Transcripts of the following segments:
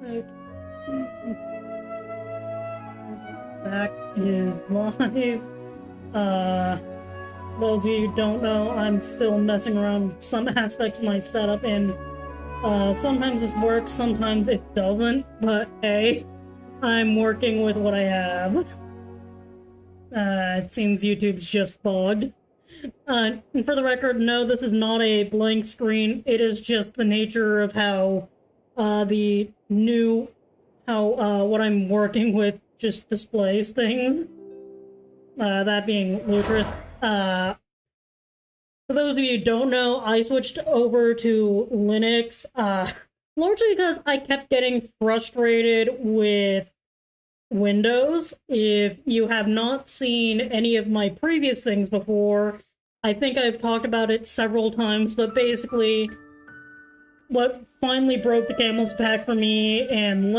Right. Back is live. Those of you who don't know, I'm still messing around with some aspects of my setup, and sometimes this works, sometimes it doesn't, but hey, I'm working with what I have. It seems YouTube's just bugged. And for the record, no, this is not a blank screen. It is just the nature of how what I'm working with just displays things. That being Lutris. For those of you who don't know, I switched over to Linux, largely because I kept getting frustrated with Windows. If you have not seen any of my previous things before, I think I've talked about it several times, but basically, what finally broke the camel's back for me and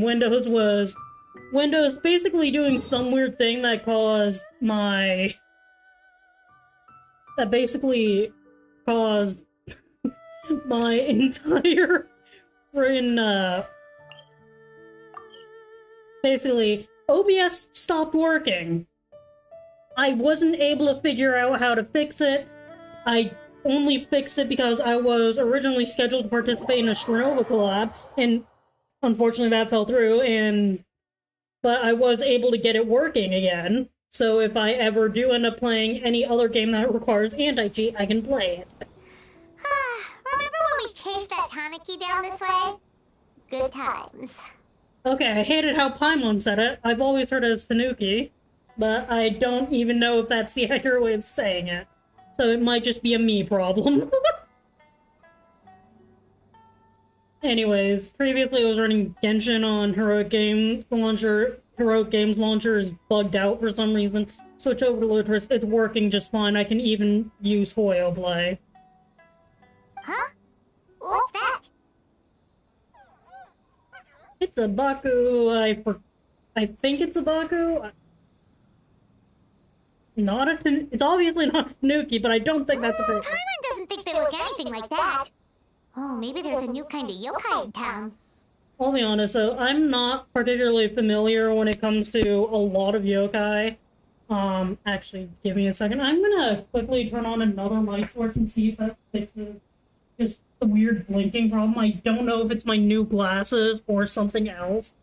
Windows was Windows basically doing some weird thing that basically caused my entire basically OBS stopped working. I wasn't able to figure out how to fix it. I only fixed it because I was originally scheduled to participate in a Shrinova collab, and unfortunately that fell through, but I was able to get it working again. So if I ever do end up playing any other game that requires anti-cheat, I can play it. Remember when we chased that Tanuki down this way? Good times. Okay, I hated how Paimon said it. I've always heard it as Tanuki, but I don't even know if that's the accurate way of saying it. So it might just be a me problem. Anyways, previously I was running Genshin on Heroic Games Launcher. Heroic Games Launcher is bugged out for some reason. Switch over to Lutris. It's working just fine. I can even use Hoyo Play. Huh? What's that? It's a Baku. I think it's a Baku. It's obviously not a Tanuki, but I don't think that's a thing. Paimon doesn't think they look anything like that. Oh, maybe there's a new kind of yokai in town. I'll be honest, so I'm not particularly familiar when it comes to a lot of yokai. Actually, give me a second. I'm gonna quickly turn on another light source and see if that fixes just the weird blinking problem. I don't know if it's my new glasses or something else.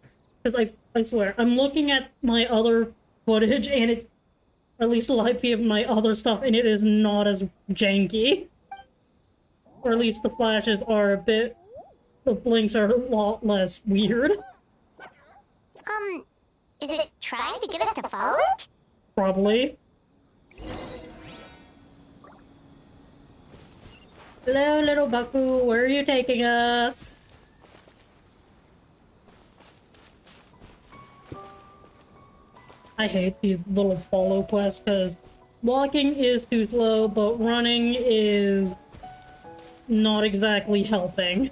Because I swear, I'm looking at my other footage and it's, or at least a live feed of my other stuff, and it is not as janky. Or at least the flashes are a bit... The blinks are a lot less weird. Is it trying to get us to follow it? Probably. Hello, little Baku, where are you taking us? I hate these little follow quests because walking is too slow, but running is not exactly helping.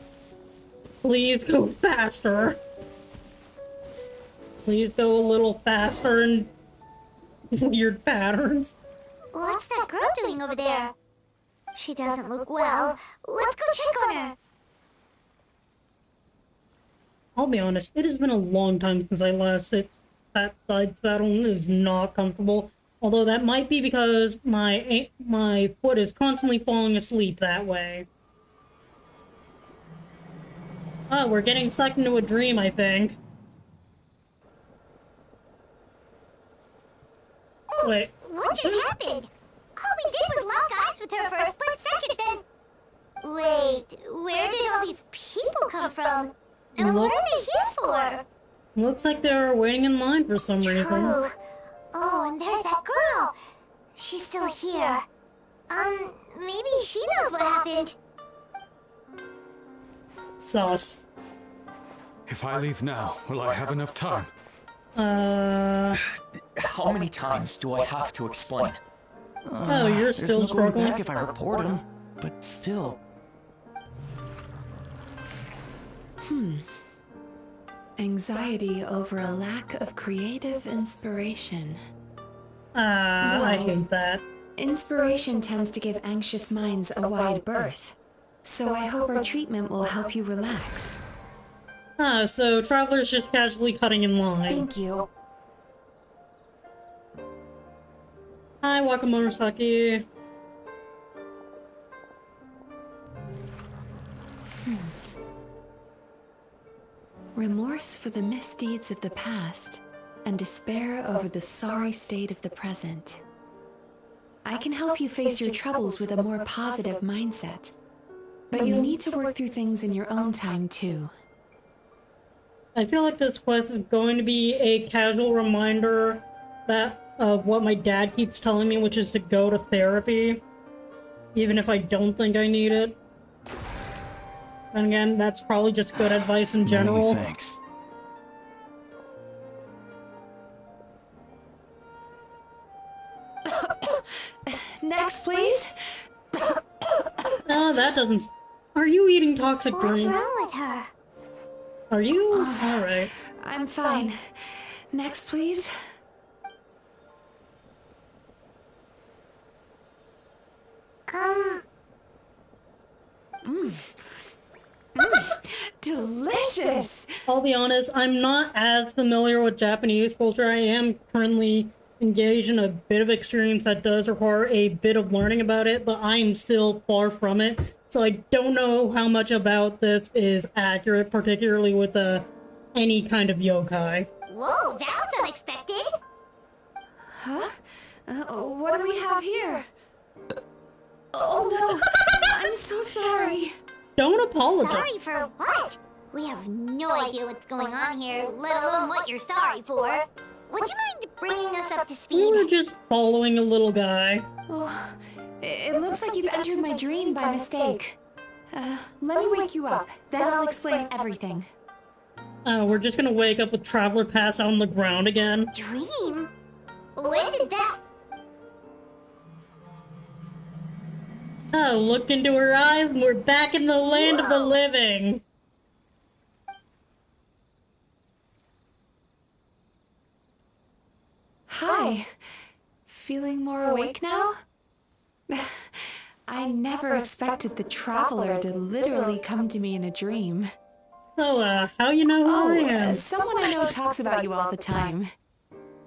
Please go faster. Please go a little faster in weird patterns. What's that girl doing over there? She doesn't look well. Let's go check on her. I'll be honest, it has been a long time since I last sat side saddle and is not comfortable. Although that might be because my foot is constantly falling asleep that way. Oh, we're getting sucked into a dream, I think. Wait. What just happened? All we did was lock eyes with her for a split second, then... Wait, where did all these people come from? And what are they here for? Looks like they're waiting in line for some reason. True. Oh, and there's that girl. She's still here. Maybe she knows what happened. Sus. If I leave now, will I have enough time? How many times do I have to explain? Oh, you're still There's no going struggling? back if I report him, but still. Anxiety over a lack of creative inspiration. I hate that. Inspiration tends to give anxious minds a wide berth, so I hope our treatment will help you relax. Ah, so Traveler's just casually cutting in line. Thank you. Hi, Wakamonosaki. Remorse for the misdeeds of the past, and despair over the sorry state of the present. I can help you face your troubles with a more positive mindset, but you'll need to work through things in your own time too. I feel like this quest is going to be a casual reminder of what my dad keeps telling me, which is to go to therapy, even if I don't think I need it. And again, that's probably just good advice in general. Many thanks. Next, please. Oh, that doesn't... Are you eating toxic What's green? wrong with her? Are you? Alright. I'm fine. Next, please. Delicious! I'll be honest, I'm not as familiar with Japanese culture. I am currently engaged in a bit of experience that does require a bit of learning about it, but I am still far from it. So I don't know how much about this is accurate, particularly with any kind of yokai. Whoa, that was unexpected. Huh? What do we have here? Oh no! I'm so sorry. Don't apologize. Sorry for what? We have no idea what's going on here, let alone what you're sorry for. Would you mind bringing us up to We were speed? just following a little guy. Oh, it looks like you've entered my dream by mistake. Let me wake you up, then I'll explain everything. We're just gonna wake up with Traveler pass out on the ground again. Dream? When did that... Oh, look into her eyes and we're back in the land of the Whoa. living. Hi. Feeling more awake now? I never expected the Traveler to literally come to me in a dream. So, how you know who I am? Someone I know talks about you all the time.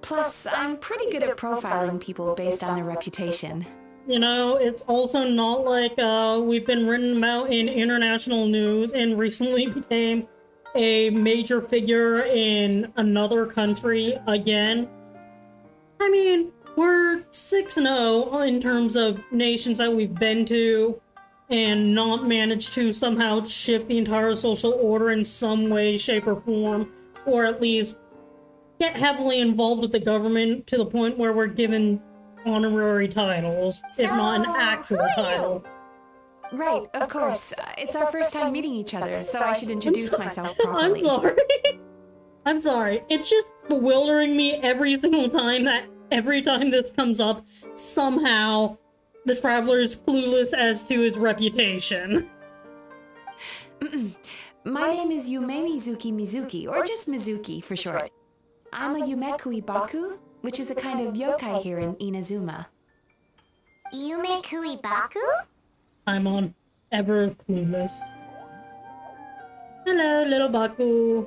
Plus, I'm pretty good at profiling people based on their reputation. You know, it's also not like we've been written about in international news and recently became a major figure in another country again. I mean, we're 6-0 in terms of nations that we've been to and not managed to somehow shift the entire social order in some way, shape, or form, or at least get heavily involved with the government to the point where we're given honorary titles, if not an So, actual who are you? title. Right, of course. It's our first time meeting each other, so I should introduce myself I'm properly. sorry. I'm sorry. It's just bewildering me every single time that every time this comes up, somehow the Traveler is clueless as to his reputation. My name is Yume Mizuki, or just Mizuki for short. I'm a Yume Baku, which is a kind of yokai here in Inazuma. Yume Kuibaku? I'm on ever clueless. Hello, little Baku.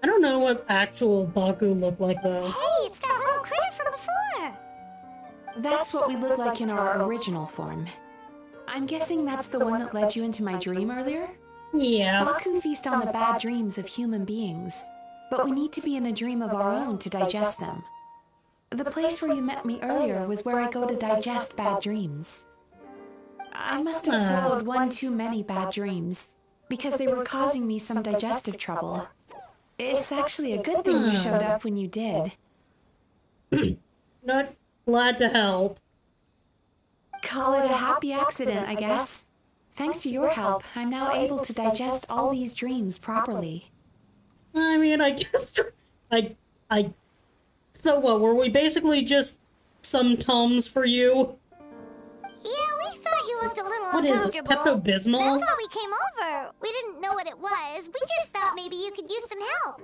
I don't know what actual Baku looked like though. Hey, it's that little critter from before. That's what we look like in our original form. I'm guessing that's the one that led you into my dream earlier? Yeah. Baku feast on the bad dreams of human beings, but we need to be in a dream of our own to digest them. The place where you met me earlier was where I go to digest bad dreams. I must have swallowed one too many bad dreams, because they were causing me some digestive trouble. It's actually a good thing you showed up when you did. Not glad to help. Call it a happy accident, I guess. Thanks to your help, I'm now able to digest all these dreams properly. I mean, I guess. So what? Were we basically just some Tums for you? Yeah, we thought you looked a little What is it? uncomfortable. Pepto-Bismol? That's why we came over. We didn't know what it was. We just thought maybe you could use some help.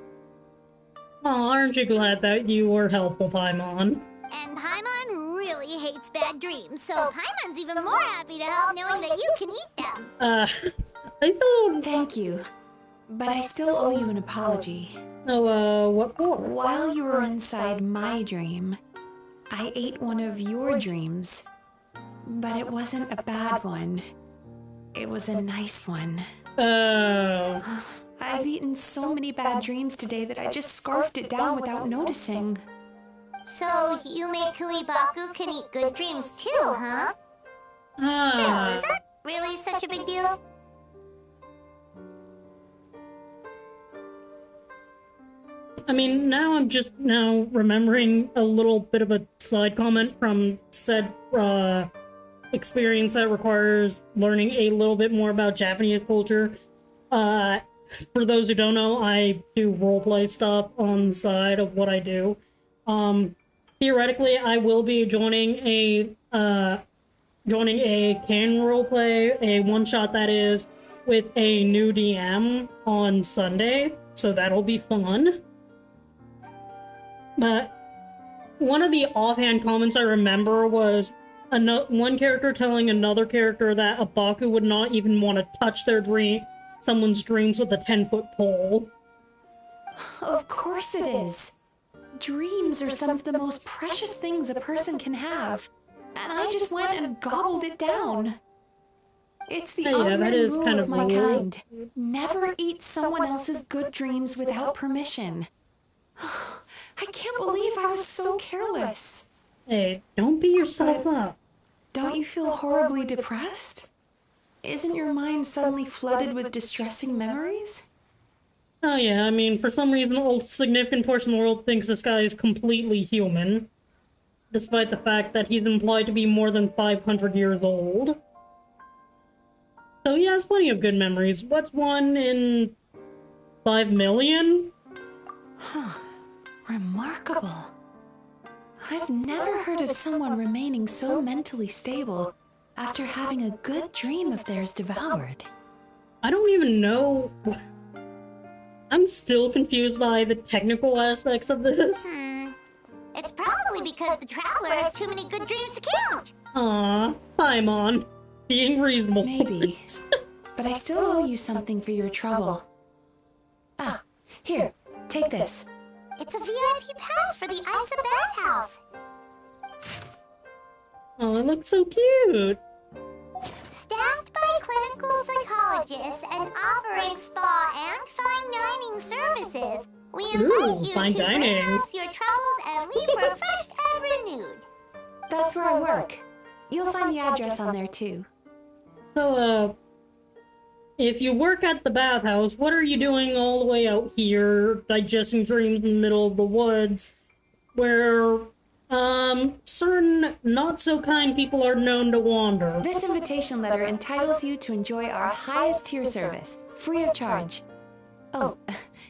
Aw, aren't you glad that you were helpful, Paimon? And Paimon really hates bad dreams, so Paimon's even more happy to help knowing that you can eat them. I still don't. Thank you. but I still owe you an apology. Oh, what for? While you were inside my dream, I ate one of your dreams. But it wasn't a bad one. It was a nice one. Oh. I've eaten so many bad dreams today that I just scarfed it down without noticing. So, Yume Kuibaku can eat good dreams too, huh? Still, is that really such a big deal? I mean, now I'm just now remembering a little bit of a side comment from said experience that requires learning a little bit more about Japanese culture. For those who don't know, I do roleplay stuff on the side of what I do. Theoretically, I will be joining a canon roleplay, a one-shot that is, with a new DM on Sunday, so that'll be fun. But one of the offhand comments I remember was one character telling another character that a Baku would not even want to touch someone's dreams with a 10-foot pole. Of course it is. Dreams are some of the most precious things a person can have, and I just went and gobbled it down. It's the unwritten rule of my kind. Never eat someone else's good dreams without permission. I can't believe I was so careless. Hey, don't beat yourself up. Don't you feel horribly depressed? Isn't your mind suddenly flooded with distressing memories? Oh yeah, I mean, for some reason, a significant portion of the world thinks this guy is completely human, despite the fact that he's implied to be more than 500 years old. So he has plenty of good memories. What's one in 5 million? Huh. Remarkable. I've never heard of someone remaining so mentally stable after having a good dream of theirs devoured. I don't even know. I'm still confused by the technical aspects of this. It's probably because the traveler has too many good dreams to count. Aw, Paimon. Being reasonable. Maybe. But I still owe you something for your trouble. Ah, here, take this. It's a VIP pass for the Isa bathhouse. Oh, it looks so cute. Staffed by clinical psychologists and offering spa and fine dining services, we invite you fine to dining. bring us your troubles and leave refreshed and renewed. That's where I work. You'll find the address on there too. So, if you work at the bathhouse, what are you doing all the way out here, digesting dreams in the middle of the woods, where, certain not-so-kind people are known to wander? This invitation letter entitles you to enjoy our highest tier service, free of charge. Oh,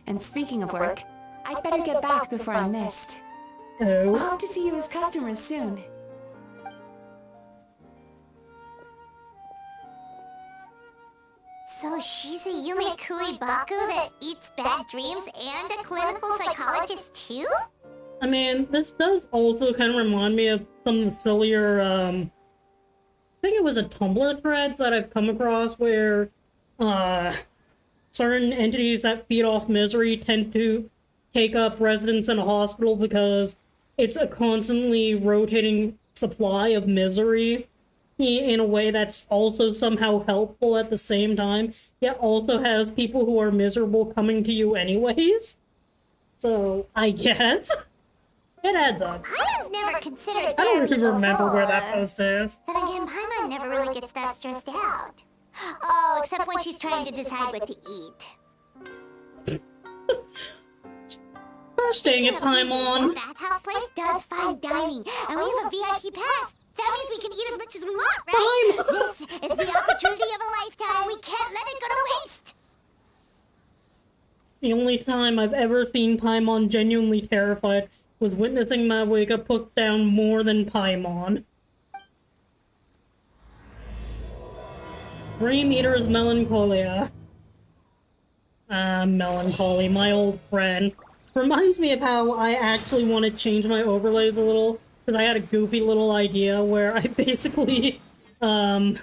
and speaking of work, I'd better get back before I'm missed. Oh. I'll hope to see you as customers soon. So she's a Yume Kuibaku that eats bad dreams and a clinical psychologist too? I mean, this does also kind of remind me of some of the sillier, I think it was a Tumblr threads that I've come across where, certain entities that feed off misery tend to take up residence in a hospital because it's a constantly rotating supply of misery in a way that's also somehow helpful at the same time, yet also has people who are miserable coming to you anyways. So, I guess it adds up. Paimon's never considered I don't therapy even remember where that before. post is. Then again, Paimon never really gets that stressed out. Oh, except when she's trying to decide what to eat. Gosh dang it, Paimon. The bathhouse place does fine dining, and we have a VIP pass. That means we can eat as much as we want, right? This is the opportunity of a lifetime. We can't let it go to waste. The only time I've ever seen Paimon genuinely terrified was witnessing Mabuika put down more than Paimon. Dream Eater's Melancholia. Melancholy, my old friend. Reminds me of how I actually want to change my overlays a little, because I had a goofy little idea where I basically, I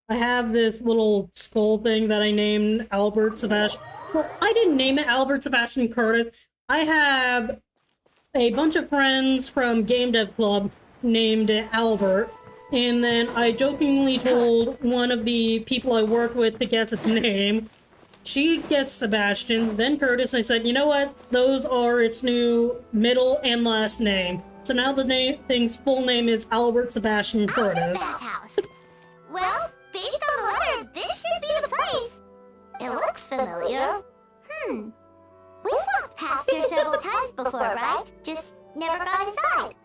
have this little whole thing that I named Albert Sebastian. Well, I didn't name it Albert Sebastian Curtis. I have a bunch of friends from Game Dev Club named it Albert, and then I jokingly told one of the people I work with to guess its name. She gets Sebastian, then Curtis. I said, you know what? Those are its new middle and last name. So now the thing's full name is Albert Sebastian Curtis. Awesome bathhouse. Well, based on the letter, this should be the place. It looks familiar. We've walked past here several times before, right? Just never got inside.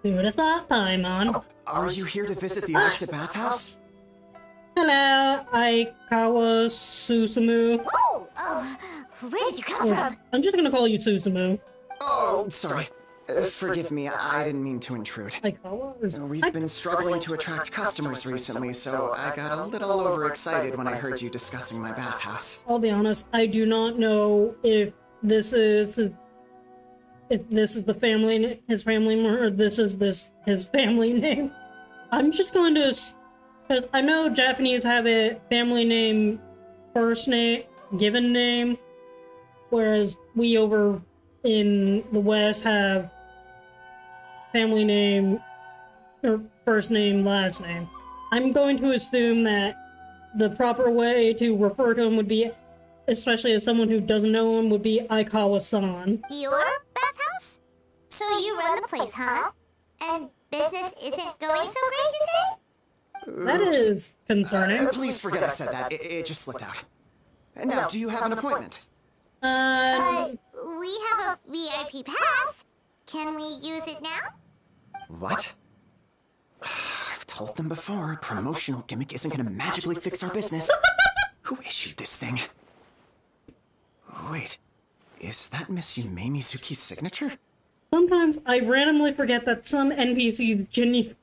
Who would have thought, Paimon? Oh, are you here to visit the Ice Bathhouse? Hello, Aikawa Susumu. Oh, where did you come from? I'm just gonna call you Susumu. Oh, sorry. Forgive me, I didn't mean to intrude. Aikawa? We've been struggling to attract customers recently, so I got a little overexcited when I heard you discussing my bathhouse. I'll be honest, I do not know if this is the family, his family name, or this is his family name. I'm just going to, because I know Japanese have a family name, first name, given name, whereas we over in the West have family name, or first name, last name. I'm going to assume that the proper way to refer to him would be, especially as someone who doesn't know him, would be Aikawa-san. Your bathhouse? So you run the place, huh? And business isn't going so great, you say? That is concerning. Please forget I said that. It just slipped out. Now, do you have an appointment? We have a VIP pass. Can we use it now? What? I've told them before, a promotional gimmick isn't gonna magically fix our business. Who issued this thing? Wait, is that Miss Yume Mizuki's signature? Sometimes I randomly forget that some NPCs genuinely...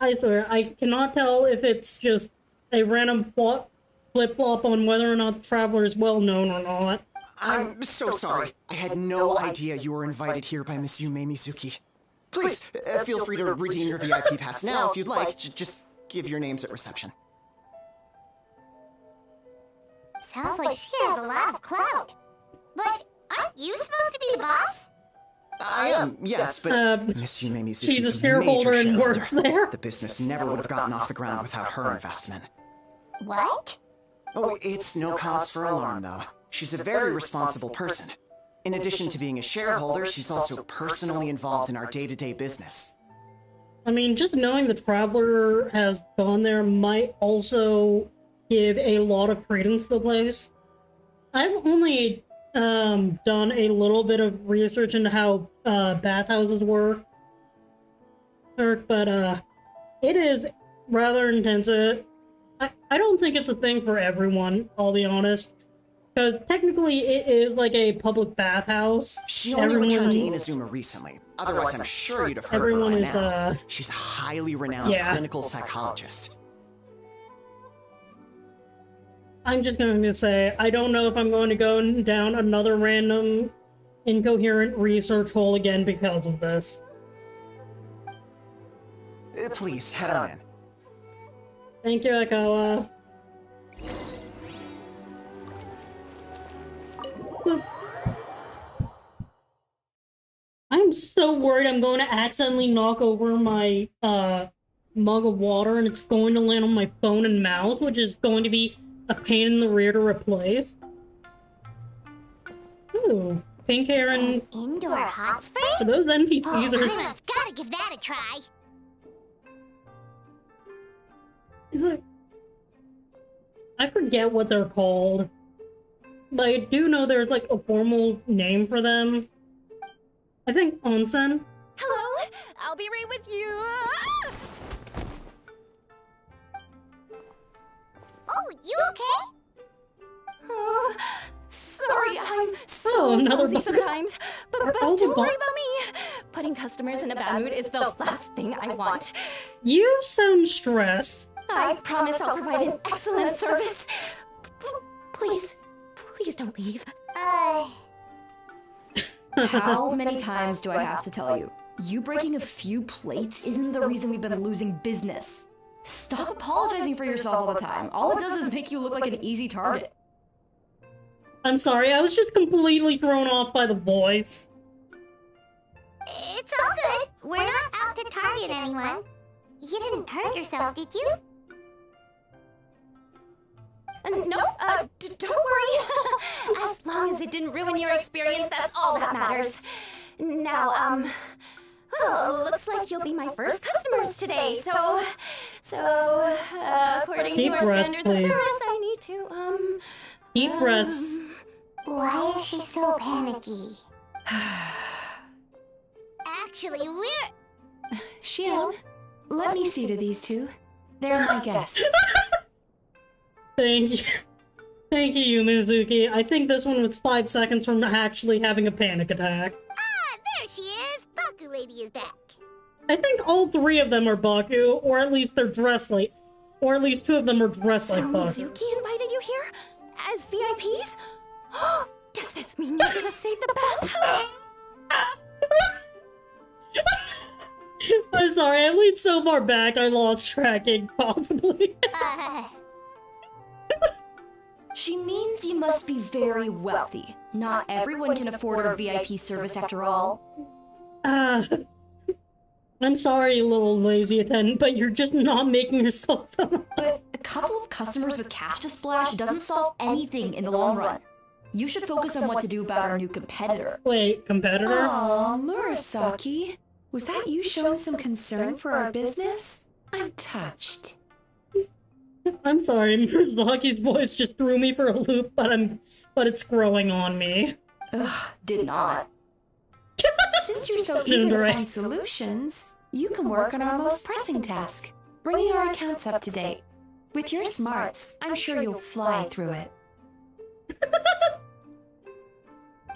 I swear, I cannot tell if it's just a random flip-flop on whether or not the traveler is well known or not. I'm so sorry. I had no idea you were invited here by Miss Yume Mizuki. Please, feel free to redeem your VIP pass now if you'd like. Just give your names at reception. Sounds like she has a lot of clout. But aren't you supposed to be the boss? I am, yes, but Miss Yume Mizuki's she's a major shareholder and shareholder. works there. The business never would have gotten off the ground without her investment. What? Oh, it's no cause for alarm, though. She's a very responsible person. In addition to being a shareholder, she's also personally involved in our day-to-day business. I mean, just knowing the traveler has gone there might also give a lot of credence to the place. I've only done a little bit of research into how bathhouses work, but it is rather intensive. I don't think it's a thing for everyone, I'll be honest. Because technically it is like a public bathhouse. She only returned to Inazuma recently. Otherwise, I'm sure you'd have heard of her by now. She's a highly renowned clinical psychologist. I'm just going to say, I don't know if I'm going to go down another random, incoherent research hole again because of this. Please, head on in. Thank you, Aikawa. I'm so worried I'm going to accidentally knock over my mug of water and it's going to land on my phone and mouse, which is going to be a pain in the rear to replace. Ooh, pink hair and... Indoor hot spring? For those NPCs Paimon's gotta give that a try. Is it... I forget what they're called. But I do know there's like a formal name for them. I think onsen. Hello, I'll be right with you. Oh, you okay? Oh, sorry, I'm so another clumsy sometimes. But all the don't worry about me. Putting customers in a bad mood is the last thing I want. You sound stressed. I promise I'll provide an excellent service. Please don't leave. How many times do I have to tell you? You breaking a few plates isn't the reason we've been losing business. Stop apologizing for yourself all the time. All it does is make you look like an easy target. I'm sorry, I was just completely thrown off by the voice. It's all good. We're not out to target anyone. You didn't hurt yourself, did you? No, don't worry. As long as it didn't ruin your experience, that's all that matters. Now, well, looks like you'll be my first customers today, so, according to Deep our breaths, standards of please. service, I need to, Deep breaths. Why is she so panicky? Actually, we're... Shion, let me see to these two. They're my guests. Thank you. Thank you, Mizuki. I think this one was 5 seconds from actually having a panic attack. Ah, there she is! Baku Lady is back. I think all 3 of them are Baku, or at least they're dressed like... Or at least 2 of them are dressed So like Baku. Mizuki invited you here? As VIPs? Does this mean you're gonna save the bathhouse? I'm sorry, I leaned so far back I lost tracking, possibly. She means you must be very wealthy. Not everyone can afford our VIP service after all. I'm sorry, little lazy attendant, but you're just not making yourself sound... But a couple of customers with cash to splash doesn't solve anything in the long run. You should focus on what to do about our new competitor. Wait, competitor? Aw, Murasaki. Was that you showing some concern for our business? I'm touched. I'm sorry, Murasaki's voice just threw me for a loop, but it's growing on me. Ugh, did not. Since you're so eager to Tsundere. find solutions, you can work on our most pressing task, bringing our accounts up to date. With your smarts, I'm sure you'll fly through it.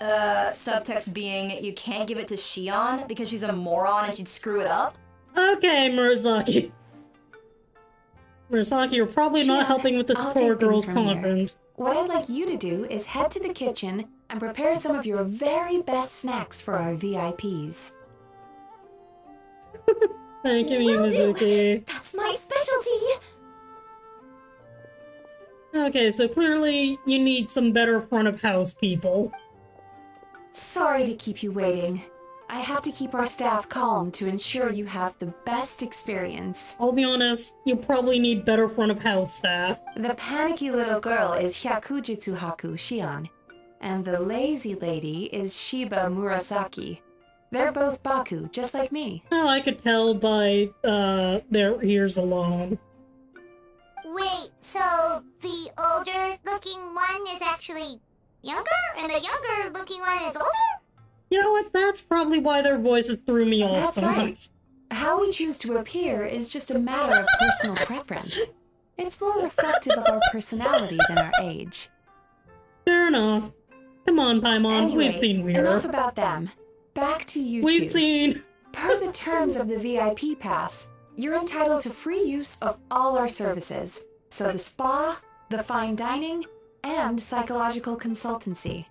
Subtext being, you can't give it to Shion because she's a moron and she'd screw it up? Okay, Murasaki. Murasaki, you're probably not Shion, helping with this I'll poor take things girl's from here. confidence. What I'd like you to do is head to the kitchen and prepare some of your very best snacks for our VIPs. Thank you, Will do. Mizuki. That's my specialty! Okay, so clearly you need some better front of house people. Sorry to keep you waiting. I have to keep our staff calm to ensure you have the best experience. I'll be honest, you probably need better front of house staff. The panicky little girl is Hyakujitsu Haku Shion, and the lazy lady is Shiba Murasaki. They're both Baku, just like me. Oh, I could tell by their ears alone. Wait, so the older-looking one is actually younger, and the younger-looking one is older? You know what? That's probably why their voices threw me off That's so right. much. How we choose to appear is just a matter of personal preference. It's more reflective of our personality than our age. Fair enough. Come on, Paimon, Anyway, we've seen enough weirder. about them. Back to you We've two. seen... Per the terms of the VIP pass, you're entitled to free use of all our services. So the spa, the fine dining, and psychological consultancy.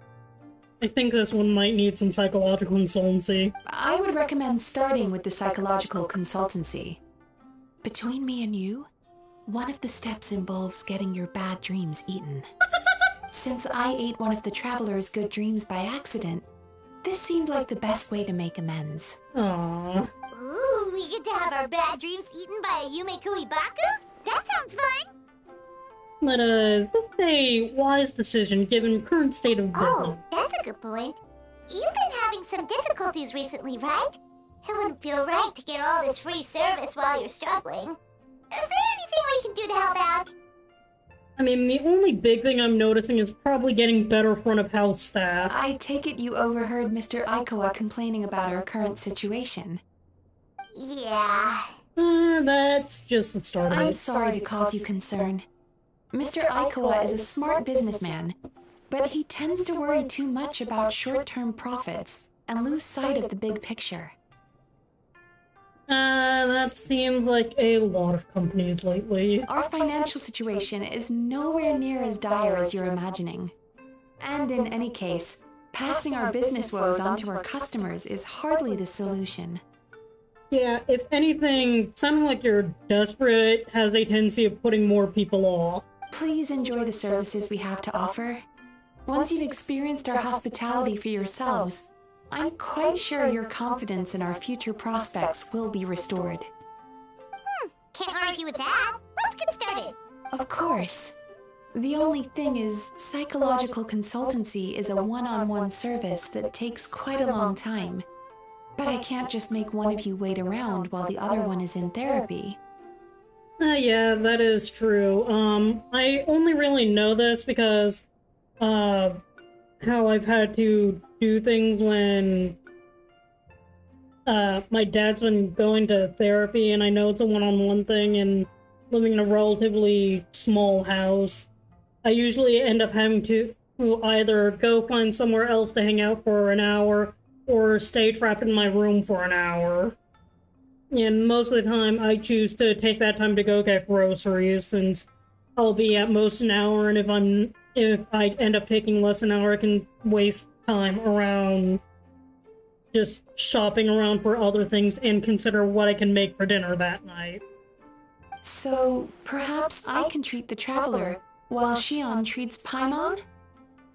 I think this one might need some psychological consultancy. I would recommend starting with the psychological consultancy. Between me and you, one of the steps involves getting your bad dreams eaten. Since I ate one of the traveler's good dreams by accident, this seemed like the best way to make amends. Aww. Ooh, we get to have our bad dreams eaten by a Yume Kui Baku? That sounds fun! But, is this a wise decision given current state of business? Oh, that's a good point. You've been having some difficulties recently, right? It wouldn't feel right to get all this free service while you're struggling. Is there anything we can do to help out? I mean, the only big thing I'm noticing is probably getting better front of house staff. I take it you overheard Mr. Aikawa complaining about our current situation. Yeah. That's just the start of I'm it. sorry to cause you concern. Mr. Aikawa is a smart businessman, but he tends to worry too much about short-term profits and lose sight of the big picture. That seems like a lot of companies lately. Our financial situation is nowhere near as dire as you're imagining. And in any case, passing our business woes on to our customers is hardly the solution. Yeah, if anything, sounding like you're desperate has a tendency of putting more people off. Please enjoy the services we have to offer. Once you've experienced our hospitality for yourselves, I'm quite sure your confidence in our future prospects will be restored. Can't argue with that. Let's get started. Of course. The only thing is, psychological consultancy is a one-on-one service that takes quite a long time. But I can't just make one of you wait around while the other one is in therapy. Yeah, that is true. I only really know this because of how I've had to do things when my dad's been going to therapy, and I know it's a one-on-one thing, and living in a relatively small house, I usually end up having to either go find somewhere else to hang out for an hour or stay trapped in my room for an hour. And most of the time, I choose to take that time to go get groceries, since I'll be at most an hour, and if I end up taking less than an hour, I can waste time around just shopping around for other things and consider what I can make for dinner that night. So, perhaps I can treat the traveler while Shion treats Paimon?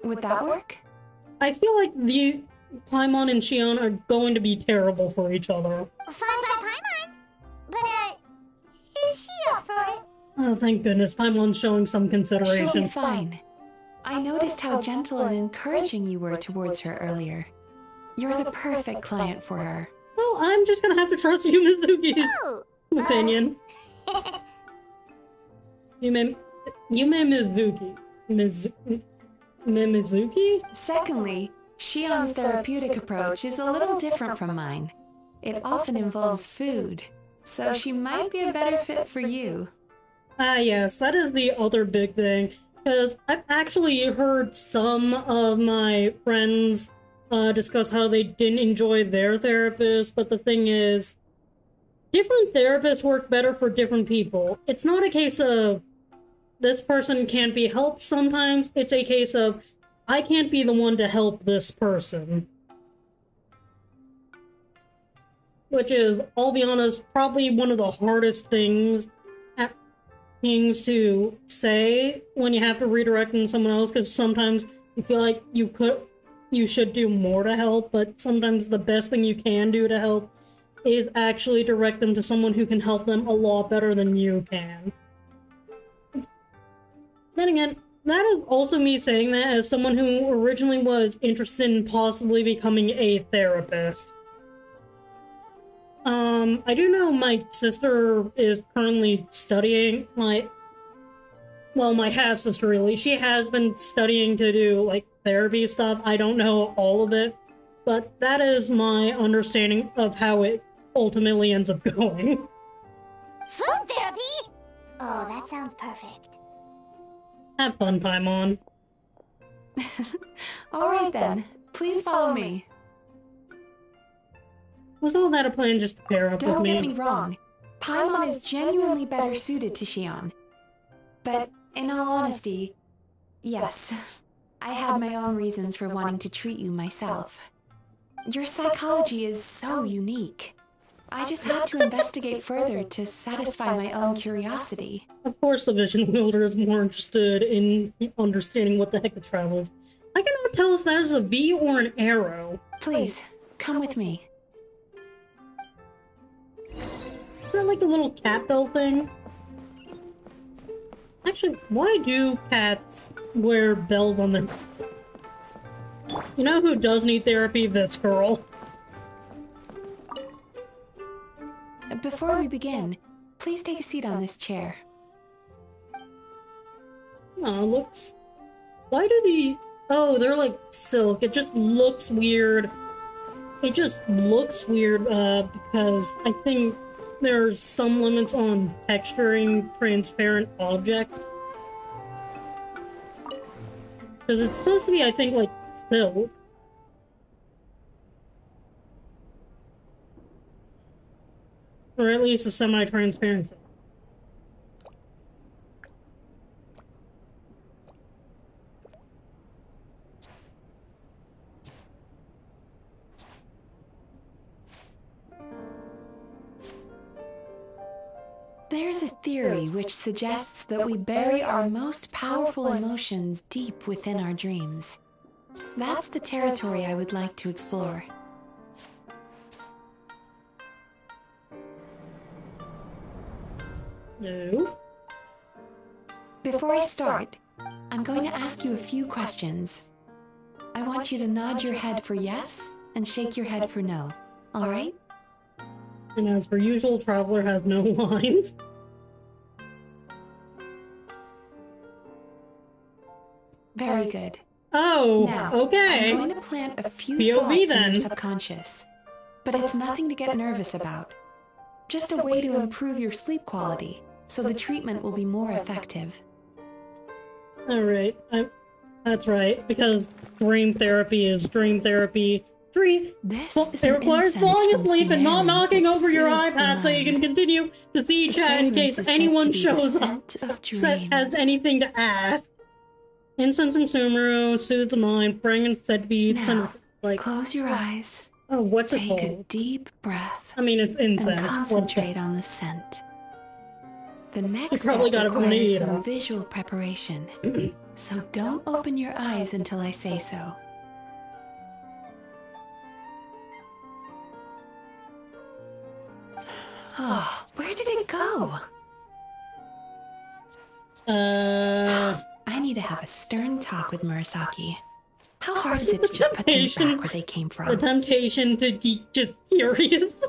Would that work? I feel like the Paimon and Shion are going to be terrible for each other. Fine by Paimon. But, is she up for it? Oh, thank goodness, Paimon's showing some She'll be consideration. fine. I noticed how gentle and encouraging you were towards her earlier. You're the perfect client for her. Well, I'm just gonna have to trust you, Mizuki's Oh, opinion. Yume Mizuki. Mizuki? Secondly, Shion's therapeutic approach is a little different from mine. It often involves food, so she might be a better fit for you. Ah, yes, that is the other big thing. Because I've actually heard some of my friends discuss how they didn't enjoy their therapist, but the thing is, different therapists work better for different people. It's not a case of this person can't be helped sometimes, it's a case of I can't be the one to help this person. Which is, I'll be honest, probably one of the hardest things to say when you have to redirect in someone else, because sometimes you feel like you should do more to help, but sometimes the best thing you can do to help is actually direct them to someone who can help them a lot better than you can. Then again, that is also me saying that as someone who originally was interested in possibly becoming a therapist. I do know my sister is currently studying, my half-sister really. She has been studying to do, like, therapy stuff. I don't know all of it, but that is my understanding of how it ultimately ends up going. food therapy? Oh, that sounds perfect. Have fun, Paimon. Alright then, please follow me. Was all that a plan just to pair up Don't with get me wrong, Paimon is genuinely better suited to Shion. But in all honesty, yes, I had my own reasons for wanting to treat you myself. Your psychology is so unique. I just had to investigate further to satisfy my own curiosity. Of course the Vision Wielder is more interested in understanding what the heck the travel is. I cannot tell if that is a V or an arrow. Please, come with me. Is that like a little cat bell thing? Actually, why do cats wear bells on their... You know who does need therapy? This girl. Before we begin, please take a seat on this chair. Oh, looks... Why do the... Oh, they're like silk. It just looks weird. It just looks weird, because I think there's some limits on texturing transparent objects. Because it's supposed to be, I think, like, silk. Or at least a semi-transparency. theory which suggests that we bury our most powerful emotions deep within our dreams. That's the territory I would like to explore. No. Before I start, I'm going to ask you a few questions. I want you to nod your head for yes and shake your head for no. All right? And as per usual, Traveler has no lines. Very good. Oh, Now, okay. I'm going to plant a few POV thoughts in then. your subconscious. But it's nothing to get nervous about. Just a way to improve your sleep quality, so the treatment will be more effective. Alright, that's right, because dream therapy is dream therapy. This Well, is it an requires incense falling from asleep and not Sumeru knocking that over your soothes the iPad so you can mind. continue to see The chat in fragrance case is said anyone to be the shows up scent of has dreams. anything to ask. Incense from Sumeru soothes the mind, fragrance said to be Now, like, close your eyes, oh, what's it take a called? deep breath, I mean, it's and incense. What the- concentrate on the scent. The next probably step got it from requires Nita. some visual preparation, so don't open your eyes until I say so. Oh, where did it go? I need to have a stern talk with Murasaki. How hard is it to just put things back where they came the from? temptation to be just curious.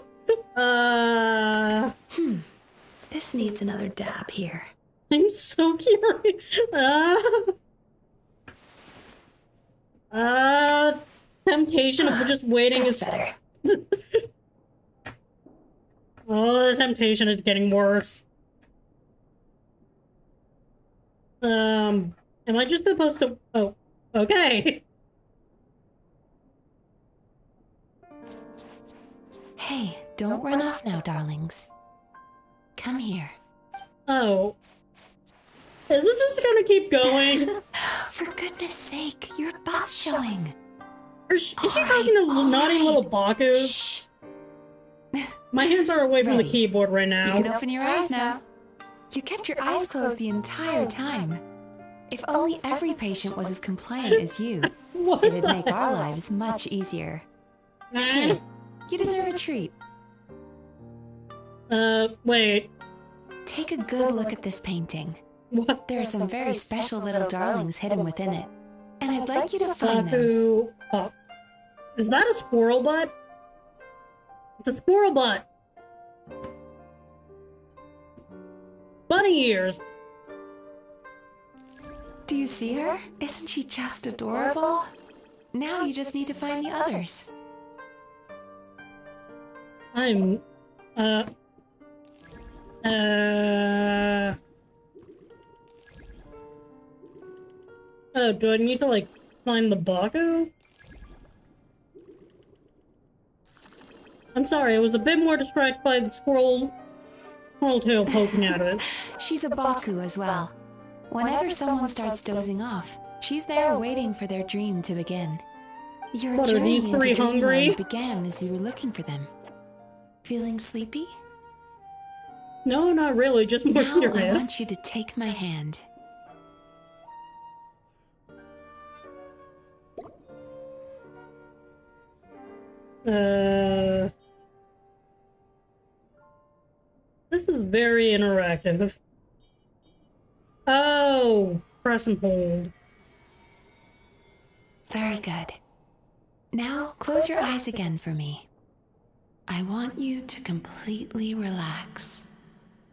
This needs another dab here. I'm so curious. Temptation of just waiting That's is better. Oh, the temptation is getting worse. Am I just supposed to? Oh, okay. Hey, don't run off now, darlings. Come here. Oh, is this just gonna keep going? For goodness sake, your butt's showing. Is she causing a naughty little Baku? Shh. My hands are away from the Ready. keyboard right You now. can open your eyes now. You kept your eyes closed the entire time. If only every patient was as compliant as you, What it'd the make our hell? lives much easier. Eh? You deserve a treat. Wait. Take a good look at this painting. What? There are some very special little darlings hidden within it, and I'd like you to find them. Baku. Oh. Is that a squirrel butt? It's a squirrel butt. Bunny ears. Do you see her? Isn't she just adorable? Now you just need to find the others. I'm. Oh, do I need to, like, find the Baku? I'm sorry, I was a bit more distracted by the squirrel tail poking out of it. She's a Baku as well. Whenever someone starts dozing off, she's there waiting for their dream to begin. Your What, are journey these into three hungry? dreamland began as you were looking for them. Feeling sleepy? No, not really, just more Now I curious. want you to take my hand. This is very interactive. Oh, press and hold. Very good. Now close your eyes again for me. I want you to completely relax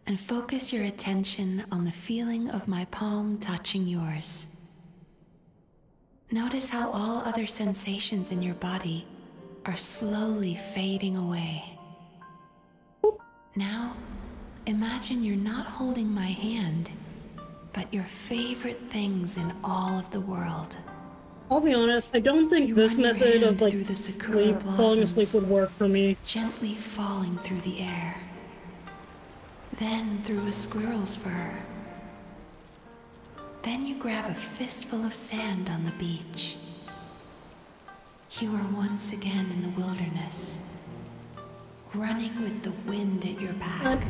and focus your attention on the feeling of my palm touching yours. Notice how all other sensations in your body are slowly fading away. Now, imagine you're not holding my hand, but your favorite things in all of the world. I'll be honest, I don't think You this run your method of, hand like, through the sakura falling asleep blossoms. would work for me. Gently falling through the air. Then through a squirrel's fur. Then you grab a fistful of sand on the beach. You are once again in the wilderness, running with the wind at your back.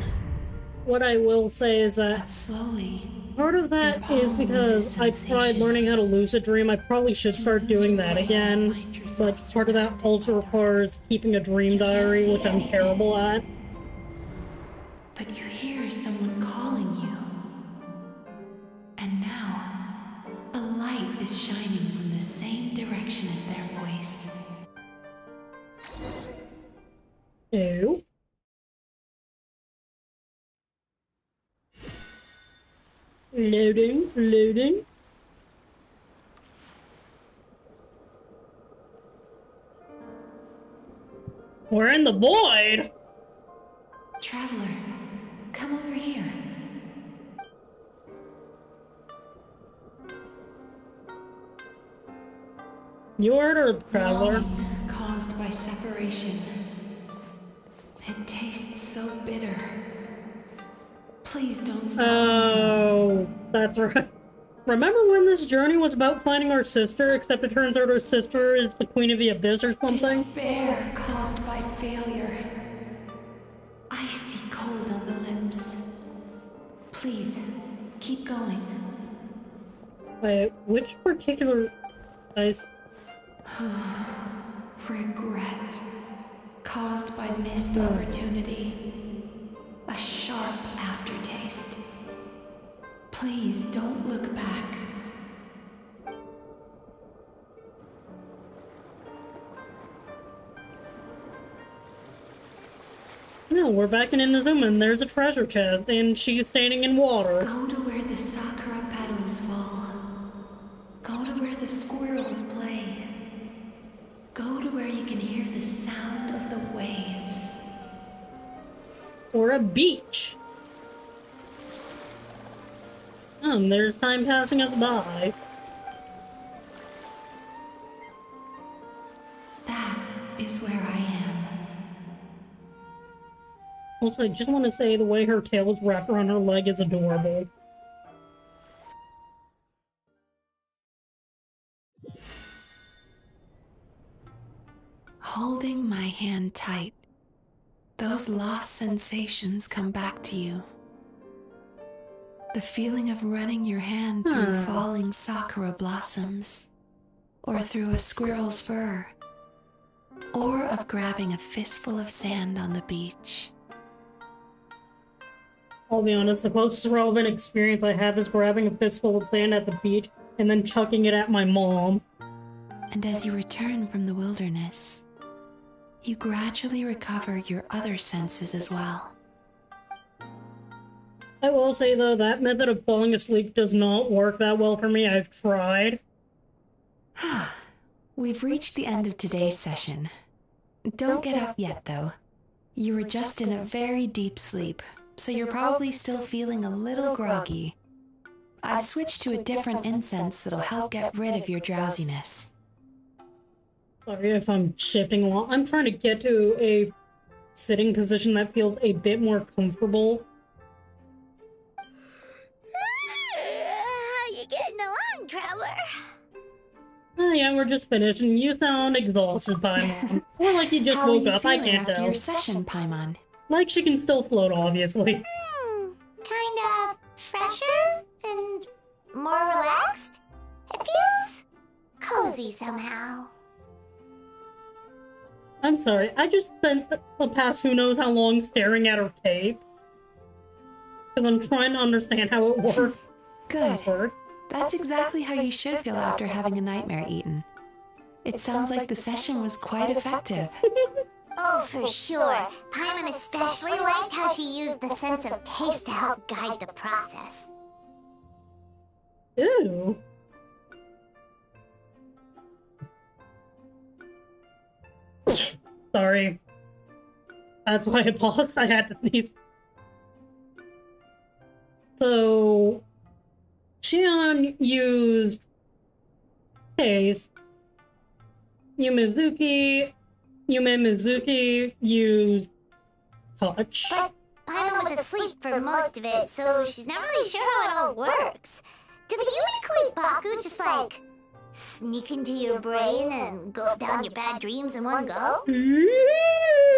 what I will say is that But slowly, part of that is because I tried learning how to lucid dream. I probably should start doing that again, but part of that also requires keeping a dream diary, which I'm terrible at. but you hear someone calling you. And now, a light is shining from the same direction as their voice. Ew. Loading, loading. We're in the void! Traveler, come over here. You heard her, Traveler. Longing caused by separation. It tastes so bitter. Please don't stop moving. Oh, that's right. Remember when this journey was about finding our sister, except it turns out our sister is the Queen of the Abyss or something? Despair caused by failure. Icy cold on the lips. Please, keep going. Wait, which particular ice? Regret caused by missed opportunity. A sharp aftertaste. Please don't look back. No, we're back in Inazuma and there's a treasure chest and she's standing in water. Go to where the sakura petals fall. Go to where the squirrels play. Go to where you can hear the sound of the waves. Or a beach. There's time passing us by. That is where I am. Also, I just want to say the way her tail is wrapped around her leg is adorable. Holding my hand tight, those lost sensations come back to you. The feeling of running your hand through falling sakura blossoms, or through a squirrel's fur, or of grabbing a fistful of sand on the beach. I'll be honest, the closest relevant experience I have is grabbing a fistful of sand at the beach and then chucking it at my mom. And as you return from the wilderness, you gradually recover your other senses as well. I will say though, that method of falling asleep does not work that well for me. I've tried. We've reached the end of today's session. Don't get up yet though. You were just in a very deep sleep, so you're probably still feeling a little groggy. I've switched to a different incense that'll help get rid of your drowsiness. Sorry if I'm shifting along. I'm trying to get to a sitting position that feels a bit more comfortable. How you getting along, Traveler? Oh yeah, we're just finished, and you sound exhausted, Paimon. Or like you just woke up, I can't after tell. your session, Paimon? Like she can still float, obviously. Kind of fresher and more relaxed? It feels cozy somehow. I'm sorry, I just spent the past who knows how long staring at her cape. Because I'm trying to understand how it works. Good. That's exactly how you should feel after having a nightmare eaten. It sounds like the session was quite effective. Oh, for sure. Paimon especially liked how she used the sense of taste to help guide the process. Ew. Sorry. That's why I paused. I had to sneeze. So, Shion used taste. Yume Mizuki used touch. But Paimon was asleep for most of it, so she's not really sure how it all works. Did the Yumi Baku just like sneak into your brain and gulp down your bad dreams in one go?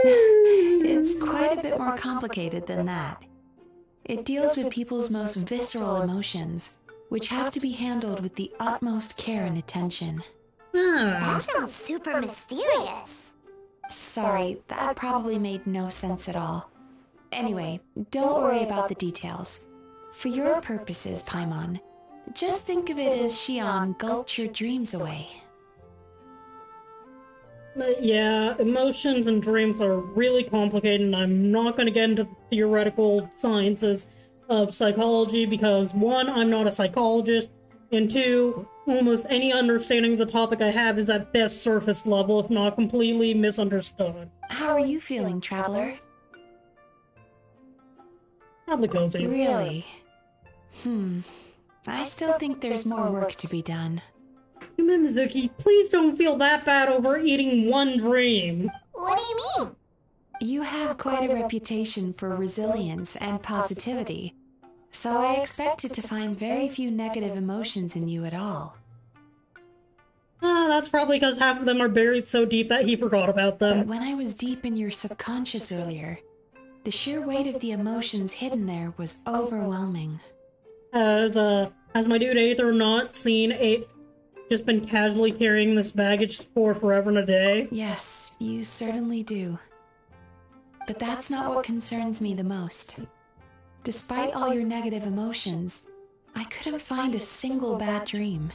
It's quite a bit more complicated than that. It deals with people's most visceral emotions, which have to be handled with the utmost care and attention. That sounds super mysterious. Sorry, that probably made no sense at all. Anyway, don't worry about the details. For your purposes, Paimon, just think of it as Xion gulped your dreams away. But yeah, emotions and dreams are really complicated, and I'm not going to get into the theoretical sciences of psychology because, one, I'm not a psychologist, and two, almost any understanding of the topic I have is at best surface level, if not completely misunderstood. How are you feeling, Traveler? Probably cozy. Really? I still think there's more work to be done. Mizuki, please don't feel that bad over eating one dream. What do you mean? You have quite a reputation for resilience and positivity, so I expected to find very few negative emotions in you at all. That's probably because half of them are buried so deep that he forgot about But them. when I was deep in your subconscious earlier, the sheer weight of the emotions hidden there was overwhelming. Has my dude Aether not just been casually carrying this baggage for forever and a day? Yes, you certainly do. But that's not what concerns me the most. Despite all your negative emotions, I couldn't find a single bad dream.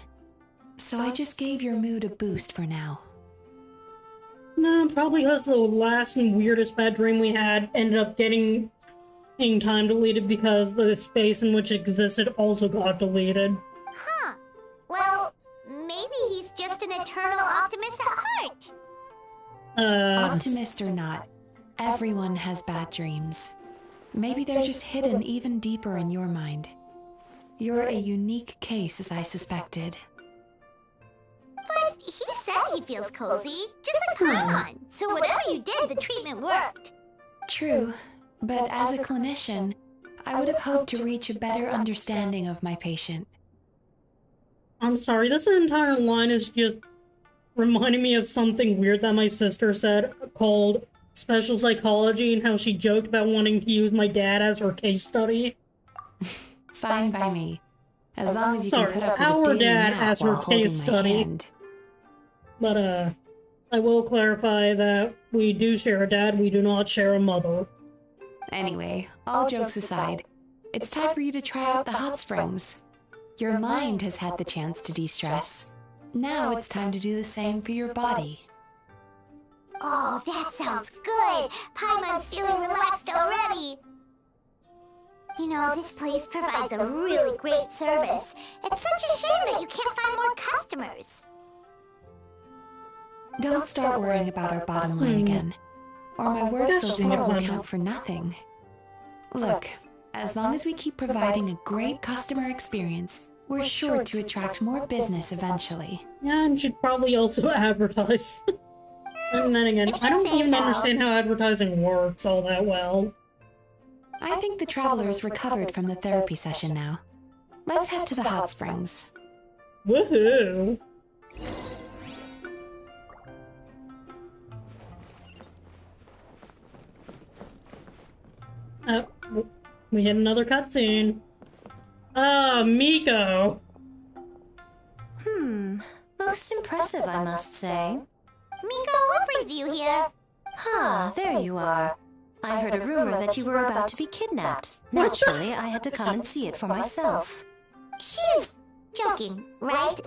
So I just gave your mood a boost for now. No, probably because the last and weirdest bad dream we had ended up getting time deleted because the space in which it existed also got deleted. Huh. Well, maybe he's just an eternal optimist at heart. Optimist or not, everyone has bad dreams. Maybe they're just hidden even deeper in your mind. You're a unique case, as I suspected. But he said he feels cozy, just like Paimon. So whatever you did, the treatment worked. True, but as a clinician, I would have hoped to reach a better understanding of my patient. I'm sorry, this entire line is just reminding me of something weird that my sister said called special psychology and how she joked about wanting to use my dad as her case study. Fine by me, as long as you Sorry, can put up with our a daily dad nap has her while holding case my study. hand. But, I will clarify that we do share a dad, we do not share a mother. Anyway, all jokes aside, it's time for you to try out the hot springs. Your mind has had the chance to de-stress. Now it's time to do the same for your body. Oh, that sounds good. Paimon's feeling relaxed already. You know, this place provides a really great service. It's such a shame that you can't find more customers. Don't start worrying about our bottom line again, or my work so far will count for nothing. Look, as long as we keep providing a great customer experience, we're sure to attract more business eventually. Yeah, and should probably also advertise. And then again, I don't even understand how advertising works all that well. I think the traveler's recovered from the therapy session now. Let's head to the hot springs. Woohoo! We hit another cutscene. Miko! Most impressive, I must say. Miko, what brings you here? There you are. I heard a rumor that you were about to be kidnapped. Naturally, I had to come and see it for myself. She's joking, right?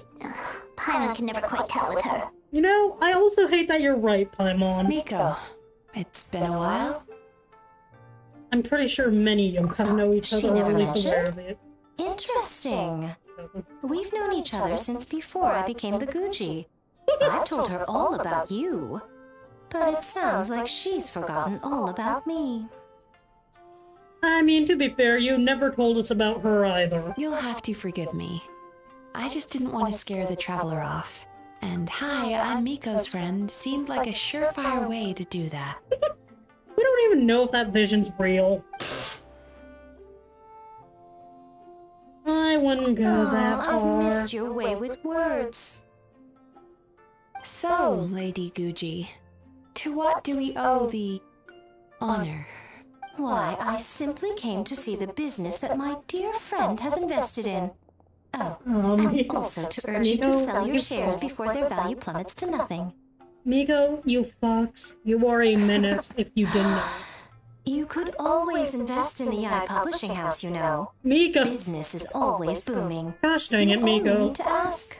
Paimon can never quite tell with her. You know, I also hate that you're right, Paimon. Miko, it's been a while. I'm pretty sure many yokai know each She other, or never at least aware mentioned? of it. Interesting. We've known each other since before I became the Guji. I've told her all about you. But it sounds like she's forgotten all about me. I mean, to be fair, you never told us about her either. You'll have to forgive me. I just didn't want to scare the traveler off. And hi, I'm Miko's friend seemed like a surefire way to do that. We don't even know if that vision's real. I wouldn't go that I've far. missed your way with words. So, Lady Guji, to what do we owe the honor? Why, I simply came to see the business that my dear friend has invested in. Oh, and also to urge you to sell your shares before their value plummets to nothing. Miko, you fox. You are a menace if you didn't know. You could always invest in the publishing house, you know. Miko! Business is always booming. Gosh dang it, You only Miko. need to ask.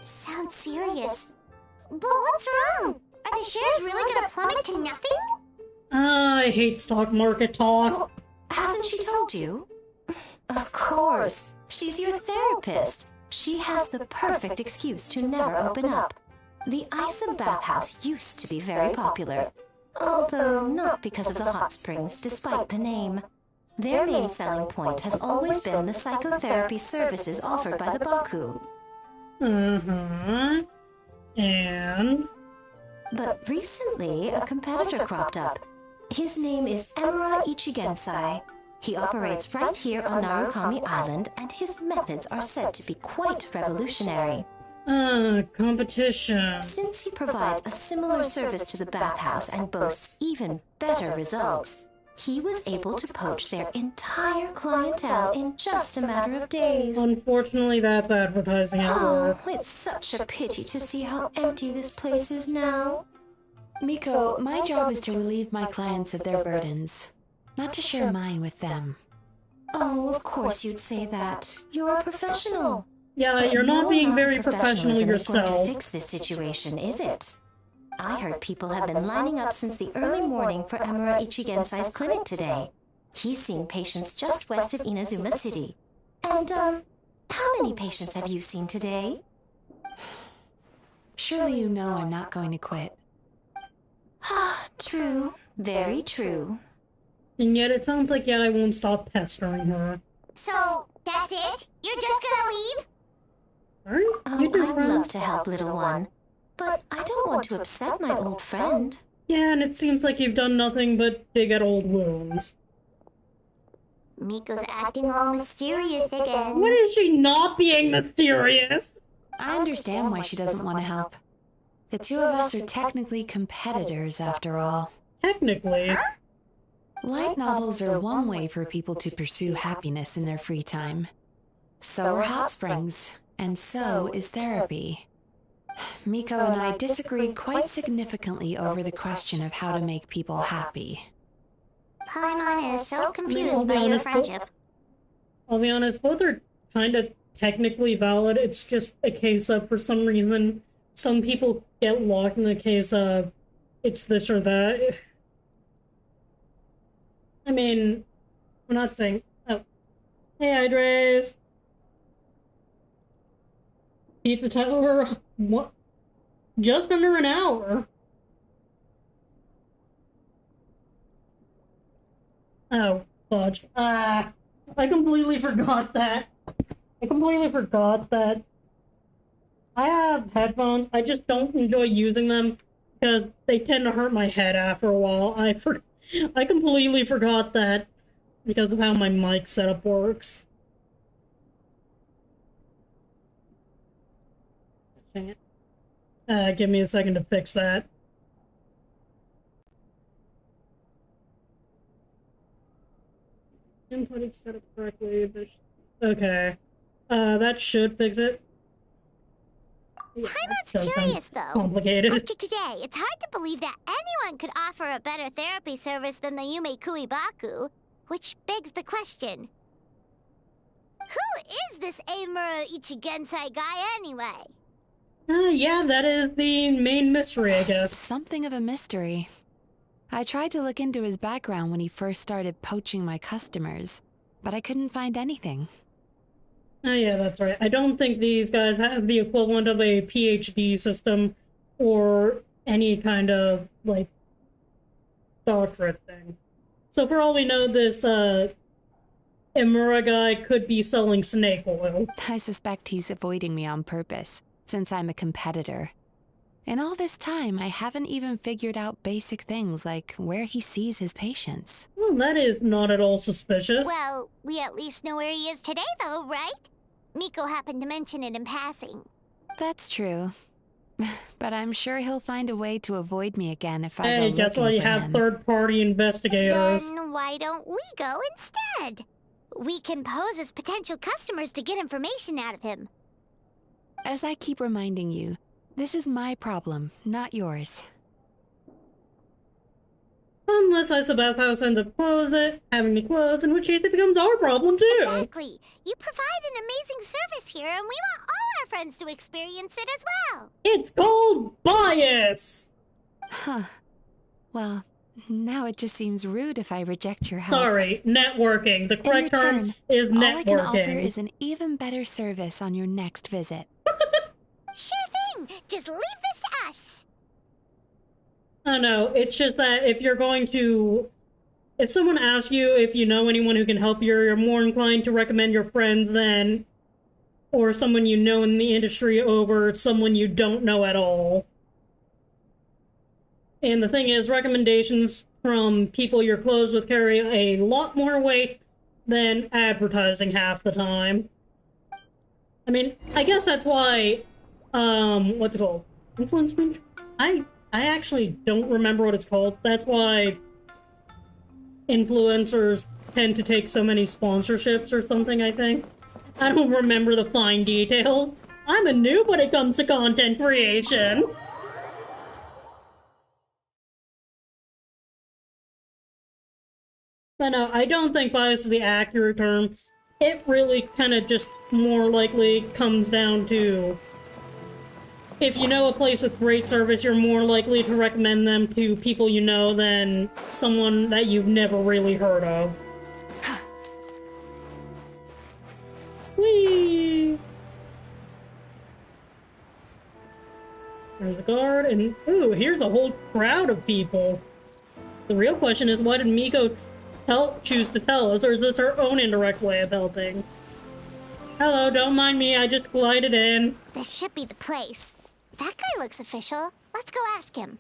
Sounds serious. But what's wrong? Are the shares really gonna plummet to nothing? I hate stock market talk. Hasn't she told you? Of course. She's your therapist. She has the perfect excuse to never open up. The Isa bathhouse used to be very popular. Although not because of the hot springs, despite the name. Their main selling point has always been the psychotherapy services offered by the Baku. And? But recently, a competitor cropped up. His name is Emura Ichigensai. He operates right here on Narukami Island, and his methods are said to be quite revolutionary. Competition. Since he provides a similar service to the bathhouse and boasts even better results, he was able to poach their entire clientele in just a matter of days. Unfortunately, that's advertising at work. Oh, it's such a pity to see how empty this place is now. Miko, my job is to relieve my clients of their burdens, not to share mine with them. Oh, of course you'd say that. You're a professional. Yeah, But you're not no being amount of very professional professionalism is going yourself. to fix this situation, is it? I heard people have been lining up since the early morning for Emura Ichigensai's clinic today. He's seen patients just west of Inazuma City. And, how many patients have you seen today? Surely you know I'm not going to quit. True. Very true. And yet it sounds like, yeah, I won't stop pestering her. So, that's it? You're just gonna leave? Aren't you Oh, two I'd friends? love to help, little one. But I don't want to upset my old friend. Yeah, and it seems like you've done nothing but dig at old wounds. Miko's acting all mysterious again. When is she not being mysterious? I understand why she doesn't want to help. The two of us are technically competitors, after all. Technically. Light novels are one way for people to pursue happiness in their free time. So are hot springs, and so is therapy. Miko and I disagreed quite significantly over the question of how to make people happy. Paimon is so I'll confused be by your honest, friendship. I'll be honest, both are kind of technically valid. It's just a case of, for some reason, some people get locked in the case of it's this or that. I mean, we're not saying... Oh. Hey, Idres. Pizza Tower. What? Just under an hour. Oh, fudge. I completely forgot that. I have headphones. I just don't enjoy using them because they tend to hurt my head after a while. I completely forgot that because of how my mic setup works. Dang it. Give me a second to fix that. Input is set up correctly. Okay. That should fix it. Yeah, Paimon's that does sound curious, though. complicated. After today, it's hard to believe that anyone could offer a better therapy service than the Yume Baku, which begs the question. Who is this Emura Ichigensai guy anyway? Yeah, that is the main mystery, I guess. Something of a mystery. I tried to look into his background when he first started poaching my customers, but I couldn't find anything. Oh yeah, that's right. I don't think these guys have the equivalent of a PhD system or any kind of, like, doctorate thing. So for all we know, this, Emura guy could be selling snake oil. I suspect he's avoiding me on purpose, since I'm a competitor. In all this time, I haven't even figured out basic things like where he sees his patients. Well, that is not at all suspicious. Well, we at least know where he is today, though, right? Miko happened to mention it in passing. That's true. But I'm sure he'll find a way to avoid me again if I go Hey, looking guess what? You for have him. third-party investigators. Then why don't we go instead? We can pose as potential customers to get information out of him. As I keep reminding you, this is my problem, not yours. Unless Ice Bathhouse ends up having me closed, in which case it becomes our problem too. Exactly. You provide an amazing service here, and we want all our friends to experience it as well. It's called bias! Huh. Well, now it just seems rude if I reject your help. Sorry, networking. The In correct term return, is all I can offer networking. is an even better service on your next visit. Sure thing. Just leave this to us. I know, it's just that if you're going to... If someone asks you if you know anyone who can help you, you're more inclined to recommend your friends than... Or someone you know in the industry over someone you don't know at all. And the thing is, recommendations from people you're close with carry a lot more weight than advertising half the time. I mean, I guess that's why, what's it called? Influencement? I actually don't remember what it's called. That's why influencers tend to take so many sponsorships or something, I think. I don't remember the fine details. I'm a noob when it comes to content creation. But no, I don't think bias is the accurate term. It really kind of just more likely comes down to... If you know a place with great service, you're more likely to recommend them to people you know than someone that you've never really heard of. Whee! There's a guard, and ooh, here's a whole crowd of people. The real question is, why did Miko choose to tell us, or is this her own indirect way of helping? Hello, don't mind me, I just glided in. This should be the place. That guy looks official. Let's go ask him.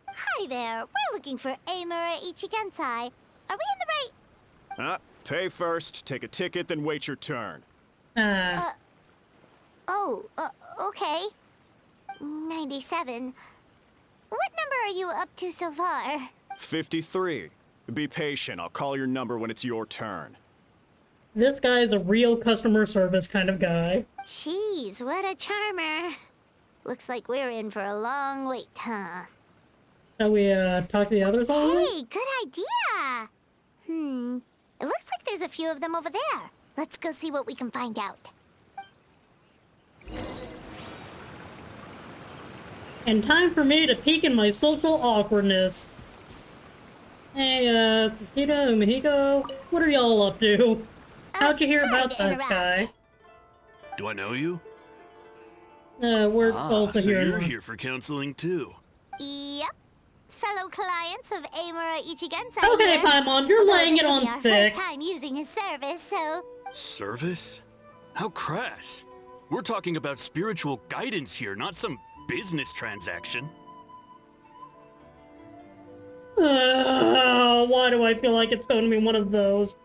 Hi there. We're looking for Amura Ichigensai. Are we in the right... Pay first, take a ticket, then wait your turn. Okay. 97. What number are you up to so far? 53. Be patient, I'll call your number when it's your turn. This guy's a real customer service kind of guy. Jeez, what a charmer. Looks like we're in for a long wait, huh? Shall we, talk to the others all the way? Hey, good idea! It looks like there's a few of them over there. Let's go see what we can find out. And time for me to peek in my social awkwardness. Hey, Sasita, Umihiko, what are y'all up to? How'd you hear sorry about to this guy? interrupt. Do I know you? We're also so here. you're here for counseling too. Yep. Fellow clients of Amura Ichigensai Okay, here. Paimon, you're Although laying it this will on be our thick. first time using his service, so... Service? How crass. We're talking about spiritual guidance here, not some business transaction. Why do I feel like it's going to be one of those?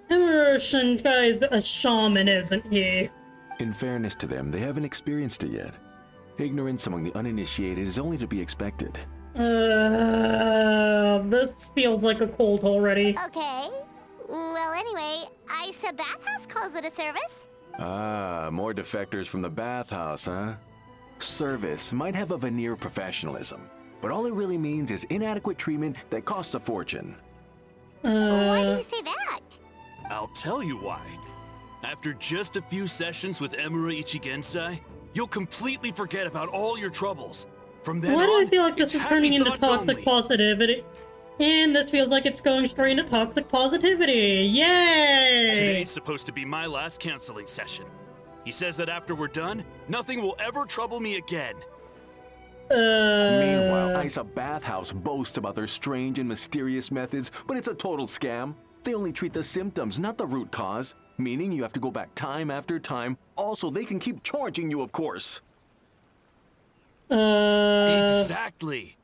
Emperor Shinkai's a shaman, isn't he? In fairness to them, they haven't experienced it yet. Ignorance among the uninitiated is only to be expected. This feels like a cult already. Okay. Well, anyway, Isa Bathhouse calls it a service. Ah, more defectors from the bathhouse, huh? Service might have a veneer of professionalism, but all it really means is inadequate treatment that costs a fortune. Why do you say that? I'll tell you why. After just a few sessions with Emura Ichigensai, you'll completely forget about all your troubles. From then Why do on, I feel like this it's is turning happy into thoughts toxic only. positivity? And this feels like it's going straight into toxic positivity. Yay! Today's supposed to be my last counseling session. He says that after we're done, nothing will ever trouble me again. Meanwhile, Isa Bathhouse boasts about their strange and mysterious methods, but it's a total scam. They only treat the symptoms, not the root cause, meaning you have to go back time after time. Also, they can keep charging you, of course. Exactly.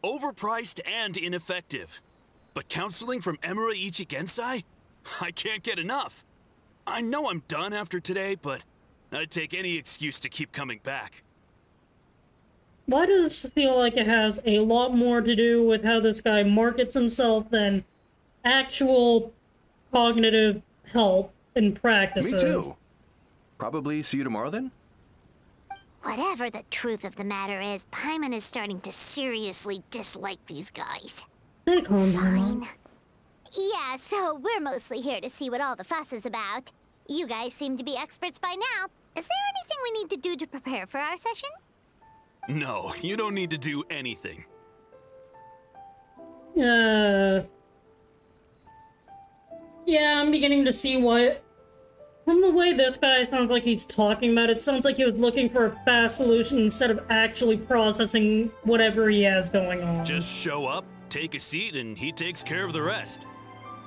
Overpriced and ineffective. But counseling from Emura Ichigensai? I can't get enough. I know I'm done after today, but I'd take any excuse to keep coming back. why does this feel like it has a lot more to do with how this guy markets himself than actual cognitive help and practices? Me too. Probably see you tomorrow then? Whatever the truth of the matter is, Paimon is starting to seriously dislike these guys. Hey, calm down. Fine. Yeah, so we're mostly here to see what all the fuss is about. You guys seem to be experts by now. Is there anything we need to do to prepare for our session? No, you don't need to do anything. Yeah, I'm beginning to see what... From the way this guy sounds like he's talking about it, sounds like he was looking for a fast solution instead of actually processing whatever he has going on. Just show up, take a seat, and he takes care of the rest.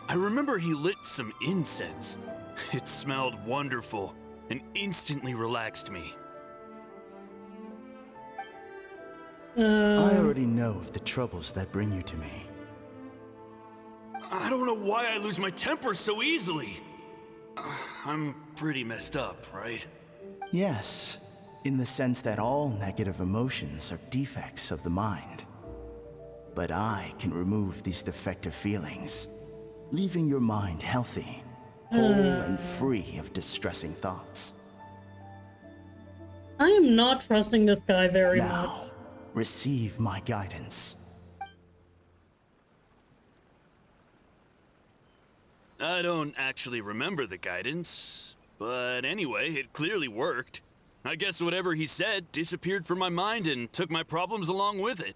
I remember he lit some incense. It smelled wonderful and instantly relaxed me. I already know of the troubles that bring you to me. I don't know why I lose my temper so easily. I'm pretty messed up, right? Yes, in the sense that all negative emotions are defects of the mind. But I can remove these defective feelings, leaving your mind healthy, whole and free of distressing thoughts. I am not trusting this guy very much. Now, receive my guidance. I don't actually remember the guidance, but anyway, it clearly worked. I guess whatever he said disappeared from my mind and took my problems along with it.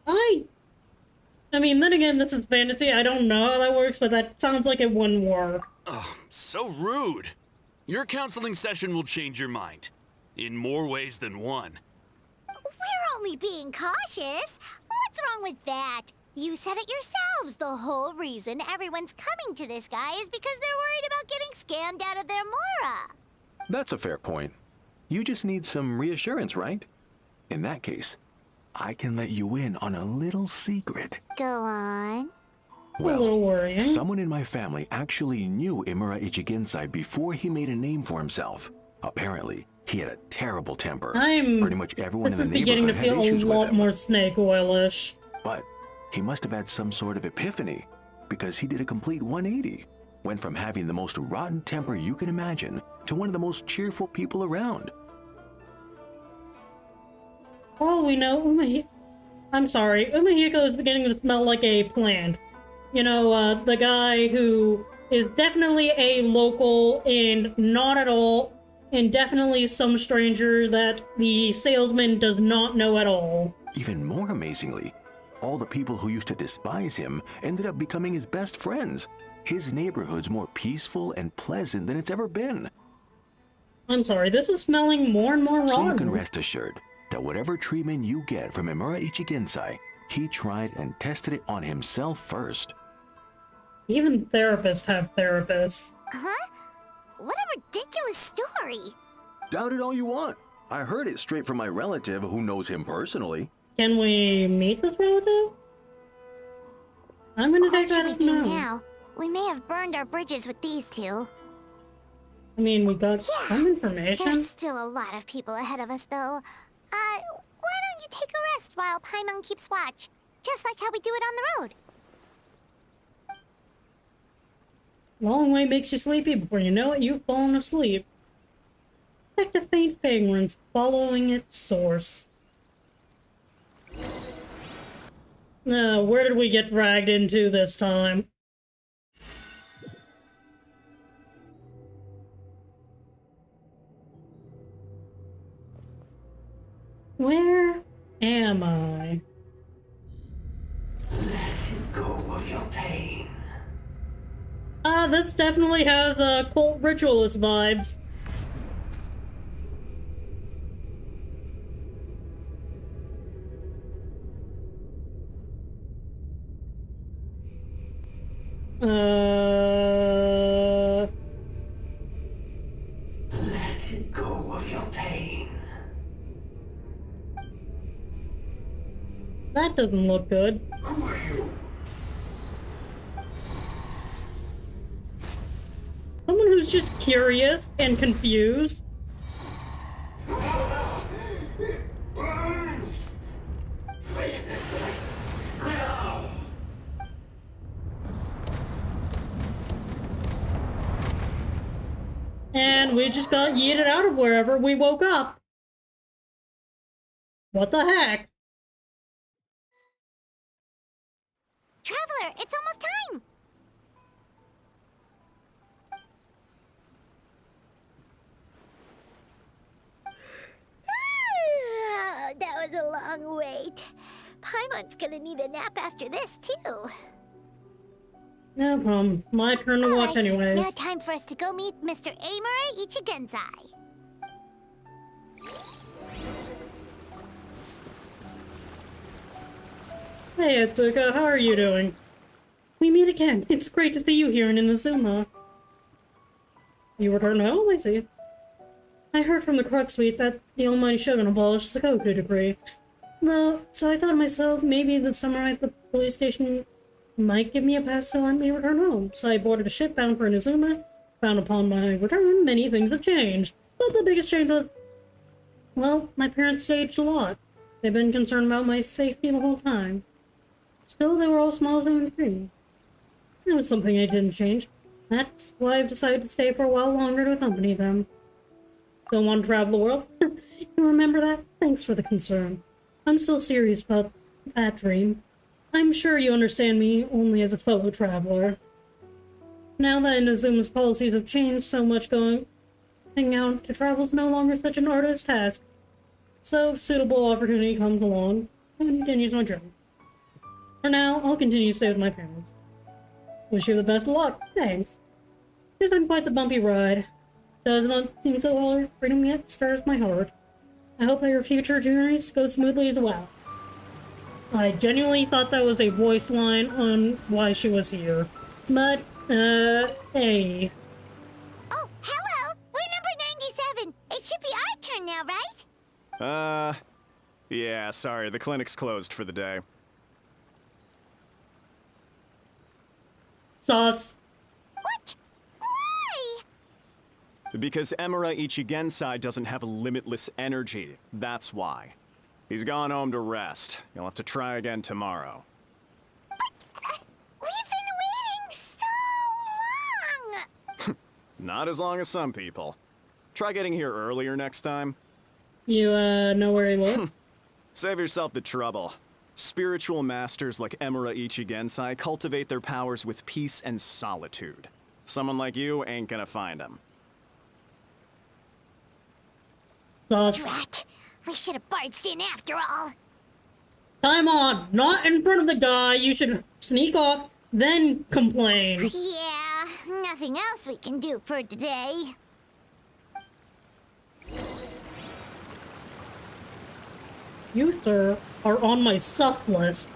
I mean, then again, this is fantasy. I don't know how that works, but that sounds like it wouldn't work. Oh, so rude. Your counseling session will change your mind. In more ways than one. We're only being cautious. What's wrong with that? You said it yourselves. The whole reason everyone's coming to this guy is because they're worried about getting scammed out of their Mora. That's a fair point. You just need some reassurance, right? In that case, I can let you in on a little secret. Go on. Well, someone in my family actually knew Imura Ichigensai before he made a name for himself. Apparently, he had a terrible temper. Pretty much everyone in the beginning to neighborhood had feel issues a with lot him. more Snake Oil-ish. But he must have had some sort of epiphany, because he did a complete 180. Went from having the most rotten temper you can imagine to one of the most cheerful people around. For all we know, Umehiko is beginning to smell like a plant. You know, the guy who is definitely a local and not at all, and definitely some stranger that the salesman does not know at all. Even more amazingly, all the people who used to despise him ended up becoming his best friends. His neighborhood's more peaceful and pleasant than it's ever been. I'm sorry, this is smelling more and more rotten. So you can rest assured that whatever treatment you get from Imura Ichigensai, he tried and tested it on himself first. Even therapists have therapists. Huh? What a ridiculous story. Doubt it all you want. I heard it straight from my relative who knows him personally. Can we meet this relative? I'm gonna take that as no. Now? We may have burned our bridges with these two. I mean, we got some information. There's still a lot of people ahead of us, though. Why don't you take a rest while Paimon keeps watch? Just like how we do it on the road. Long way makes you sleepy. Before you know it, you've fallen asleep. Like the faint fragrance following its source. Now, where did we get dragged into this time? Where am I? Let go of your pain. This definitely has cult ritualist vibes. Let go of your pain. That doesn't look good. Who are you? Someone who's just curious and confused. Burns! And we just got yeeted out of wherever we woke up. What the heck? Traveler, it's almost time! That was a long wait. Paimon's gonna need a nap after this, too. No problem. My turn to watch anyways. Now time for us to go meet Mr. Amura Ichigenzai. Hey, Atsuka, how are you doing? We meet again. It's great to see you here in Inazuma. You returned home, I see. I heard from the Crux Suite that the Almighty Shogun abolished the Koku decree. Well, so I thought to myself, maybe the samurai at the police station might give me a pass to let me return home. So I boarded a ship bound for Inazuma. Found upon my return, many things have changed. But the biggest change was, well, my parents staged a lot. They've been concerned about my safety the whole time. Still, they were all smiles and free. That was something I didn't change. That's why I've decided to stay for a while longer to accompany them. Still want to travel the world? You remember that? Thanks for the concern. I'm still serious about that dream. I'm sure you understand me only as a fellow traveler. Now that Inazuma's policies have changed so much, going out to travel is no longer such an arduous task. So, if suitable opportunity comes along, I continue my journey. For now, I'll continue to stay with my parents. Wish you the best of luck. Thanks. It's been quite the bumpy ride. Does not seem so hard. Freedom yet stirs my heart. I hope that your future journeys go smoothly as well. I genuinely thought that was a voiced line on why she was here. But, hey. Oh, hello! We're number 97! It should be our turn now, right? Yeah, sorry, the clinic's closed for the day. Sauce. What? Why? Because Emura Ichigensai doesn't have limitless energy, that's why. He's gone home to rest. You'll have to try again tomorrow. But, we've been waiting so long! Not as long as some people. Try getting here earlier next time. You, know where he lives? Save yourself the trouble. Spiritual masters like Emura Ichigensai cultivate their powers with peace and solitude. Someone like you ain't gonna find them. Drat! We should have barged in after all. Time on! Not in front of the guy! You should sneak off, then complain. Yeah, nothing else we can do for today. You, sir, are on my sus list.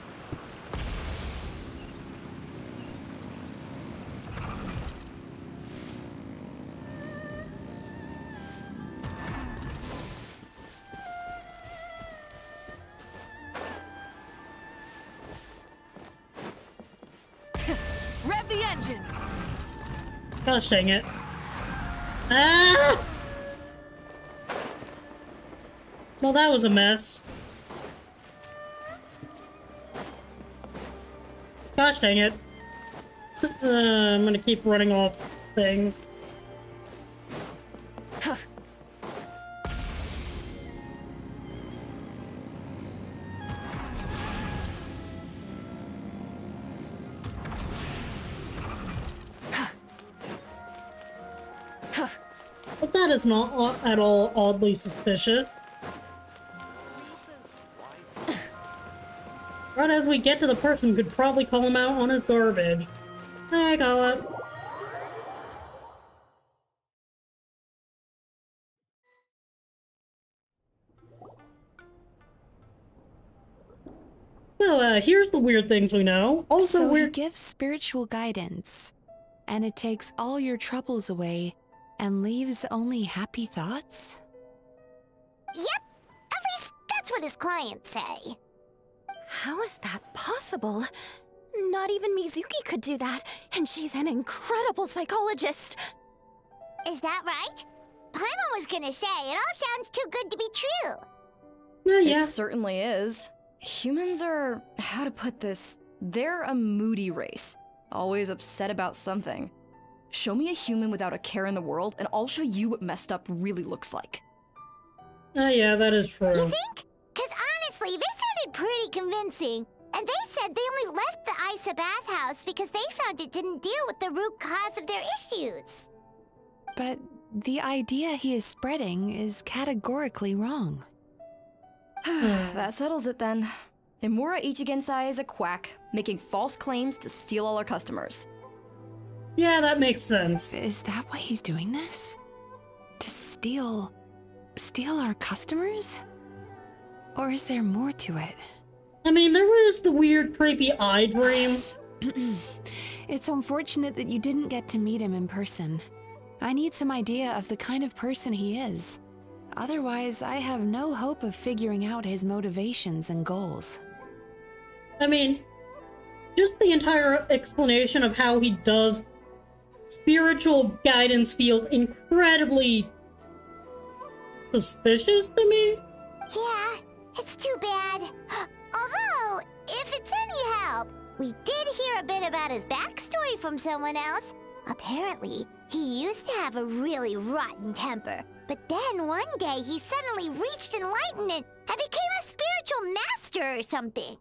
Rev the engines! Gosh dang it. Ah! Well, that was a mess. Gosh dang it. I'm gonna keep running off things. But that is not at all oddly suspicious. Right as we get to the person who could probably call him out on his garbage. I got it. So, here's the weird things we know. Also so weird- he gives spiritual guidance, and it takes all your troubles away and leaves only happy thoughts? Yep, at least that's what his clients say. How is that possible? Not even Mizuki could do that, and she's an incredible psychologist. Is that right? Paimon was gonna say, it all sounds too good to be true. It certainly is. Humans are, how to put this, they're a moody race. Always upset about something. Show me a human without a care in the world, and I'll show you what messed up really looks like. Yeah, that is true. You think? Because honestly, this sounded pretty convincing. And they said they only left the Isa bathhouse because they found it didn't deal with the root cause of their issues. But the idea he is spreading is categorically wrong. That settles it then. Imura Ichigensai is a quack, making false claims to steal all our customers. Yeah, that makes sense. Is that why he's doing this? To steal our customers? Or is there more to it? I mean, there was the weird, creepy eye dream. It's unfortunate that you didn't get to meet him in person. I need some idea of the kind of person he is. Otherwise, I have no hope of figuring out his motivations and goals. I mean, just the entire explanation of how he does spiritual guidance feels incredibly suspicious to me. Yeah, it's too bad. Although, if it's any help, we did hear a bit about his backstory from someone else. Apparently, he used to have a really rotten temper, but then one day he suddenly reached enlightenment and became a spiritual master or something.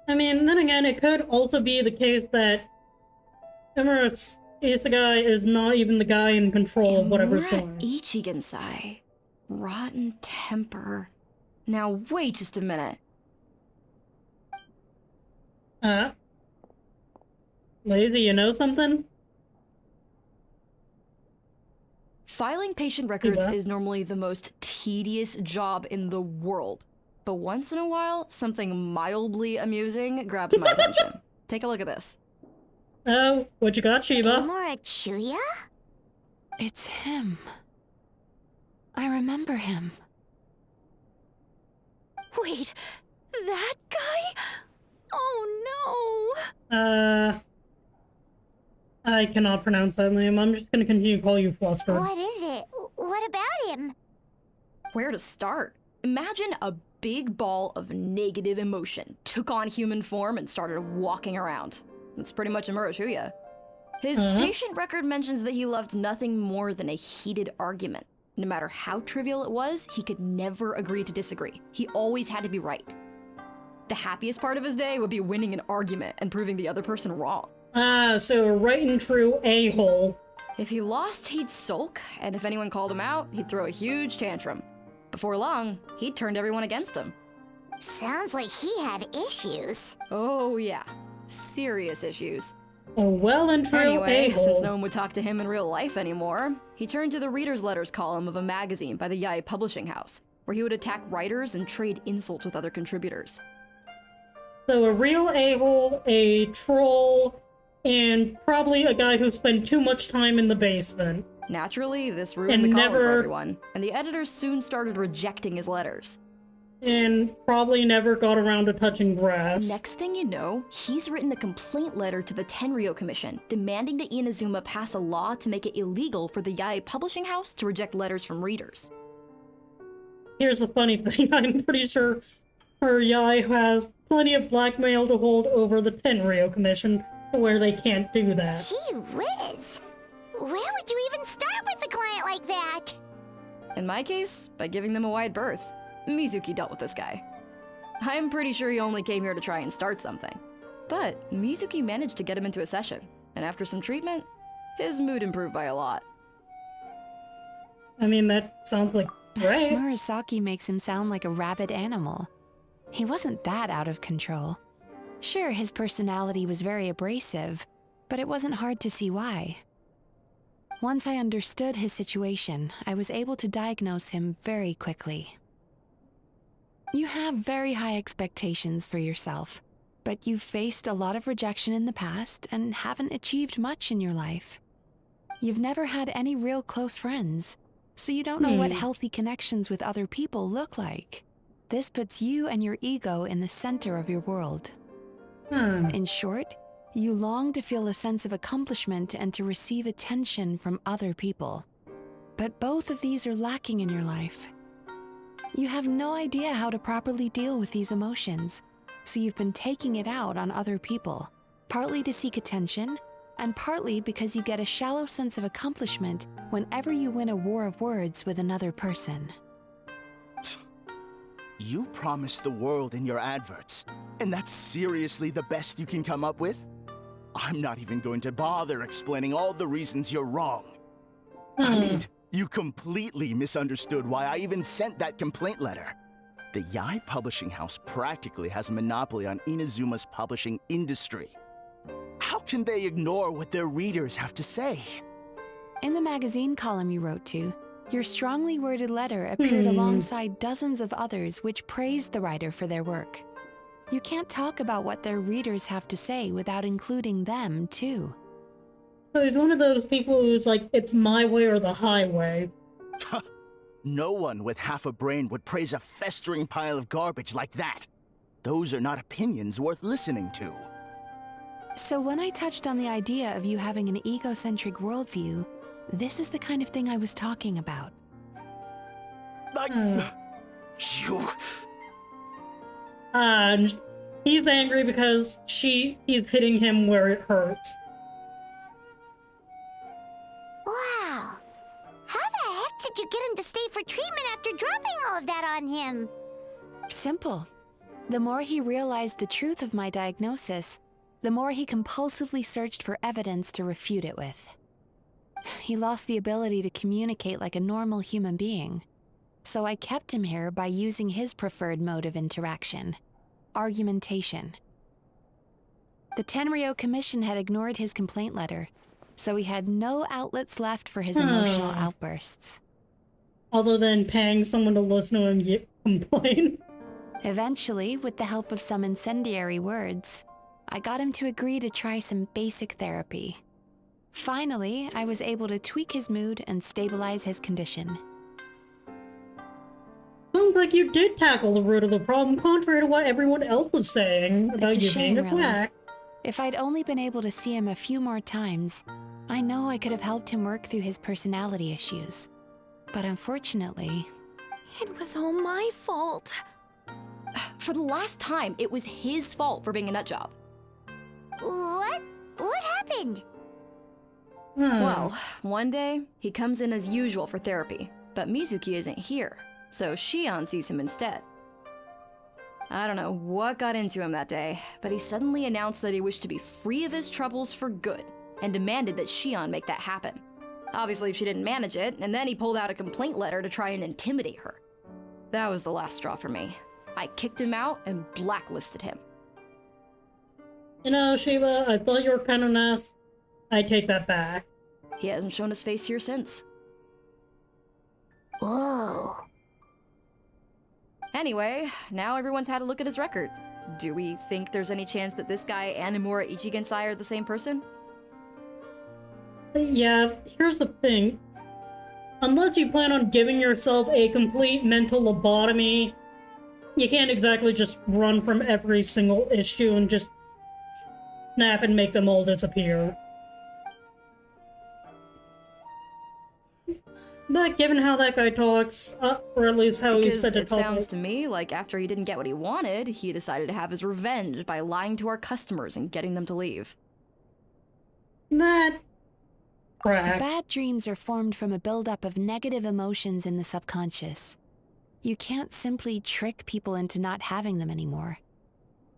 I mean, then again, it could also be the case that Emerus Isegai is not even the guy in control of whatever's going on. Ichigensai. Rotten temper. Now wait just a minute. Lazy, you know something? Filing patient records is normally the most tedious job in the world. But once in a while, something mildly amusing grabs my attention. Take a look at this. Oh, what you got, Shiba? Morachuya? It's him. I remember him. Wait, that guy? Oh no! I cannot pronounce that name. I'm just gonna continue to call you Fluster. What is it? What about him? Where to start? Imagine a big ball of negative emotion took on human form and started walking around. That's pretty much a Murachuya. His patient record mentions that he loved nothing more than a heated argument. No matter how trivial it was, he could never agree to disagree. He always had to be right. The happiest part of his day would be winning an argument and proving the other person wrong. So a right and true a-hole. If he lost, he'd sulk, and if anyone called him out, he'd throw a huge tantrum. Before long, he'd turned everyone against him. Sounds like he had issues. Oh yeah, serious issues. A well and true Anyway, a-hole. since no one would talk to him in real life anymore, he turned to the reader's letters column of a magazine by the Yae Publishing House, where he would attack writers and trade insults with other contributors. So a real a-hole, a troll, and probably a guy who spent too much time in the basement. Naturally, this ruined And the column for never- everyone, and the editors soon started rejecting his letters. And probably never got around to touching grass. Next thing you know, he's written a complaint letter to the Tenryou Commission, demanding that Inazuma pass a law to make it illegal for the Yae Publishing House to reject letters from readers. Here's the funny thing, I'm pretty sure her Yae has plenty of blackmail to hold over the Tenryou Commission, where they can't do that. Gee whiz! Where would you even start with a client like that? In my case, by giving them a wide berth. Mizuki dealt with this guy. I'm pretty sure he only came here to try and start something. But Mizuki managed to get him into a session, and after some treatment, his mood improved by a lot. I mean, that sounds like great. Murasaki makes him sound like a rabid animal. He wasn't that out of control. Sure, his personality was very abrasive, but it wasn't hard to see why. Once I understood his situation, I was able to diagnose him very quickly. You have very high expectations for yourself, but you've faced a lot of rejection in the past and haven't achieved much in your life. You've never had any real close friends, so you don't know what healthy connections with other people look like. This puts you and your ego in the center of your world. In short, you long to feel a sense of accomplishment and to receive attention from other people. But both of these are lacking in your life. You have no idea how to properly deal with these emotions, so you've been taking it out on other people, partly to seek attention, and partly because you get a shallow sense of accomplishment whenever you win a war of words with another person. You promised the world in your adverts, and that's seriously the best you can come up with? I'm not even going to bother explaining all the reasons you're wrong. I mean, you completely misunderstood why I even sent that complaint letter. The Yai Publishing House practically has a monopoly on Inazuma's publishing industry. How can they ignore what their readers have to say? In the magazine column you wrote to, your strongly worded letter appeared alongside dozens of others which praised the writer for their work. You can't talk about what their readers have to say without including them, too. So he's one of those people who's like, it's my way or the highway. No one with half a brain would praise a festering pile of garbage like that. Those are not opinions worth listening to. So when I touched on the idea of you having an egocentric worldview, this is the kind of thing I was talking about. You... And he's angry because he's hitting him where it hurts. Wow. How the heck did you get him to stay for treatment after dropping all of that on him? Simple. The more he realized the truth of my diagnosis, the more he compulsively searched for evidence to refute it with. He lost the ability to communicate like a normal human being. So I kept him here by using his preferred mode of interaction: argumentation. The Tenryo Commission had ignored his complaint letter, so he had no outlets left for his emotional outbursts. Other than paying someone to listen to him complain. Eventually, with the help of some incendiary words, I got him to agree to try some basic therapy. Finally, I was able to tweak his mood and stabilize his condition. Sounds like you did tackle the root of the problem, contrary to what everyone else was saying about It's a you being shame, a really. quack. If I'd only been able to see him a few more times, I know I could have helped him work through his personality issues. But unfortunately... It was all my fault. For the last time, it was his fault for being a nutjob. What? What happened? Well, one day, he comes in as usual for therapy, but Mizuki isn't here, so Shion sees him instead. I don't know what got into him that day, but he suddenly announced that he wished to be free of his troubles for good, and demanded that Shion make that happen. Obviously, she didn't manage it, and then he pulled out a complaint letter to try and intimidate her. That was the last straw for me. I kicked him out and blacklisted him. You know, Shiba, I thought you were kind of nice. I take that back. He hasn't shown his face here since. Whoa. Anyway, now everyone's had a look at his record. Do we think there's any chance that this guy and Imura Ichigensai are the same person? Yeah, here's the thing. Unless you plan on giving yourself a complete mental lobotomy, you can't exactly just run from every single issue and just snap and make them all disappear. But given how that guy talks, or at least how he's said to talk... It sounds to me like after he didn't get what he wanted, he decided to have his revenge by lying to our customers and getting them to leave. That... crap. Bad dreams are formed from a buildup of negative emotions in the subconscious. You can't simply trick people into not having them anymore.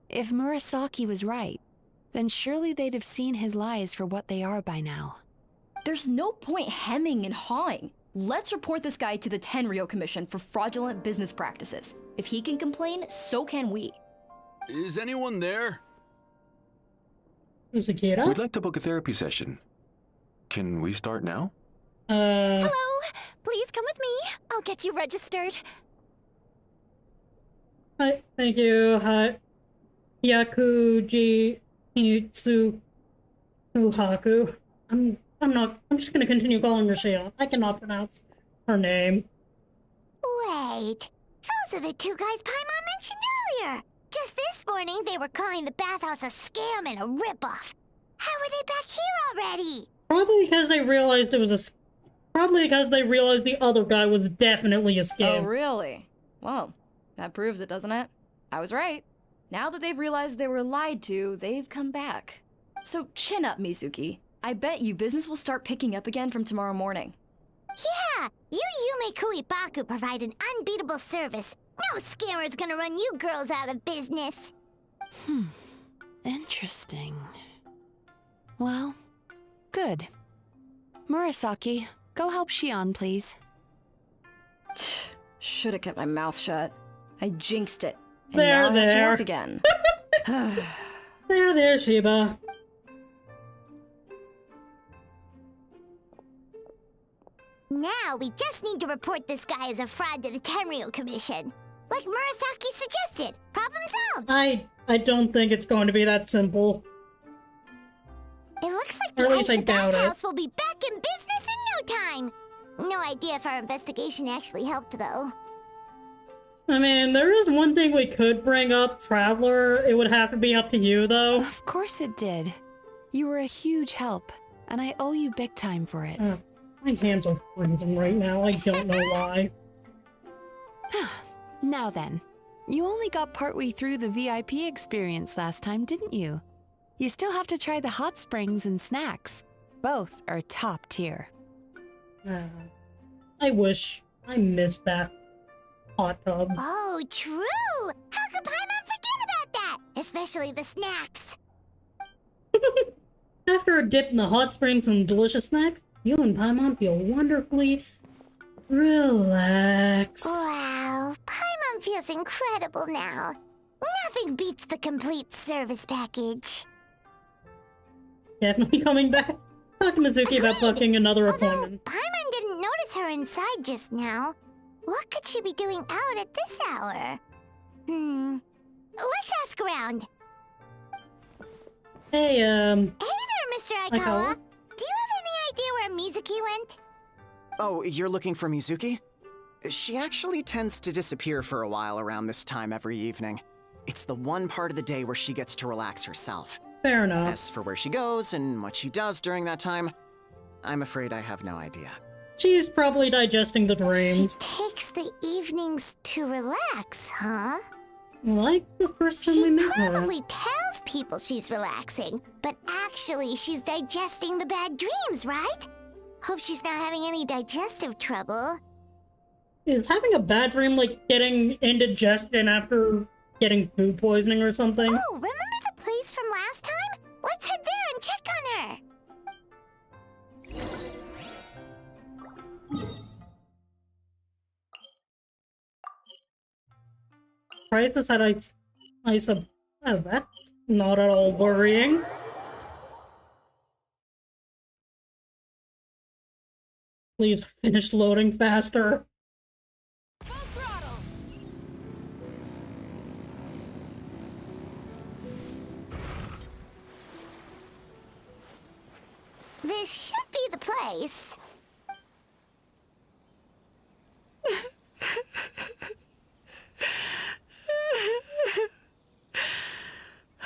If Murasaki was right, then surely they'd have seen his lies for what they are by now. There's no point hemming and hawing. Let's report this guy to the Tenryo Commission for fraudulent business practices. If he can complain, so can we. Is anyone there? Uzakira? We'd like to book a therapy session. Can we start now? Hello! Please come with me. I'll get you registered. Hi, thank you. Hi. Yakuji Itsu Uhaku. I'm just gonna continue calling her Shion. I cannot pronounce her name. Wait. Those are the two guys Paimon mentioned earlier. Just this morning, they were calling the bathhouse a scam and a ripoff. How are they back here already? Probably because they realized it was a... Probably because they realized the other guy was definitely a scam. Oh, really? Well, that proves it, doesn't it? I was right. Now that they've realized they were lied to, they've come back. So chin up, Mizuki. I bet you business will start picking up again from tomorrow morning. Yeah, you Yume Kuibaku provide an unbeatable service. No scammer's gonna run you girls out of business. Interesting. Well, good. Murasaki, go help Shion, please. Should have kept my mouth shut. I jinxed it. And There, now I have to there. work again. There, Shiba. Now we just need to report this guy as a fraud to the Tenryo Commission. Like Murasaki suggested. Problem solved. I don't think it's going to be that simple. It looks like Or the at least I doubt it. House will be back in business in no time. No idea if our investigation actually helped, though. I mean, there is one thing we could bring up, Traveler. It would have to be up to you, though. Of course it did. You were a huge help, and I owe you big time for it. My hands are freezing right now. I don't know why. Now then, you only got partway through the VIP experience last time, didn't you? You still have to try the hot springs and snacks. Both are top tier. I wish I missed that hot tubs. Oh, true! How could Paimon forget about that? Especially the snacks. After a dip in the hot springs and delicious snacks, you and Paimon feel wonderfully relaxed. Wow, Paimon feels incredible now. Nothing beats the complete service package. Definitely coming back. Talk to Mizuki about booking another appointment. Paimon didn't notice her inside just now. What could she be doing out at this hour? Let's ask around. Hey, Hey there, Mr. Aikawa. Aikawa? Do you have any idea where Mizuki went? Oh, you're looking for Mizuki? She actually tends to disappear for a while around this time every evening. It's the one part of the day where she gets to relax herself. Fair enough. As for where she goes and what she does during that time, I'm afraid I have no idea. She's probably digesting the She dreams. takes the evenings to relax, huh? Like the first time we She met her. probably tells people she's relaxing, but actually she's digesting the bad dreams, right? Hope she's not having any digestive trouble. Is having a bad dream like getting indigestion after getting food poisoning or something? Oh, remember the place from last time? Let's head there and check on her. Crisis at oh, that's not at all worrying. Please finish loading faster. This should be the place.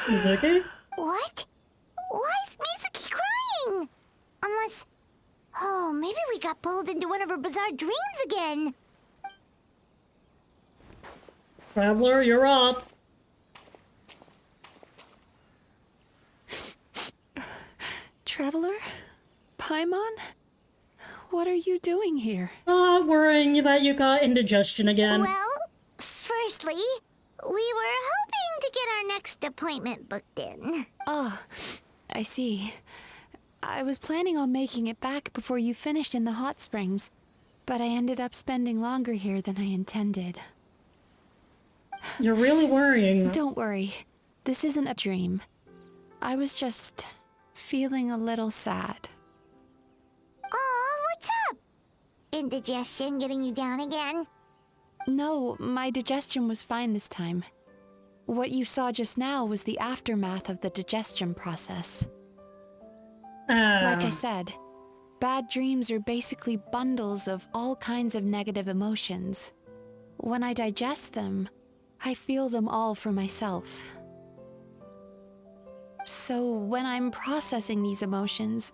Mizuki? What? Why is Mizuki crying? Unless... Oh, maybe we got pulled into one of her bizarre dreams again. Traveler, you're up. Traveler? Paimon? What are you doing here? Worrying that you got indigestion again. Well, firstly, we were hoping to get our next appointment booked in. Oh, I see. I was planning on making it back before you finished in the hot springs, but I ended up spending longer here than I intended. You're really worrying. Don't worry. This isn't a dream. I was just feeling a little sad. Oh, what's up? Indigestion getting you down again? No, my digestion was fine this time. What you saw just now was the aftermath of the digestion process. Like I said, bad dreams are basically bundles of all kinds of negative emotions. When I digest them, I feel them all for myself. So when I'm processing these emotions,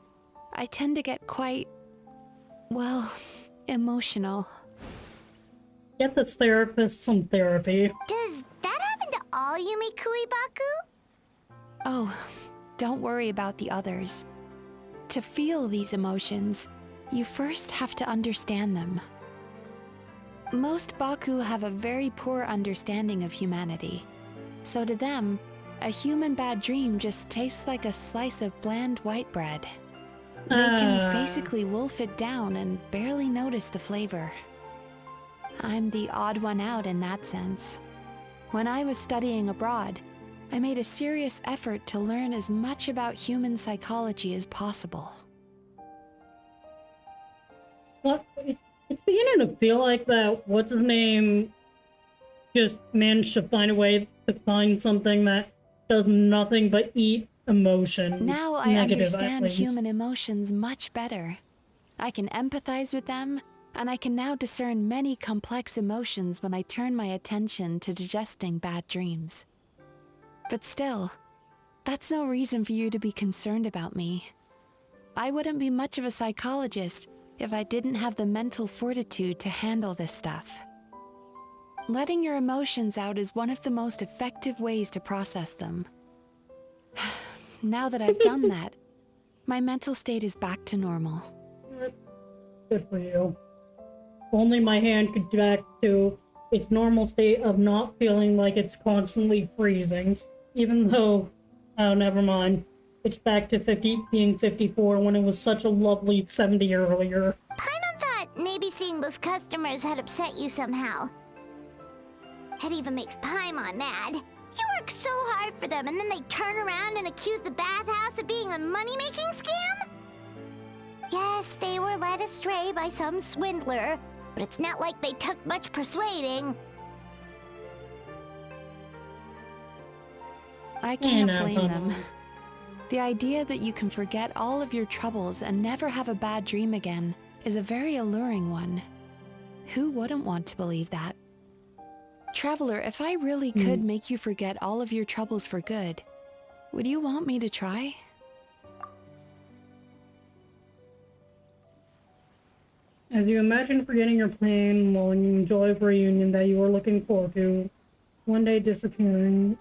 I tend to get quite, well, emotional. Get this therapist some therapy. Does that happen to all Yume Kuibaku? Oh, don't worry about the others. To feel these emotions, you first have to understand them. Most Baku have a very poor understanding of humanity. So to them, a human bad dream just tastes like a slice of bland white bread. They can basically wolf it down and barely notice the flavor. I'm the odd one out in that sense. When I was studying abroad, I made a serious effort to learn as much about human psychology as possible. Well, it's beginning to feel like that what's-his-name just managed to find a way to find something that does nothing but eat emotion. Now I Negative, at understand least. human emotions much better. I can empathize with them, and I can now discern many complex emotions when I turn my attention to digesting bad dreams. But still, that's no reason for you to be concerned about me. I wouldn't be much of a psychologist if I didn't have the mental fortitude to handle this stuff. Letting your emotions out is one of the most effective ways to process them. Now that I've done that, my mental state is back to normal. Good for you. Only my hand could get back to its normal state of not feeling like it's constantly freezing, even though, oh, never mind. It's back to being 54 when it was such a lovely 70 earlier. Paimon thought maybe seeing those customers had upset you somehow. It even makes Paimon mad. You work so hard for them and then they turn around and accuse the bathhouse of being a money-making scam? Yes, they were led astray by some swindler, but it's not like they took much persuading. I can't blame them. The idea that you can forget all of your troubles and never have a bad dream again is a very alluring one. Who wouldn't want to believe that? Traveler, if I really could make you forget all of your troubles for good, would you want me to try? As you imagine forgetting your pain while you enjoy a reunion that you are looking forward to, one day disappearing.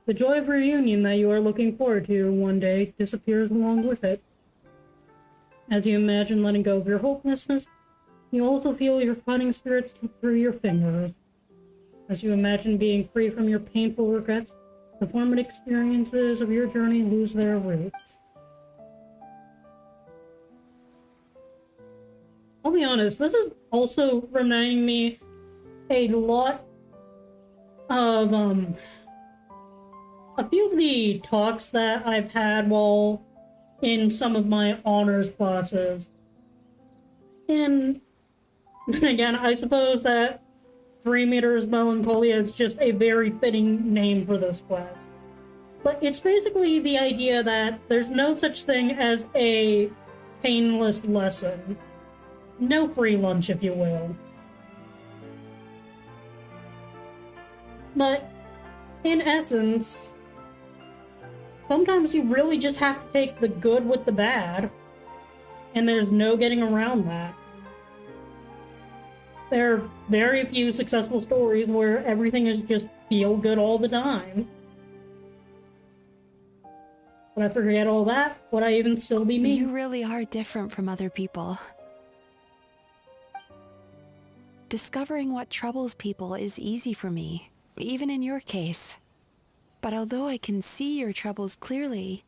The joy of reunion that you are looking forward to one day disappears along with it. As you imagine letting go of your hopelessness, you also feel your fighting spirits slip through your fingers. As you imagine being free from your painful regrets, the formative experiences of your journey lose their roots. I'll be honest, this is also reminding me a lot of, a few of the talks that I've had while in some of my honors classes. And then again, I suppose that Dream Eater's Melancholia is just a very fitting name for this quest. But it's basically the idea that there's no such thing as a painless lesson. No free lunch, if you will. But, in essence, sometimes you really just have to take the good with the bad, and there's no getting around that. There are very few successful stories where everything is just feel good all the time. When I forget all that, would I even still be me? You really are different from other people. Discovering what troubles people is easy for me, even in your case. But although I can see your troubles clearly,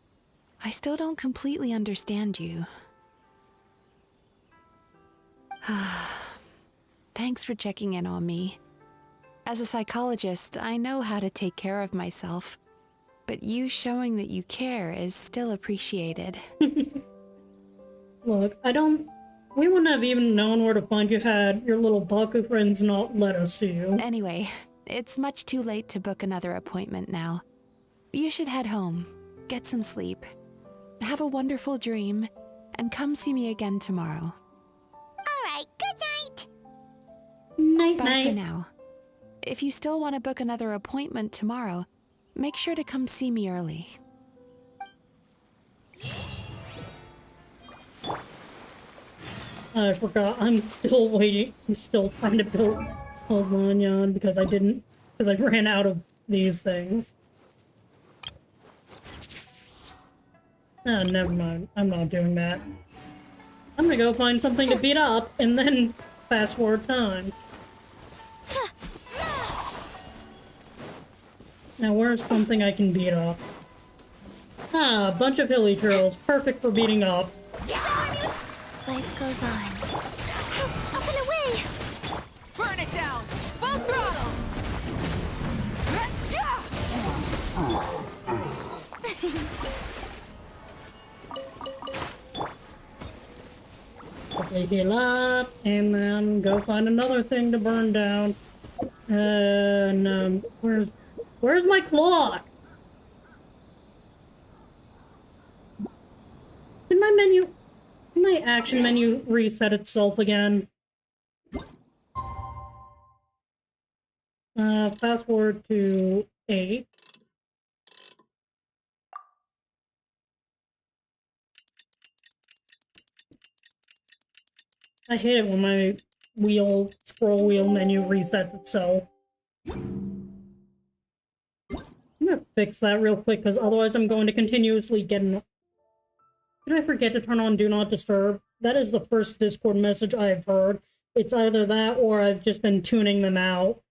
I still don't completely understand you. Thanks for checking in on me. As a psychologist, I know how to take care of myself, but you showing that you care is still appreciated. Look, we wouldn't have even known where to find you had your little Baku friends not led us to you. Anyway, it's much too late to book another appointment now. You should head home, get some sleep, have a wonderful dream, and come see me again tomorrow. Alright, good night! Bye for now. If you still want to book another appointment tomorrow, make sure to come see me early. I forgot, I'm still waiting. I'm still trying to build Lanyan because I ran out of these things. Oh, never mind. I'm not doing that. I'm gonna go find something to beat up and then fast forward time. Now, where's something I can beat up? Ah, a bunch of hilly turtles. Perfect for beating up. Life goes on. Up and away! Burn it down! Full throttle! Quickly heal up, and then go find another thing to burn down. And, where's my clock? Did my action menu reset itself again? Fast forward to 8. I hate it when my scroll wheel menu resets itself. I'm gonna fix that real quick, because otherwise I'm going to continuously get an... Did I forget to turn on Do Not Disturb? That is the first Discord message I've heard. It's either that or I've just been tuning them out.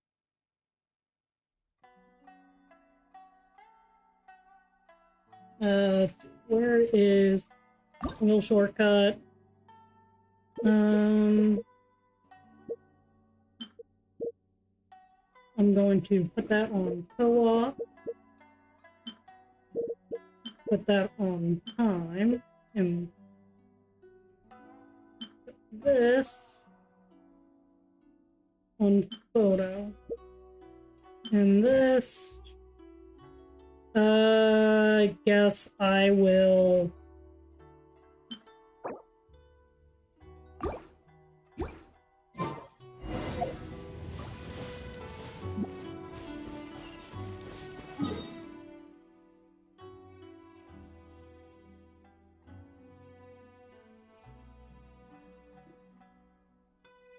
Where is wheel shortcut? I'm going to put that on co-op. Put that on time. And put this on photo. And this... I guess I will...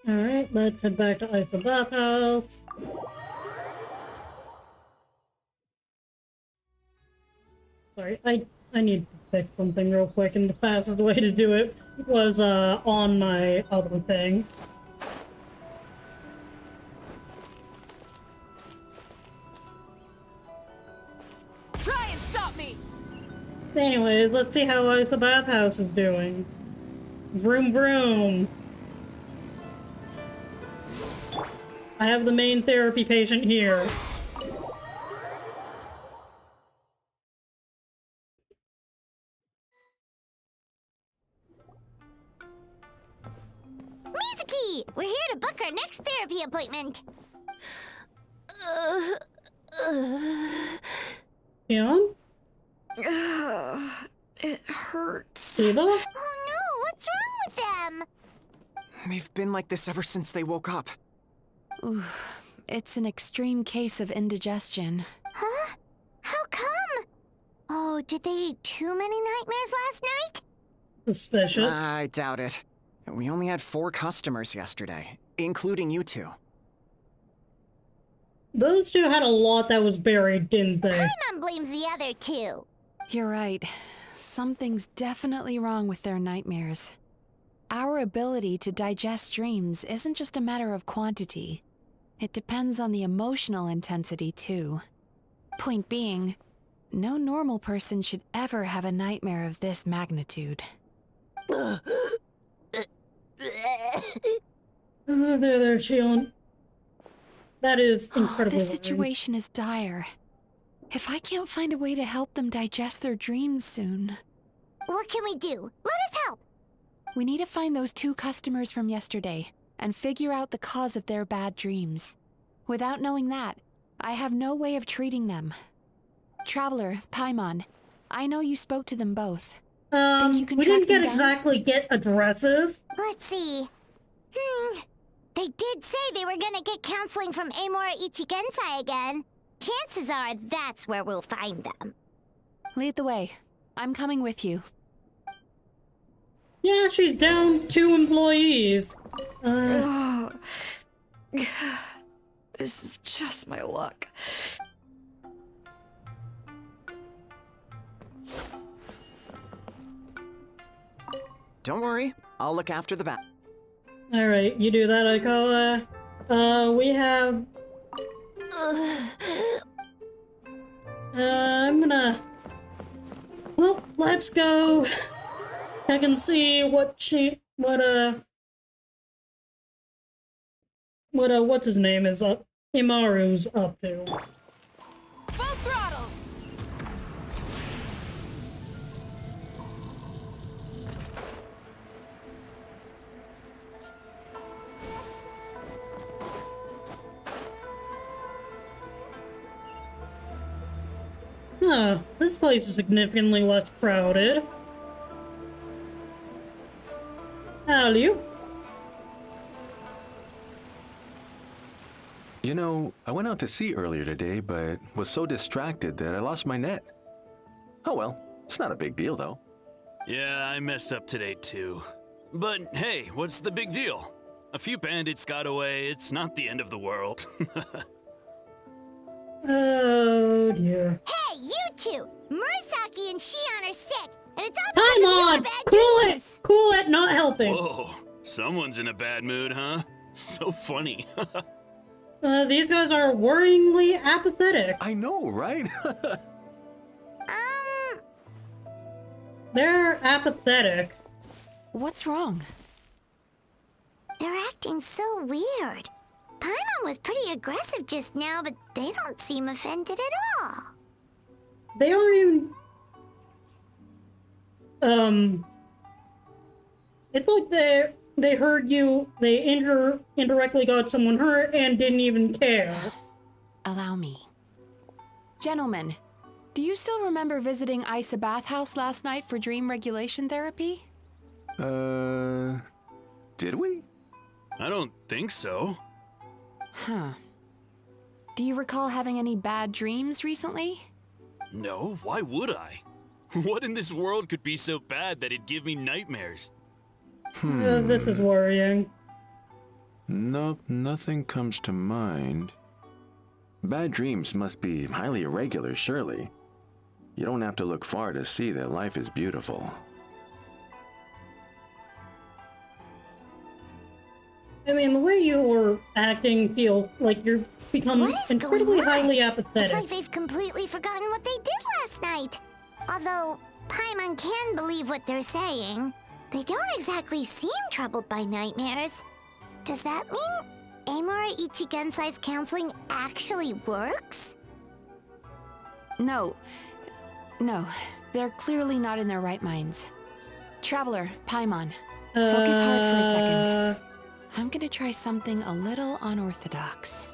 Alright, let's head back to Ice the Bathhouse. Sorry, I need to fix something real quick, and the fastest way to do it was on my other thing. Try and stop me! Anyways, let's see how Ice the Bathhouse is doing. Vroom vroom! I have the main therapy patient here. Mizuki! We're here to book our next therapy appointment. Yeah? It hurts. Siva? Oh no, what's wrong with them? They've been like this ever since they woke up. Ooh, it's an extreme case of indigestion. Huh? How come? Oh, did they eat too many nightmares last night? Suspicious. I doubt it. We only had 4 customers yesterday, including you 2. Those 2 had a lot that was buried, didn't they? Paimon blames the other 2. You're right. Something's definitely wrong with their nightmares. Our ability to digest dreams isn't just a matter of quantity. It depends on the emotional intensity, too. Point being, no normal person should ever have a nightmare of this magnitude. There, Shion. That is incredibly This worrying. situation is dire. If I can't find a way to help them digest their dreams soon... What can we do? Let us help! We need to find those 2 customers from yesterday and figure out the cause of their bad dreams. Without knowing that, I have no way of treating them. Traveler, Paimon, I know you spoke to them both. Think you can we track didn't them exactly get addresses. Let's see. They did say they were gonna get counseling from Amora Ichigensai again. Chances are that's where we'll find them. Lead the way. I'm coming with you. Yeah, she's down 2 employees. This is just my luck. Don't worry, I'll look after the back. Alright, you do that, Aikawa. We have... I'm gonna... Well, let's go. I can see what's his name is up. Imaru's up to. Full throttle! Huh, this place is significantly less crowded. Howdy. You know, I went out to sea earlier today, but was so distracted that I lost my net. Oh well, it's not a big deal though. Yeah, I messed up today too. But hey, what's the big deal? A few bandits got away, it's not the end of the world. Oh dear. Hey, you two! Murasaki and Shion are sick, and it's all Time because of on! your bad Cool dreams. it! Cool it, not helping. Whoa, someone's in a bad mood, huh? So funny. These guys are worryingly apathetic. I know, right? They're apathetic. What's wrong? They're acting so weird. Paimon was pretty aggressive just now, but they don't seem offended at all. They aren't even... It's like they heard you, they indirectly got someone hurt and didn't even care. Allow me. Gentlemen, do you still remember visiting Isa Bathhouse last night for dream regulation therapy? Did we? I don't think so. Huh. Do you recall having any bad dreams recently? No, why would I? What in this world could be so bad that it'd give me nightmares? This is worrying. Nope, nothing comes to mind. Bad dreams must be highly irregular, surely. You don't have to look far to see that life is beautiful. I mean, the way you were acting feels like you're becoming incredibly highly apathetic. It's like they've completely forgotten what they did last night. Although Paimon can believe what they're saying, they don't exactly seem troubled by nightmares. Does that mean Amora Ichigensai's counseling actually works? No, they're clearly not in their right minds. Traveler, Paimon, focus hard for a second. I'm gonna try something a little unorthodox.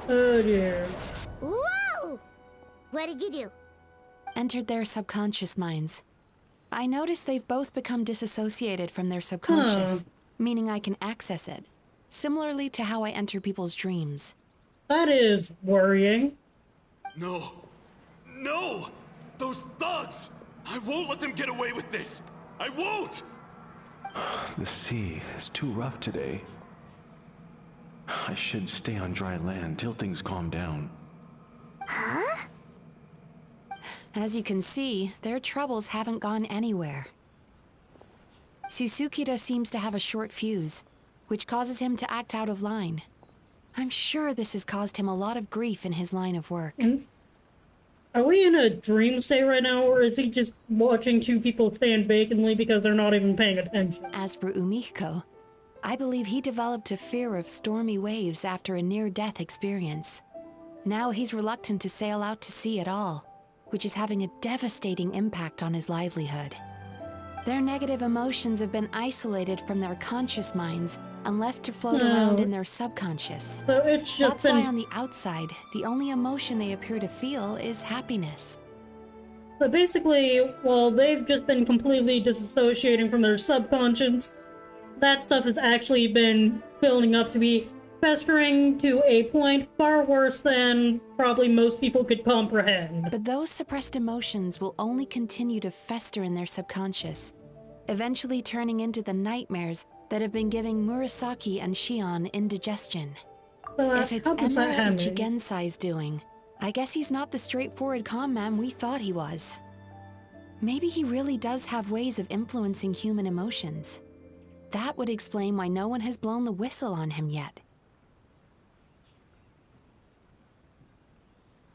Oh dear. Whoa! What did you do? Entered their subconscious minds. I noticed they've both become disassociated from their subconscious, meaning I can access it, similarly to how I enter people's dreams. That is worrying. No! No! Those thugs! I won't let them get away with this! I won't! The sea is too rough today. I should stay on dry land till things calm down. Huh? As you can see, their troubles haven't gone anywhere. Susukida seems to have a short fuse, which causes him to act out of line. I'm sure this has caused him a lot of grief in his line of work. Are we in a dream state right now, or is he just watching two people stand vacantly because they're not even paying attention? As for Umiko, I believe he developed a fear of stormy waves after a near-death experience. Now he's reluctant to sail out to sea at all, which is having a devastating impact on his livelihood. Their negative emotions have been isolated from their conscious minds and left to float around in their subconscious. So it's just That's why on the outside, the only emotion they appear to feel is happiness. So basically, while they've just been completely disassociating from their subconscious, that stuff has actually been building up to be festering to a point far worse than probably most people could comprehend. But those suppressed emotions will only continue to fester in their subconscious, eventually turning into the nightmares that have been giving Murasaki and Shion indigestion. If it's how does that Emira happen? Ichigensai's doing, I guess he's not the straightforward con man we thought he was. Maybe he really does have ways of influencing human emotions. That would explain why no one has blown the whistle on him yet.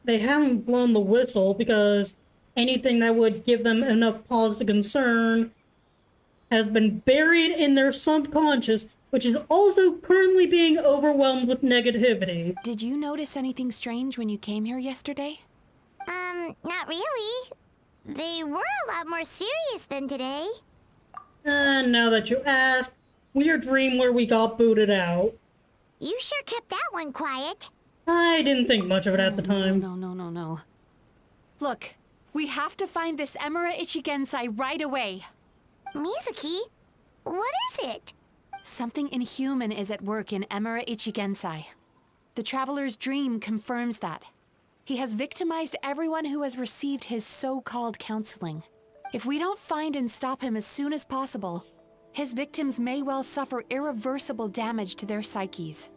They haven't blown the whistle because anything that would give them enough cause to concern has been buried in their subconscious, which is also currently being overwhelmed with negativity. Did you notice anything strange when you came here yesterday? Not really. They were a lot more serious than today. Now that you asked, weird dream where we got booted out. You sure kept that one quiet. I didn't think much of it at the time. No. Look, we have to find this Emira Ichigensai right away. Mizuki? What is it? Something inhuman is at work in Emira Ichigensai. The Traveler's Dream confirms that. He has victimized everyone who has received his so-called counseling. If we don't find and stop him as soon as possible, his victims may well suffer irreversible damage to their psyches.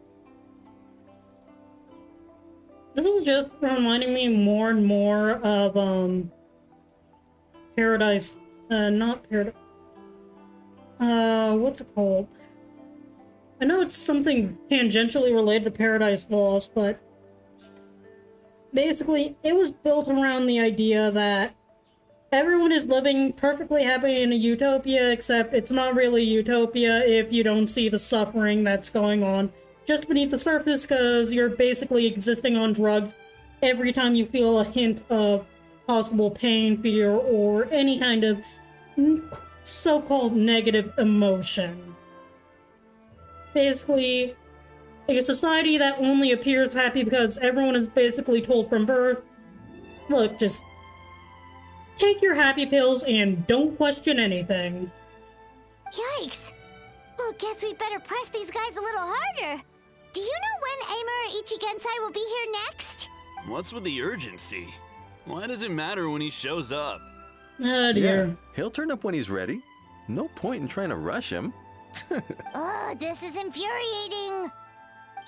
This is just reminding me more and more of, Paradise, not Paradise, what's it called? I know it's something tangentially related to Paradise Lost, but basically it was built around the idea that everyone is living perfectly happy in a utopia, except it's not really utopia if you don't see the suffering that's going on just beneath the surface, because you're basically existing on drugs every time you feel a hint of possible pain, fear, or any kind of so-called negative emotion. Basically, a society that only appears happy because everyone is basically told from birth, look, just take your happy pills and don't question anything. Yikes! Well, guess we better press these guys a little harder. Do you know when Emira Ichigensai will be here next? What's with the urgency? Why does it matter when he shows up? Oh dear. Yeah, he'll turn up when he's ready. No point in trying to rush him. Oh, this is infuriating.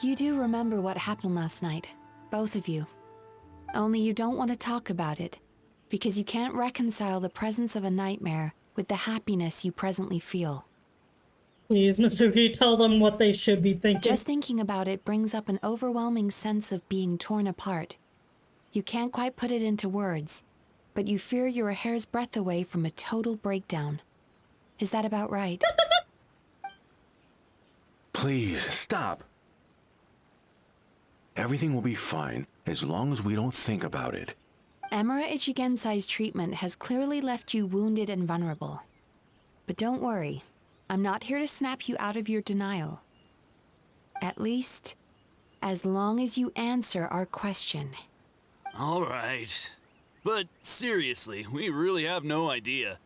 You do remember what happened last night, both of you. Only you don't want to talk about it, because you can't reconcile the presence of a nightmare with the happiness you presently feel. Please, Mizuki, tell them what they should be thinking. Just thinking about it brings up an overwhelming sense of being torn apart. You can't quite put it into words, but you fear you're a hair's breadth away from a total breakdown. Is that about right? Please, stop. Everything will be fine as long as we don't think about it. Emira Ichigensai's treatment has clearly left you wounded and vulnerable. But don't worry, I'm not here to snap you out of your denial. At least, as long as you answer our question. All right. But seriously, we really have no idea.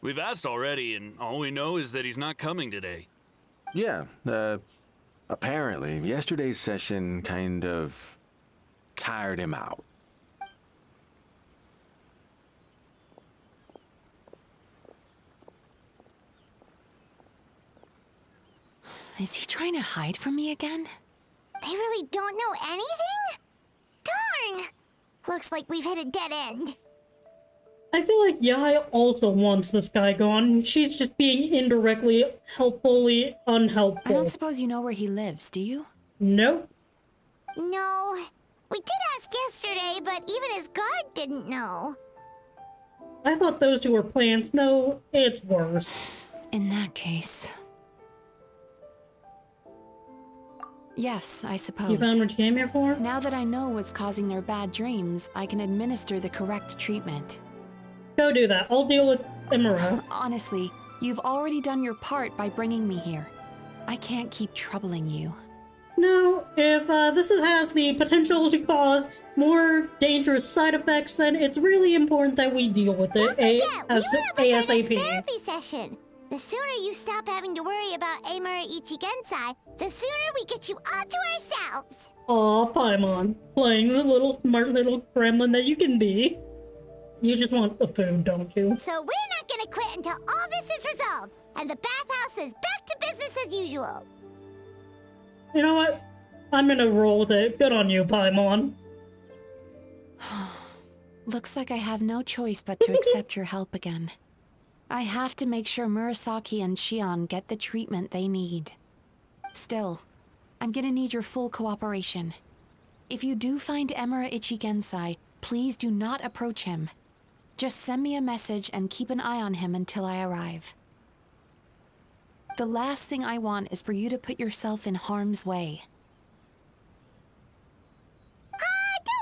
We've asked already, and all we know is that he's not coming today. Yeah, apparently, yesterday's session kind of tired him out. Is he trying to hide from me again? They really don't know anything? Darn! Looks like we've hit a dead end. I feel like Yai also wants this guy gone. She's just being indirectly, helpfully unhelpful. I don't suppose you know where he lives, do you? Nope. No. We did ask yesterday, but even his guard didn't know. I thought those two were plants. No, it's worse. In that case... Yes, I suppose. You found what you came here for? Now that I know what's causing their bad dreams, I can administer the correct treatment. Go do that. I'll deal with Emira. Honestly, you've already done your part by bringing me here. I can't keep troubling you. No, if this has the potential to cause more dangerous side effects, then it's really important that we deal with it ASAP. Therapy session. The sooner you stop having to worry about Emira Ichigensai, the sooner we get you all to ourselves. Aw, Paimon. Playing the little smart little gremlin that you can be. You just want the food, don't you? So we're not gonna quit until all this is resolved, and the bathhouse is back to business as usual. You know what? I'm gonna roll with it. Good on you, Paimon. Looks like I have no choice but to accept your help again. I have to make sure Murasaki and Shion get the treatment they need. Still, I'm gonna need your full cooperation. If you do find Emura Ichigensai, please do not approach him. Just send me a message and keep an eye on him until I arrive. The last thing I want is for you to put yourself in harm's way.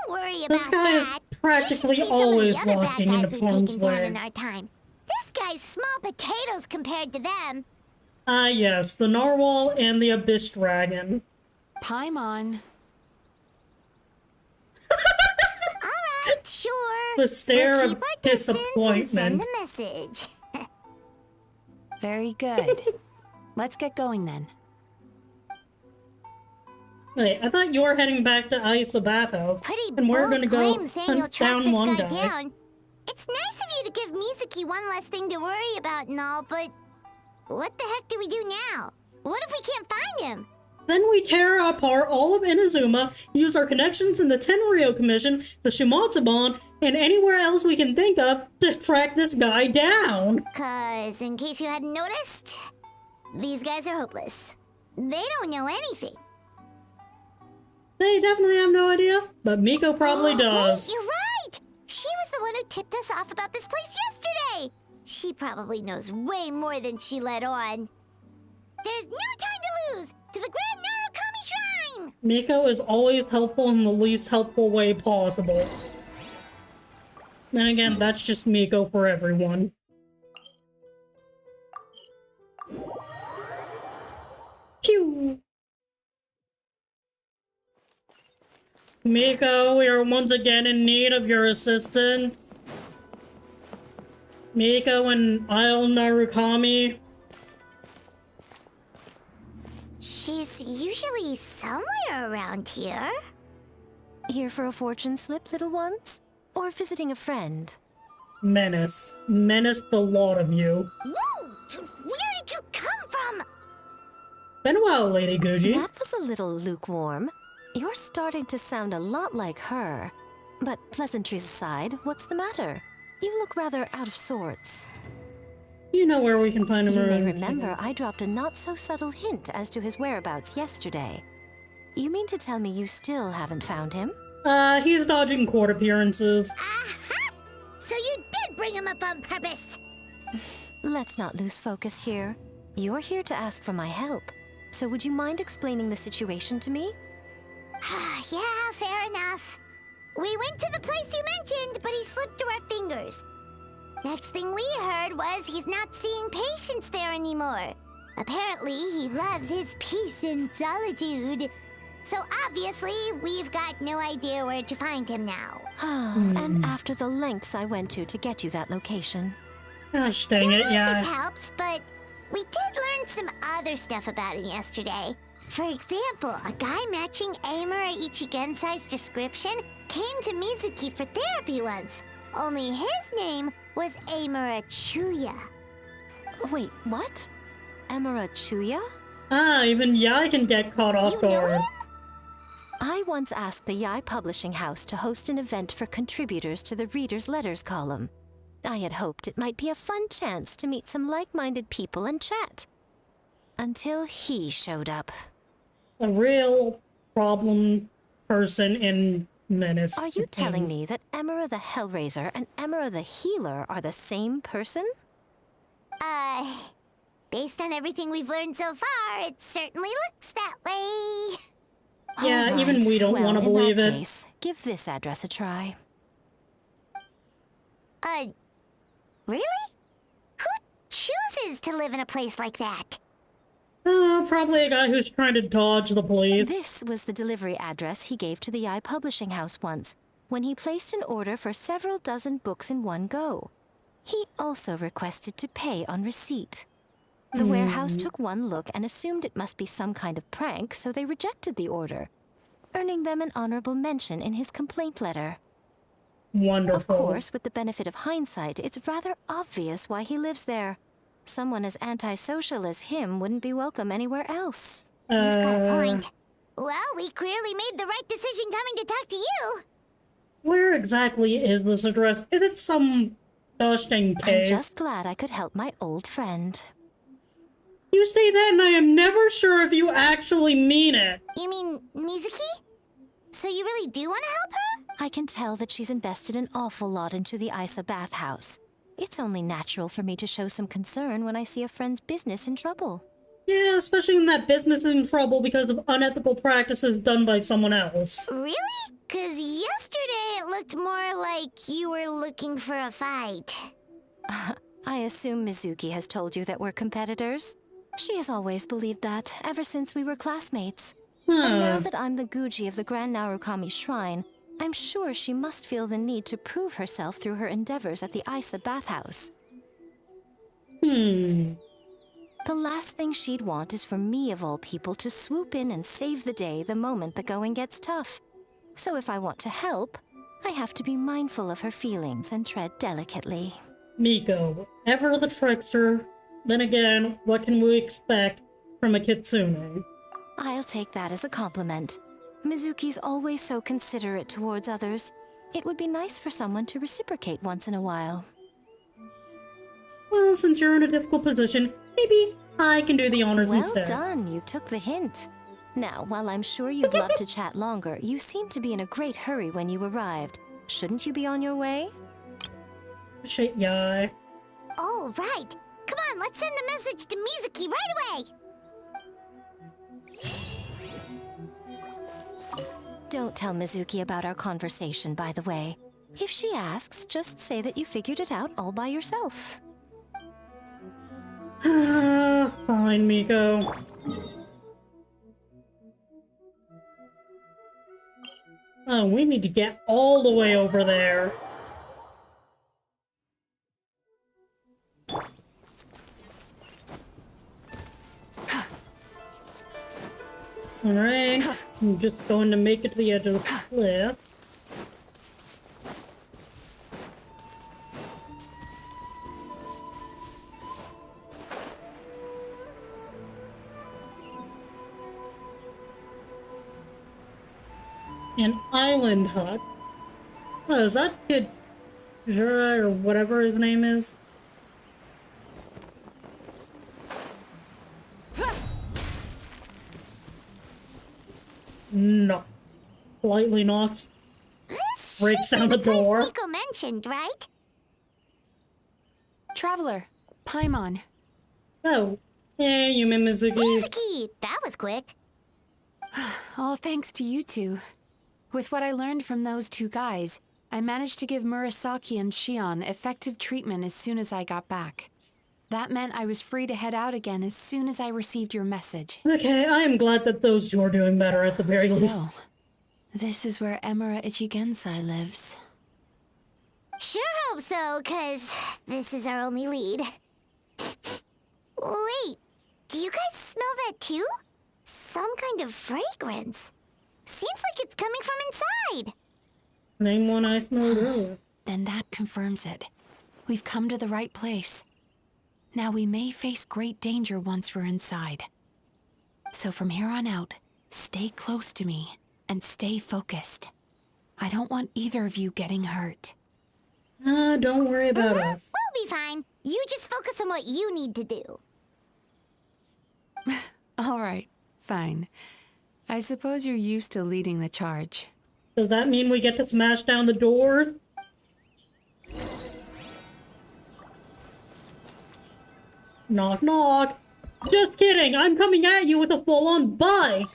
Don't worry about This guy is that. practically You should see some of the always other bad walking guys into we've harm's taken down way. in our time. This guy's small potatoes compared to them. Ah, yes, the Narwhal and the Abyss Dragon. Paimon. Alright, sure. The stare We'll of keep our distance and send disappointment. a message. Very good. Let's get going then. Wait, I thought you were heading back to Isa Bathhouse. Pretty and we're bold gonna go claim saying you'll hunt track down this one guy guy. down. It's nice of you to give Mizuki one less thing to worry about and all, but what the heck do we do now? What if we can't find him? Then we tear apart all of Inazuma, use our connections in the Tenryou Commission, the Shumatsuban, and anywhere else we can think of to track this guy down. 'Cause, in case you hadn't noticed, these guys are hopeless. They don't know anything. They definitely have no idea, but Miko probably does. Wait, you're right! She was the one who tipped us off about this place yesterday! She probably knows way more than she let on. There's no time to lose! To the Grand Narukami Shrine! Miko is always helpful in the least helpful way possible. Then again, that's just Miko for everyone. Pew! Miko, we are once again in need of your assistance. Miko and Isle Narukami. She's usually somewhere around here. Here for a fortune slip, little ones? Or visiting a friend? Menace. Menace the lot of you. Whoa! Where did you come from? Been a while, Lady Guji. That was a little lukewarm. You're starting to sound a lot like her. But pleasantries aside, what's the matter? You look rather out of sorts. You know where we can find him. You may remember I dropped a not-so-subtle hint as to his whereabouts yesterday. You mean to tell me you still haven't found him? He's dodging court appearances. Aha! So you did bring him up on purpose! Let's not lose focus here. You're here to ask for my help. So would you mind explaining the situation to me? Yeah, fair enough. We went to the place you mentioned, but he slipped through our fingers. Next thing we heard was he's not seeing patients there anymore. Apparently, he loves his peace and solitude. So obviously, we've got no idea where to find him now. And after the lengths I went to get you that location. Gosh dang it, yeah. This helps, but we did learn some other stuff about him yesterday. For example, a guy matching Amura Ichigensai's description came to Mizuki for therapy once. Only his name was Amura Chuya. Wait, what? Emura Chuya? Even Yai can get caught off guard. I once asked the Yai Publishing House to host an event for contributors to the Reader's Letters column. I had hoped it might be a fun chance to meet some like-minded people and chat. Until he showed up. A real problem person in Menace. Are you telling me that Emura the Hellraiser and Emura the Healer are the same person? Based on everything we've learned so far, it certainly looks that way. Yeah, All even we don't well, want to believe in it. that case, give this address a try. Really? Who chooses to live in a place like that? Probably a guy who's trying to dodge the police. This was the delivery address he gave to the Yai Publishing House once, when he placed an order for several dozen books in one go. He also requested to pay on receipt. The warehouse took one look and assumed it must be some kind of prank, so they rejected the order, earning them an honorable mention in his complaint letter. Wonderful. Of course, with the benefit of hindsight, it's rather obvious why he lives there. Someone as antisocial as him wouldn't be welcome anywhere else. You've got a point. Well, we clearly made the right decision coming to talk to you. Where exactly is this address? Is it some dusting cave? I'm just glad I could help my old friend. You say that and I am never sure if you actually mean it. You mean Mizuki? So you really do want to help her? I can tell that she's invested an awful lot into the Isa bathhouse. It's only natural for me to show some concern when I see a friend's business in trouble. Yeah, especially when that business is in trouble because of unethical practices done by someone else. Really? Because yesterday it looked more like you were looking for a fight. I assume Mizuki has told you that we're competitors. She has always believed that, ever since we were classmates. And now that I'm the Guji of the Grand Narukami Shrine, I'm sure she must feel the need to prove herself through her endeavors at the Isa bathhouse. The last thing she'd want is for me, of all people, to swoop in and save the day the moment the going gets tough. So if I want to help, I have to be mindful of her feelings and tread delicately. Miko, ever the trickster. Then again, what can we expect from a kitsune? I'll take that as a compliment. Mizuki's always so considerate towards others. It would be nice for someone to reciprocate once in a while. Well, since you're in a difficult position, maybe I can do the honors instead. Well done, you took the hint. Now, while I'm sure you'd love to chat longer, you seemed to be in a great hurry when you arrived. Shouldn't you be on your way? Shit, yeah. Oh, right. Come on, let's send a message to Mizuki right away. Don't tell Mizuki about our conversation, by the way. If she asks, just say that you figured it out all by yourself. Fine, Miko. Oh, we need to get all the way over there. Alright, I'm just going to make it to the edge of the cliff. An island hut. Oh, is that Kid Jura or whatever his name is? No. Politely knocks. Breaks down the door. Miko mentioned, right? Traveler, Paimon. Oh. Yeah, you mean Mizuki. Mizuki! That was quick. All thanks to you two. With what I learned from those two guys, I managed to give Murasaki and Shion effective treatment as soon as I got back. That meant I was free to head out again as soon as I received your message. Okay, I am glad that those two are doing better at the very least. So, this is where Emura Ichigensai lives. Sure hope so, cause this is our only lead. Wait, do you guys smell that too? Some kind of fragrance. Seems like it's coming from inside. Same one I smelled earlier. Then that confirms it. We've come to the right place. Now we may face great danger once we're inside. So from here on out, stay close to me and stay focused. I don't want either of you getting hurt. Don't worry about us. We'll be fine. You just focus on what you need to do. All right, fine. I suppose you're used to leading the charge. Does that mean we get to smash down the doors? Knock, knock. Just kidding, I'm coming at you with a full-on bike!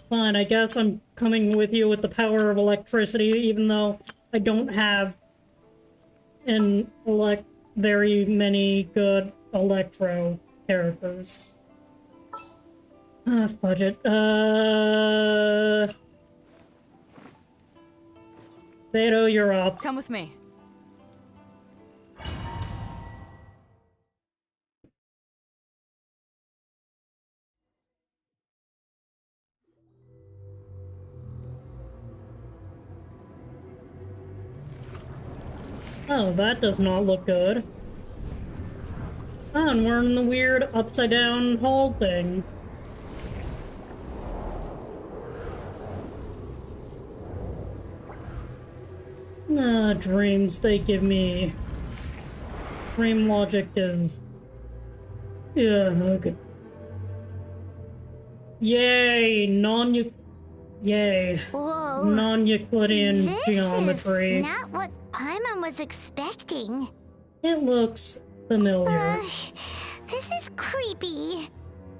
Fine, I guess I'm coming with you with the power of electricity, even though I don't have very many good electro characters. Budget. Beto, you're up. Come with me. Oh, that does not look good. Oh, and we're in the weird upside-down hall thing. Ah, dreams, they give me... Dream logic is... Yeah, okay. Yay, Yay. Whoa. Non-Euclidean geometry. This is not what Paimon was expecting. It looks familiar. This is creepy.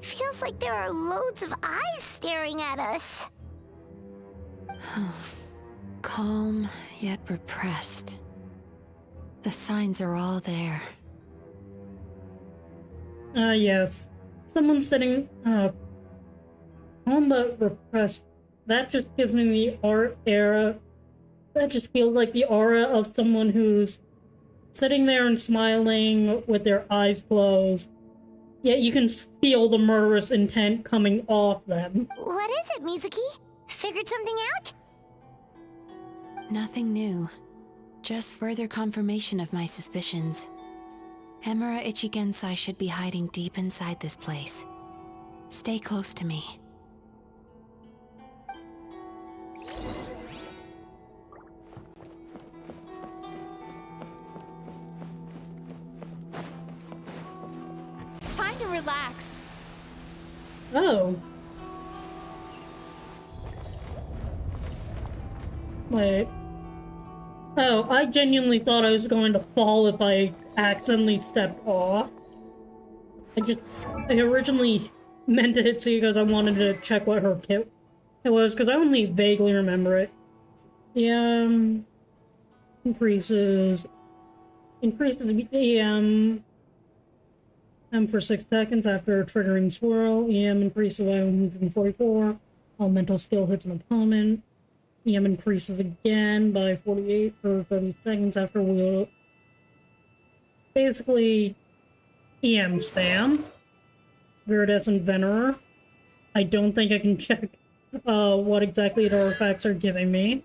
Feels like there are loads of eyes staring at us. Calm, yet repressed. The signs are all there. Yes. Someone sitting, calm but repressed. That just gives me the aura. That just feels like the aura of someone who's sitting there and smiling with their eyes closed. Yet you can feel the murderous intent coming off them. What is it, Mizuki? Figured something out? Nothing new. Just further confirmation of my suspicions. Emura Ichigensai should be hiding deep inside this place. Stay close to me. Time to relax. Oh. Wait. Oh, I genuinely thought I was going to fall if I accidentally stepped off. I originally meant to hit C because I wanted to check what her kit was, because I only vaguely remember it. The, increases the EM for 6 seconds after triggering swirl. EM increases by 144. Elemental skill hits an opponent. EM increases again by 48 for 30 seconds after wheel. Basically, EM spam. Viridescent Venerer. I don't think I can check what exactly the artifacts are giving me.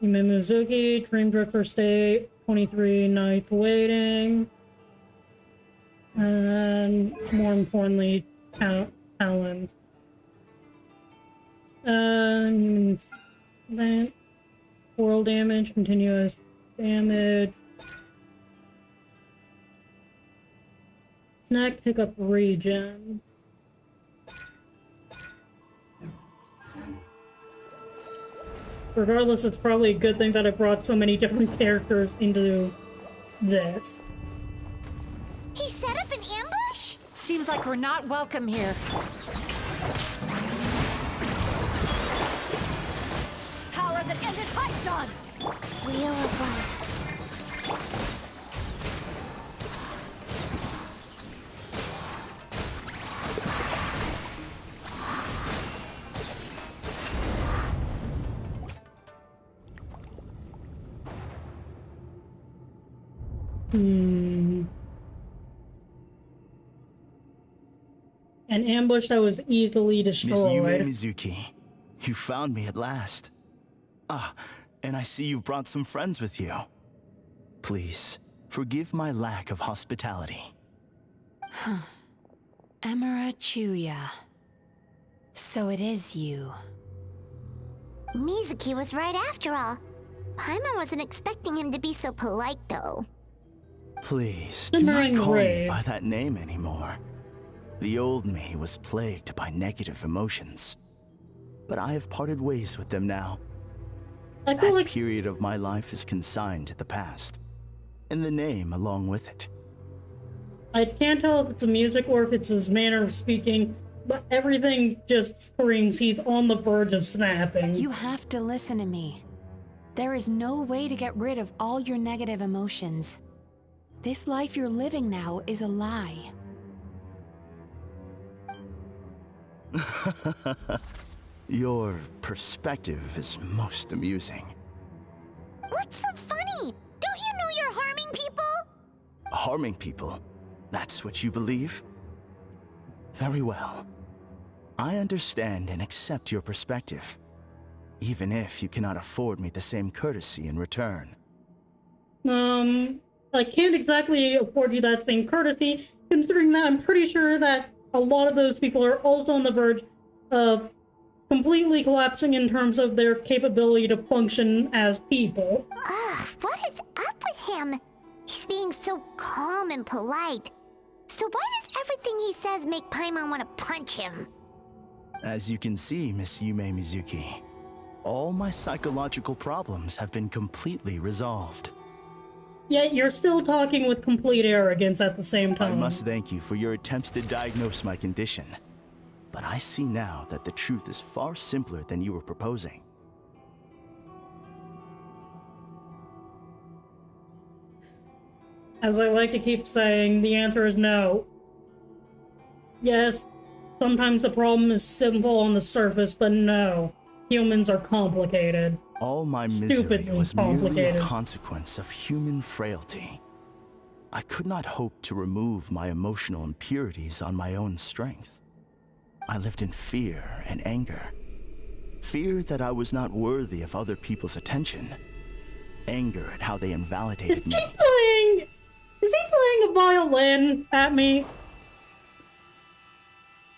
Mizuki, Dream Drifter State, 23 nights waiting. And more importantly, talent. World damage, continuous damage. Snack pickup regen. Regardless, it's probably a good thing that I brought so many different characters into this. He set up an ambush? Seems like we're not welcome here. Power that ended Python! Wheel of Life. An ambush that was easily destroyed. Miss Mizuki, you found me at last. Ah, and I see you've brought some friends with you. Please, forgive my lack of hospitality. Emura Chuya. So it is you. Mizuki was right after all. Paimon wasn't expecting him to be so polite, though. Please, do not call me by that name anymore. The old me was plagued by negative emotions, but I have parted ways with them now. That period of my life is consigned to the past, and the name along with it. I can't tell if it's the music or if it's his manner of speaking, but everything just screams he's on the verge of snapping. You have to listen to me. There is no way to get rid of all your negative emotions. This life you're living now is a lie. Your perspective is most amusing. What's so funny? Don't you know you're harming people? Harming people? That's what you believe? Very well. I understand and accept your perspective, even if you cannot afford me the same courtesy in return. I can't exactly afford you that same courtesy, considering that I'm pretty sure that a lot of those people are also on the verge of completely collapsing in terms of their capability to function as people. Ugh, what is up with him? He's being so calm and polite. So why does everything he says make Paimon want to punch him? As you can see, Miss Yume Mizuki, all my psychological problems have been completely resolved. Yet you're still talking with complete arrogance at the same time. I must thank you for your attempts to diagnose my condition. But I see now that the truth is far simpler than you were proposing. As I like to keep saying, the answer is no. Yes, sometimes the problem is simple on the surface, but no. Humans are complicated. All my misery was merely a consequence of human frailty. I could not hope to remove my emotional impurities on my own strength. I lived in fear and anger. Fear that I was not worthy of other people's attention. Anger at how they invalidated me. Is he playing a violin at me?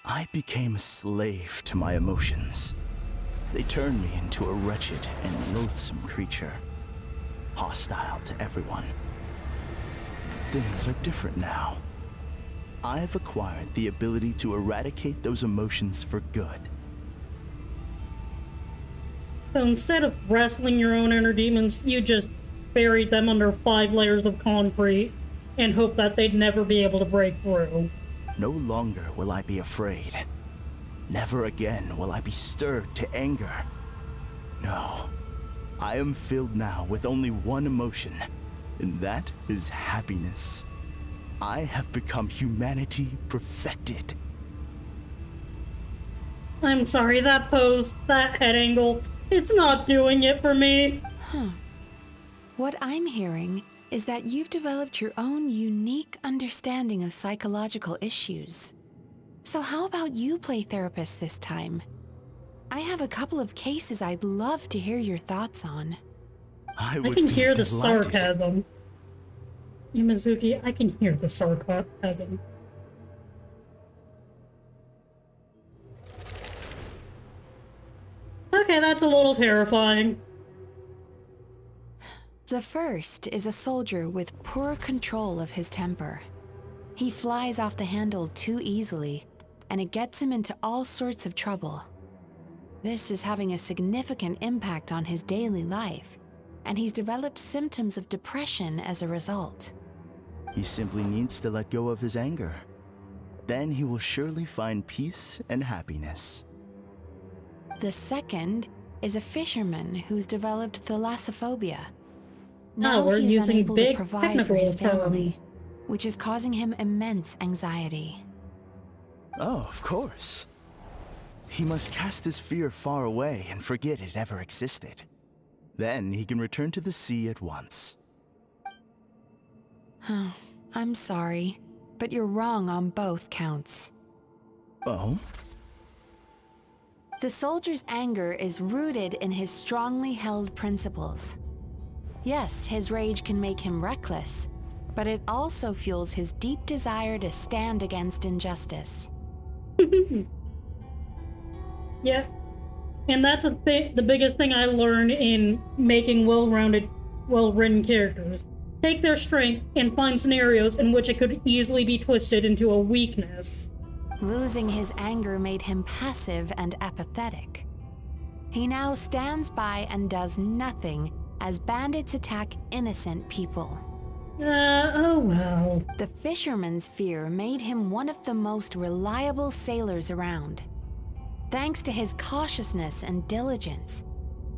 I became a slave to my emotions. They turned me into a wretched and loathsome creature, hostile to everyone. But things are different now. I've acquired the ability to eradicate those emotions for good. So instead of wrestling your own inner demons, you just buried them under 5 layers of concrete and hope that they'd never be able to break through. No longer will I be afraid. Never again will I be stirred to anger. No, I am filled now with only one emotion, and that is happiness. I have become humanity perfected. I'm sorry, that pose, that head angle, it's not doing it for me. What I'm hearing is that you've developed your own unique understanding of psychological issues. So how about you play therapist this time? I have a couple of cases I'd love to hear your thoughts on. I can hear the sarcasm. Mizuki, I can hear the sarcasm. Okay, that's a little terrifying. The first is a soldier with poor control of his temper. He flies off the handle too easily, and it gets him into all sorts of trouble. This is having a significant impact on his daily life, and he's developed symptoms of depression as a result. He simply needs to let go of his anger. Then he will surely find peace and happiness. The second is a fisherman who's developed thalassophobia. Now we're he's using unable to big provide for his technical family, terms. which is causing him immense anxiety. Oh, of course. He must cast his fear far away and forget it ever existed. Then he can return to the sea at once. I'm sorry, but you're wrong on both counts. Oh? The soldier's anger is rooted in his strongly held principles. Yes, his rage can make him reckless, but it also fuels his deep desire to stand against injustice. Yeah. And that's the biggest thing I learned in making well-rounded, well-written characters. Take their strength and find scenarios in which it could easily be twisted into a weakness. Losing his anger made him passive and apathetic. He now stands by and does nothing as bandits attack innocent people. Oh well. The fisherman's fear made him one of the most reliable sailors around. Thanks to his cautiousness and diligence,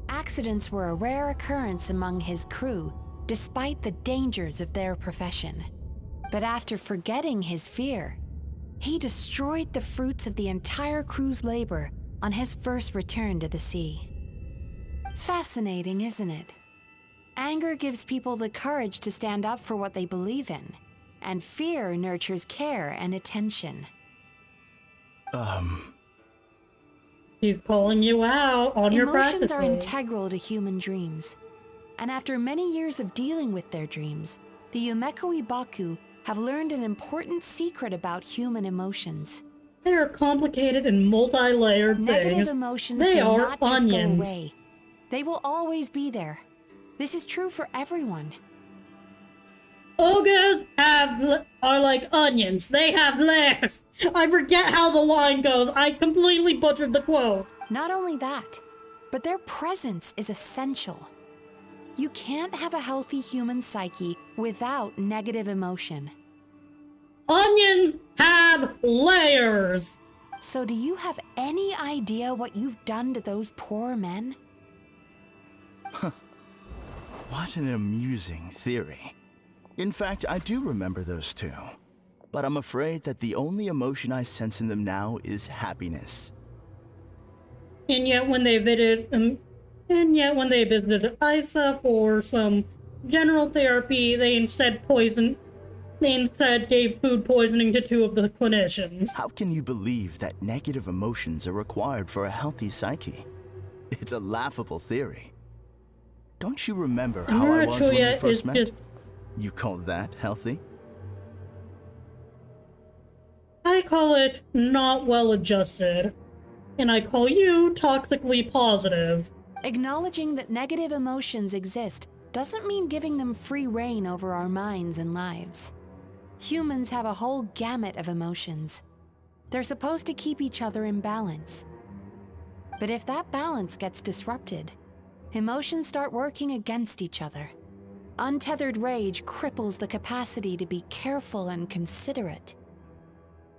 accidents were a rare occurrence among his crew despite the dangers of their profession. But after forgetting his fear, he destroyed the fruits of the entire crew's labor on his first return to the sea. Fascinating, isn't it? Anger gives people the courage to stand up for what they believe in, and fear nurtures care and attention. He's calling you out on your Emotions practices. are integral to human dreams, And after many years of dealing with their dreams, the Yumeko Ibaku have learned an important secret about human emotions. They are complicated and multi-layered Negative things. emotions They do are not just onions. go away. They will always be there. This is true for everyone. Ogres are like onions. They have layers. I forget how the line goes. I completely butchered the quote. Not only that, but their presence is essential. You can't have a healthy human psyche without negative emotion. Onions have layers. So do you have any idea what you've done to those poor men? What an amusing theory. In fact, I do remember those two. But I'm afraid that the only emotion I sense in them now is happiness. And yet when they visited Isa for some general therapy, they instead gave food poisoning to two of the clinicians. How can you believe that negative emotions are required for a healthy psyche? It's a laughable theory. Don't you remember how I was when we first met? You call that healthy? I call it not well adjusted. And I call you toxically positive. Acknowledging that negative emotions exist doesn't mean giving them free rein over our minds and lives. Humans have a whole gamut of emotions. They're supposed to keep each other in balance. But if that balance gets disrupted, emotions start working against each other. Untethered rage cripples the capacity to be careful and considerate.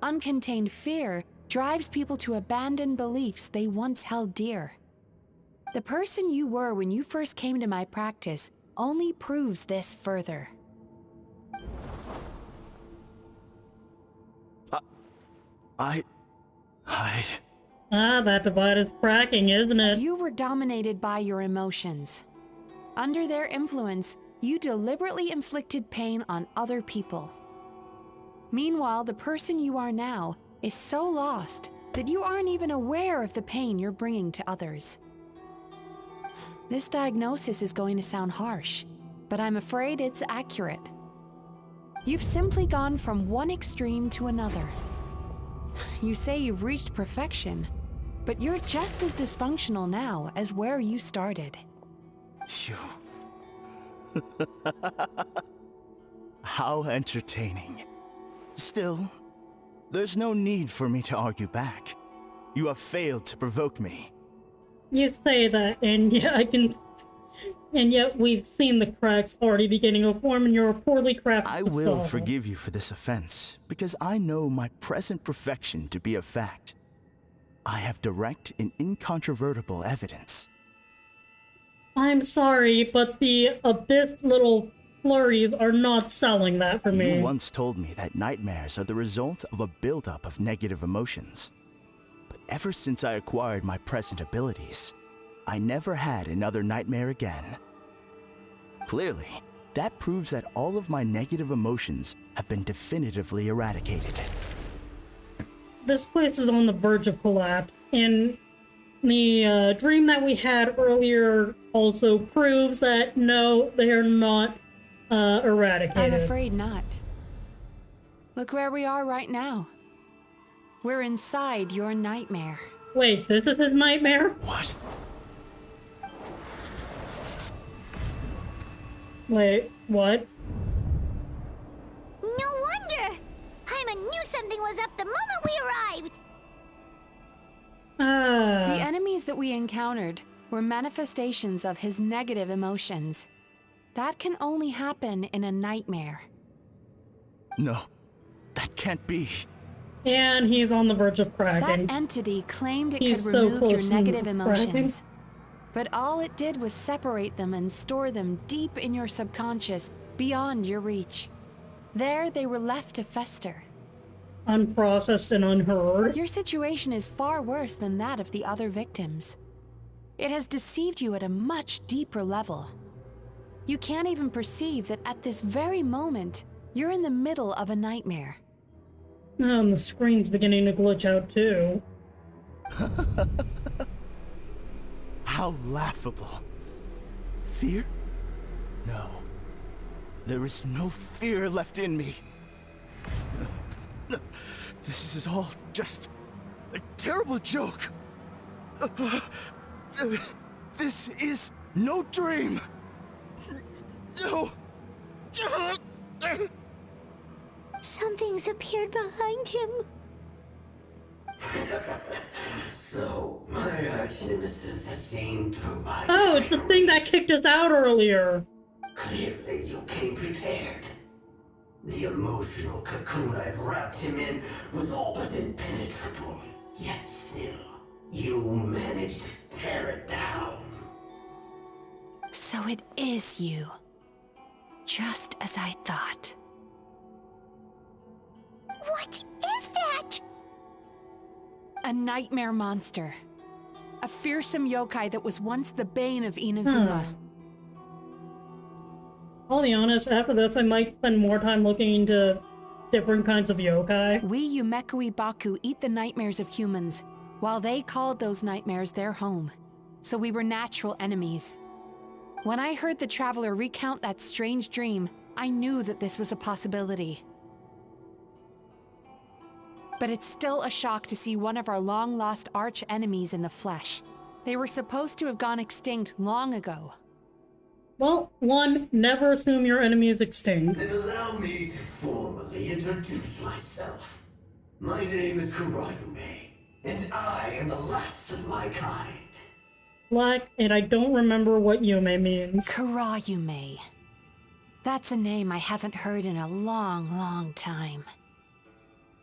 Uncontained fear drives people to abandon beliefs they once held dear. The person you were when you first came to my practice only proves this further. That divide is cracking, isn't it? You were dominated by your emotions. Under their influence, you deliberately inflicted pain on other people. Meanwhile, the person you are now is so lost that you aren't even aware of the pain you're bringing to others. This diagnosis is going to sound harsh, but I'm afraid it's accurate. You've simply gone from one extreme to another. You say you've reached perfection, but you're just as dysfunctional now as where you started. You... How entertaining. Still, there's no need for me to argue back. You have failed to provoke me. You say that, and yet we've seen the cracks already beginning to form in your poorly crafted I will facade. forgive you for this offense, because I know my present perfection to be a fact. I have direct and incontrovertible evidence. I'm sorry, but the abyss little flurries are not selling that for me. You once told me that nightmares are the result of a buildup of negative emotions. But ever since I acquired my present abilities, I never had another nightmare again. Clearly, that proves that all of my negative emotions have been definitively eradicated. This place is on the verge of collapse, and the dream that we had earlier also proves that no, they are not eradicated. I'm afraid not. Look where we are right now. We're inside your nightmare. Wait, this is his nightmare? What? Wait, what? No wonder! Paimon knew something was up the moment we arrived! The enemies that we encountered were manifestations of his negative emotions. That can only happen in a nightmare. No, that can't be. And he's on the verge of cracking. That entity claimed it He's could so remove your close to negative cracking. emotions. But all it did was separate them and store them deep in your subconscious, beyond your reach. There, they were left to fester. Unprocessed and unheard. Your situation is far worse than that of the other victims. It has deceived you at a much deeper level. You can't even perceive that at this very moment, you're in the middle of a nightmare. Oh, and the screen's beginning to glitch out too. How laughable. Fear? No. There is no fear left in me. This is all just a terrible joke. This is no dream. No. Something's appeared behind him. So, my arch-nemesis has seen through my... Oh, it's the thing that kicked us out earlier. Clearly, you came prepared. The emotional cocoon I'd wrapped him in was all but impenetrable. Yet still, you managed to tear it down. So it is you. Just as I thought. What is that? A nightmare monster. A fearsome yokai that was once the bane of Inazuma. I'll be honest, after this I might spend more time looking into different kinds of yokai. We Yumekui Baku eat the nightmares of humans, while they called those nightmares their home. So we were natural enemies. When I heard the traveler recount that strange dream, I knew that this was a possibility. But it's still a shock to see one of our long-lost arch-enemies in the flesh. They were supposed to have gone extinct long ago. Well, one, never assume your enemy is extinct. Then allow me to formally introduce myself. My name is Kurayume, and I am the last of my kind. Black, and I don't remember what Yume means. Kurayume. That's a name I haven't heard in a long, long time.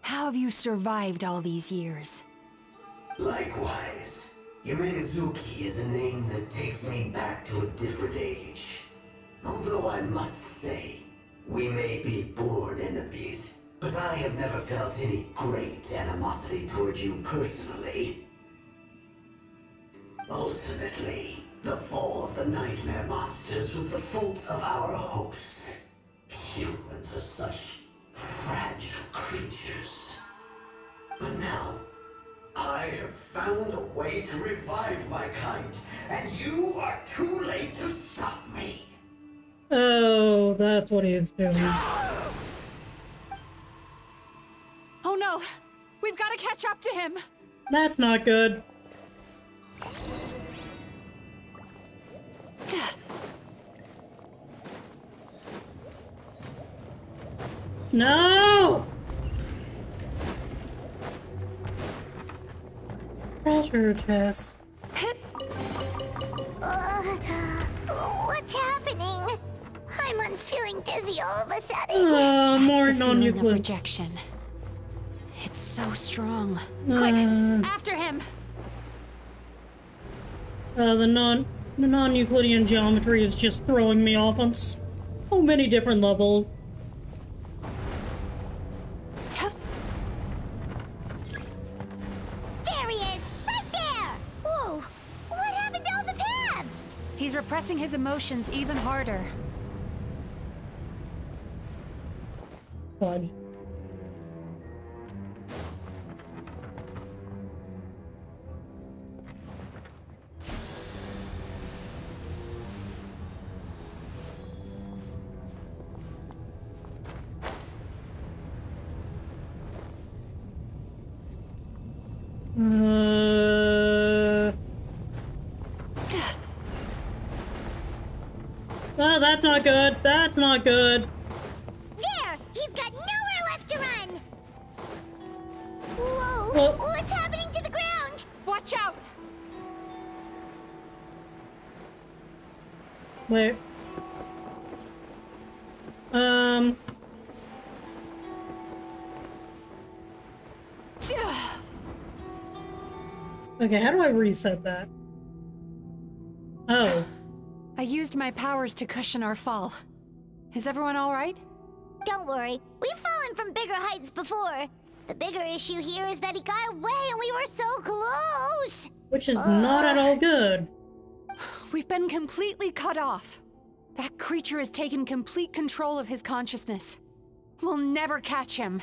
How have you survived all these years? Likewise, Yume Mizuki is a name that takes me back to a different age. Although I must say, we may be born enemies, but I have never felt any great animosity toward you personally. Ultimately, the fall of the nightmare monsters was the fault of our hosts. Humans are such fragile creatures. But now, I have found a way to revive my kind, and you are too late to stop me. Oh, that's what he's doing. Oh no! We've got to catch up to him! That's not good. No! Treasure chest. What's happening? Hymon's feeling dizzy all of a sudden. More the feeling of rejection. It's so strong. Quick, after him! The non-Euclidean geometry is just throwing me off on so many different levels. There he is! Right there! Whoa! What happened to all the paths? He's repressing his emotions even harder. Fudge. Oh, that's not good. That's not good. There! He's got nowhere left to run! Whoa! Well, What's happening to the ground? Watch out! Wait. Okay, how do I reset that? Oh. I used my powers to cushion our fall. Is everyone all right? Don't worry, we've fallen from bigger heights before. The bigger issue here is that he got away and we were so close! Which is not at all good. We've been completely cut off. That creature has taken complete control of his consciousness. We'll never catch him.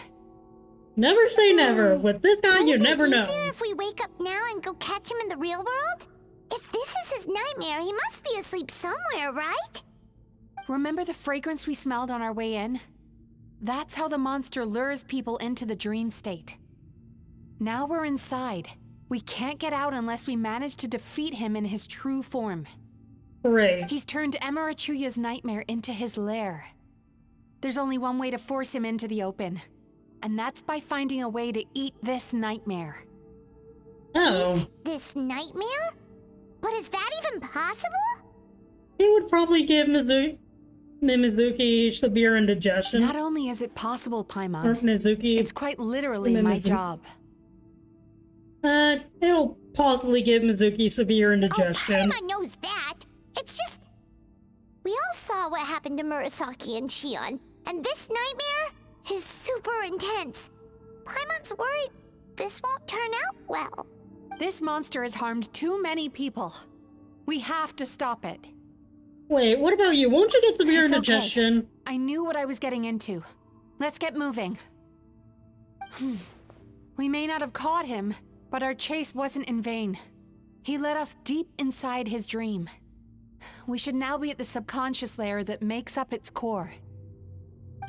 Never say never. With this guy, you never know. Easier if we wake up now and go catch him in the real world? If this is his nightmare, he must be asleep somewhere, right? Remember the fragrance we smelled on our way in? That's how the monster lures people into the dream state. Now we're inside. We can't get out unless we manage to defeat him in his true form. Hooray. He's turned Emarachuya's nightmare into his lair. There's only one way to force him into the open, and that's by finding a way to eat this nightmare. Oh. Eat this nightmare? But is that even possible? It would probably give Mizuki severe indigestion. Not only is it possible, Or Paimon, Mizuki. it's quite literally my job. It'll possibly give Mizuki severe indigestion. Oh, Paimon knows that. It's just... We all saw what happened to Murasaki and Shion, and this nightmare is super intense. Paimon's worried this won't turn out well. This monster has harmed too many people. We have to stop it. Wait, what about you? Won't you get severe It's indigestion? okay. I knew what I was getting into. Let's get moving. We may not have caught him, but our chase wasn't in vain. He led us deep inside his dream. We should now be at the subconscious layer that makes up its core.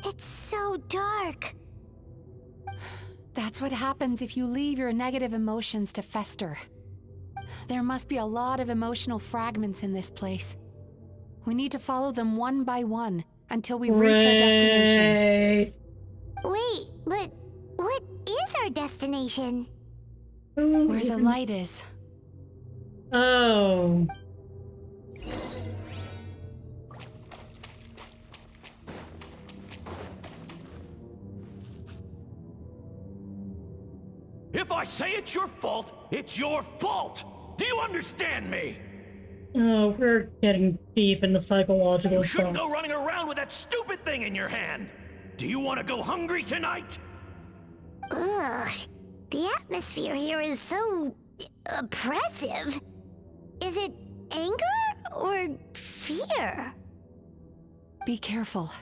It's so dark. That's what happens if you leave your negative emotions to fester. There must be a lot of emotional fragments in this place. We need to follow them one by one until we reach our destination. Wait, but what is our destination? Where the light is. Oh. If I say it's your fault, it's your fault! Do you understand me? Oh, we're getting deep into psychological You shouldn't stuff. go running around with that stupid thing in your hand! Do you want to go hungry tonight? Ugh, the atmosphere here is so oppressive. Is it anger or fear? Be careful.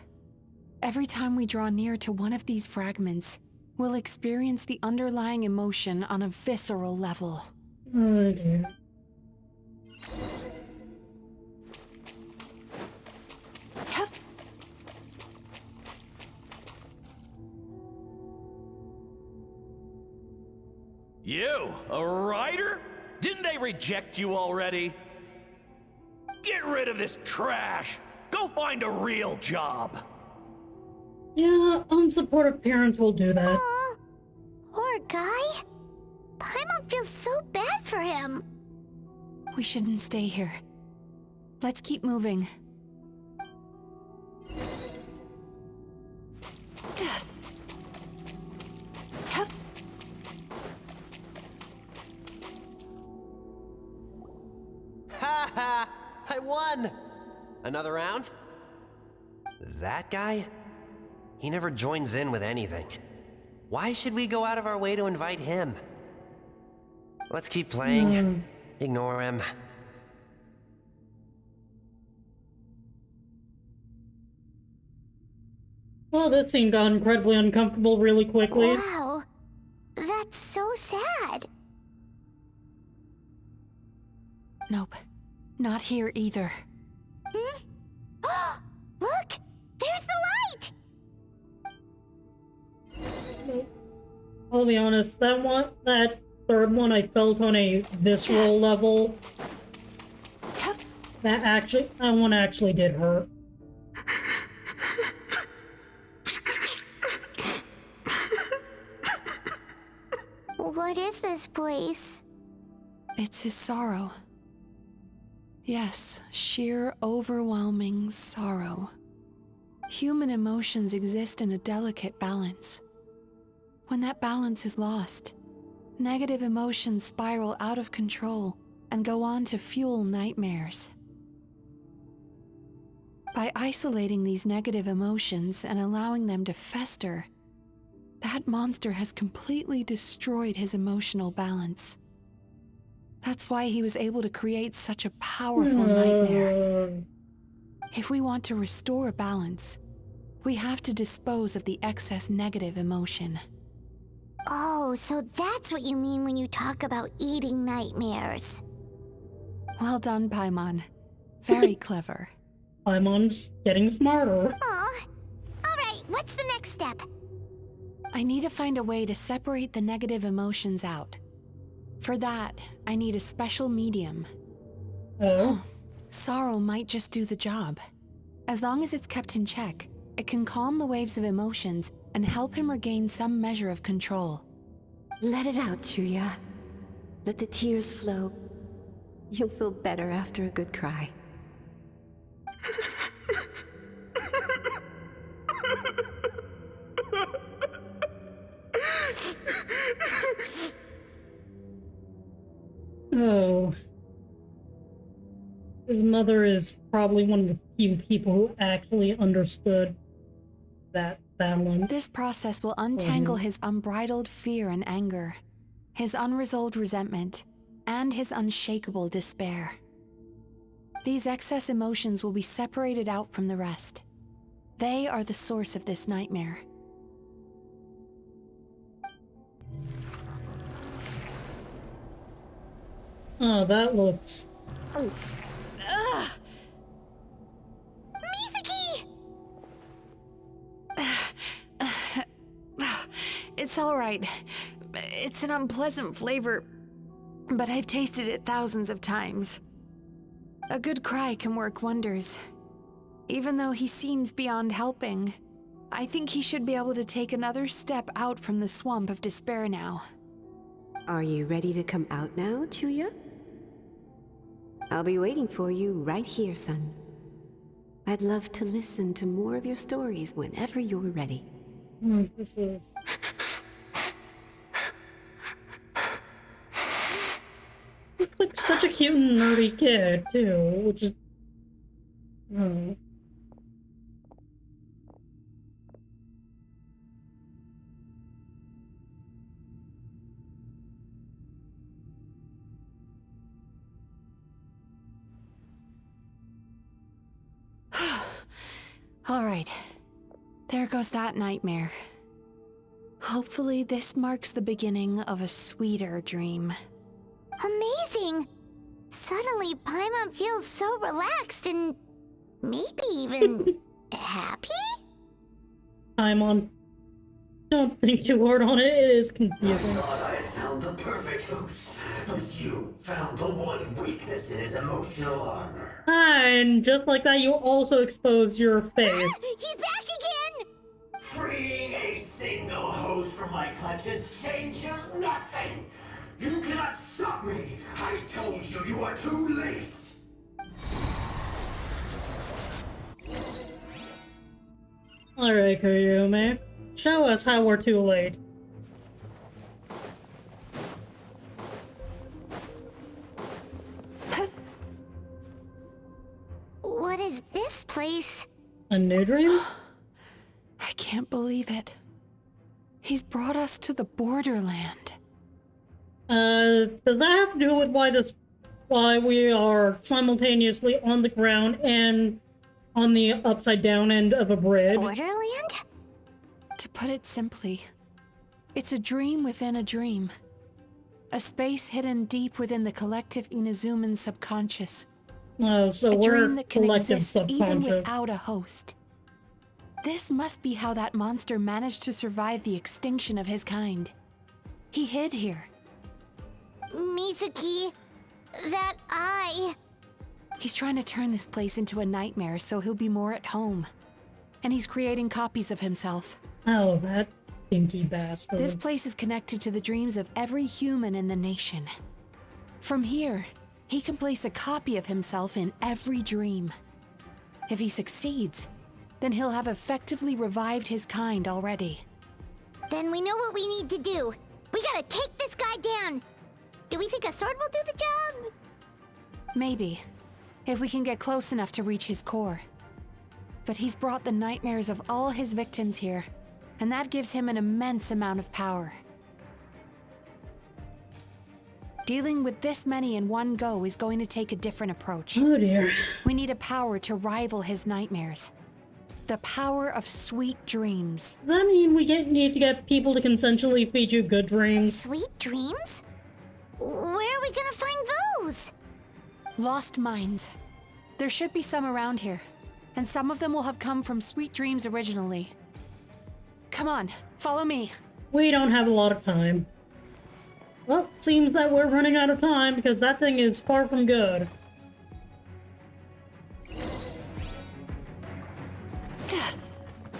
Every time we draw near to one of these fragments, we'll experience the underlying emotion on a visceral level. Oh dear. You, a writer? Didn't they reject you already? Get rid of this trash! Go find a real job! Yeah, unsupportive parents will do that. Aw, poor guy. Paimon feels so bad for him. We shouldn't stay here. Let's keep moving. Ha ha! I won! Another round? That guy? He never joins in with anything. Why should we go out of our way to invite him? Let's keep playing. Ignore him. Well, this scene got incredibly uncomfortable really quickly. Wow, that's so sad. Nope. Not here either. Look! There's the light! I'll be honest, that third one I felt on a visceral level. That one actually did hurt. What is this place? It's his sorrow. Yes, sheer overwhelming sorrow. Human emotions exist in a delicate balance. When that balance is lost, negative emotions spiral out of control and go on to fuel nightmares. By isolating these negative emotions and allowing them to fester, that monster has completely destroyed his emotional balance. That's why he was able to create such a powerful nightmare. If we want to restore balance, we have to dispose of the excess negative emotion. Oh, so that's what you mean when you talk about eating nightmares. Well done, Paimon. Very clever. Paimon's getting smarter. Aw. Alright, what's the next step? I need to find a way to separate the negative emotions out. For that, I need a special medium. Oh? Sorrow might just do the job. As long as it's kept in check, it can calm the waves of emotions and help him regain some measure of control. Let it out, Chuya. Let the tears flow. You'll feel better after a good cry. Oh. His mother is probably one of the few people who actually understood that balance. This process will untangle his unbridled fear and anger, his unresolved resentment, and his unshakable despair. These excess emotions will be separated out from the rest. They are the source of this nightmare. Oh, that looks... Ugh. It's all right. It's an unpleasant flavor, but I've tasted it thousands of times. A good cry can work wonders. Even though he seems beyond helping, I think he should be able to take another step out from the swamp of despair now. Are you ready to come out now, Chuya? I'll be waiting for you right here, son. I'd love to listen to more of your stories whenever you're ready. This is... Looks like such a cute and nerdy kid, too, which is... Oh. All right. There goes that nightmare. Hopefully this marks the beginning of a sweeter dream. Amazing! Suddenly, Paimon feels so relaxed and maybe even happy? Paimon, don't think too hard on it. It is confusing. I thought I had found the perfect host, but you found the one weakness in his emotional armor. And just like that, you also expose your face. He's back again! Freeing a single host from my clutches changes nothing! You cannot stop me! I told you, you are too late! Alright, Kuryume. Show us how we're too late. What is this place? A new dream? I can't believe it. He's brought us to the borderland. Does that have to do with why we are simultaneously on the ground and on the upside down end of a bridge? Borderland? To put it simply, it's a dream within a dream. A space hidden deep within the collective Inazuman subconscious. Oh, so a we're dream that can collective exist even subconscious. without a host. This must be how that monster managed to survive the extinction of his kind. He hid here. Mizuki, that eye. He's trying to turn this place into a nightmare so he'll be more at home. And he's creating copies of himself. Oh, that stinky bastard. This place is connected to the dreams of every human in the nation. From here, he can place a copy of himself in every dream. If he succeeds, then he'll have effectively revived his kind already. Then we know what we need to do. We gotta take this guy down. Do we think a sword will do the job? Maybe, if we can get close enough to reach his core. But he's brought the nightmares of all his victims here, and that gives him an immense amount of power. Dealing with this many in one go is going to take a different approach. Oh dear. We need a power to rival his nightmares. The power of sweet dreams. Does that mean we need to get people to consensually feed you good dreams? Sweet dreams? Where are we gonna find those? Lost mines. There should be some around here. and some of them will have come from sweet dreams originally. Come on, follow me. We don't have a lot of time. Well, seems that we're running out of time because that thing is far from good.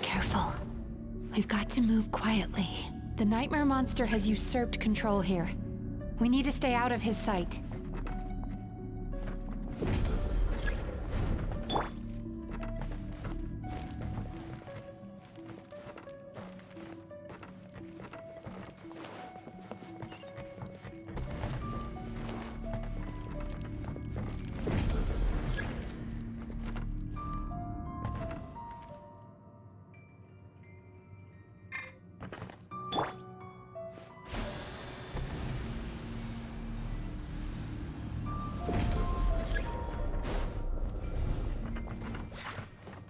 Careful. We've got to move quietly. The nightmare monster has usurped control here. We need to stay out of his sight.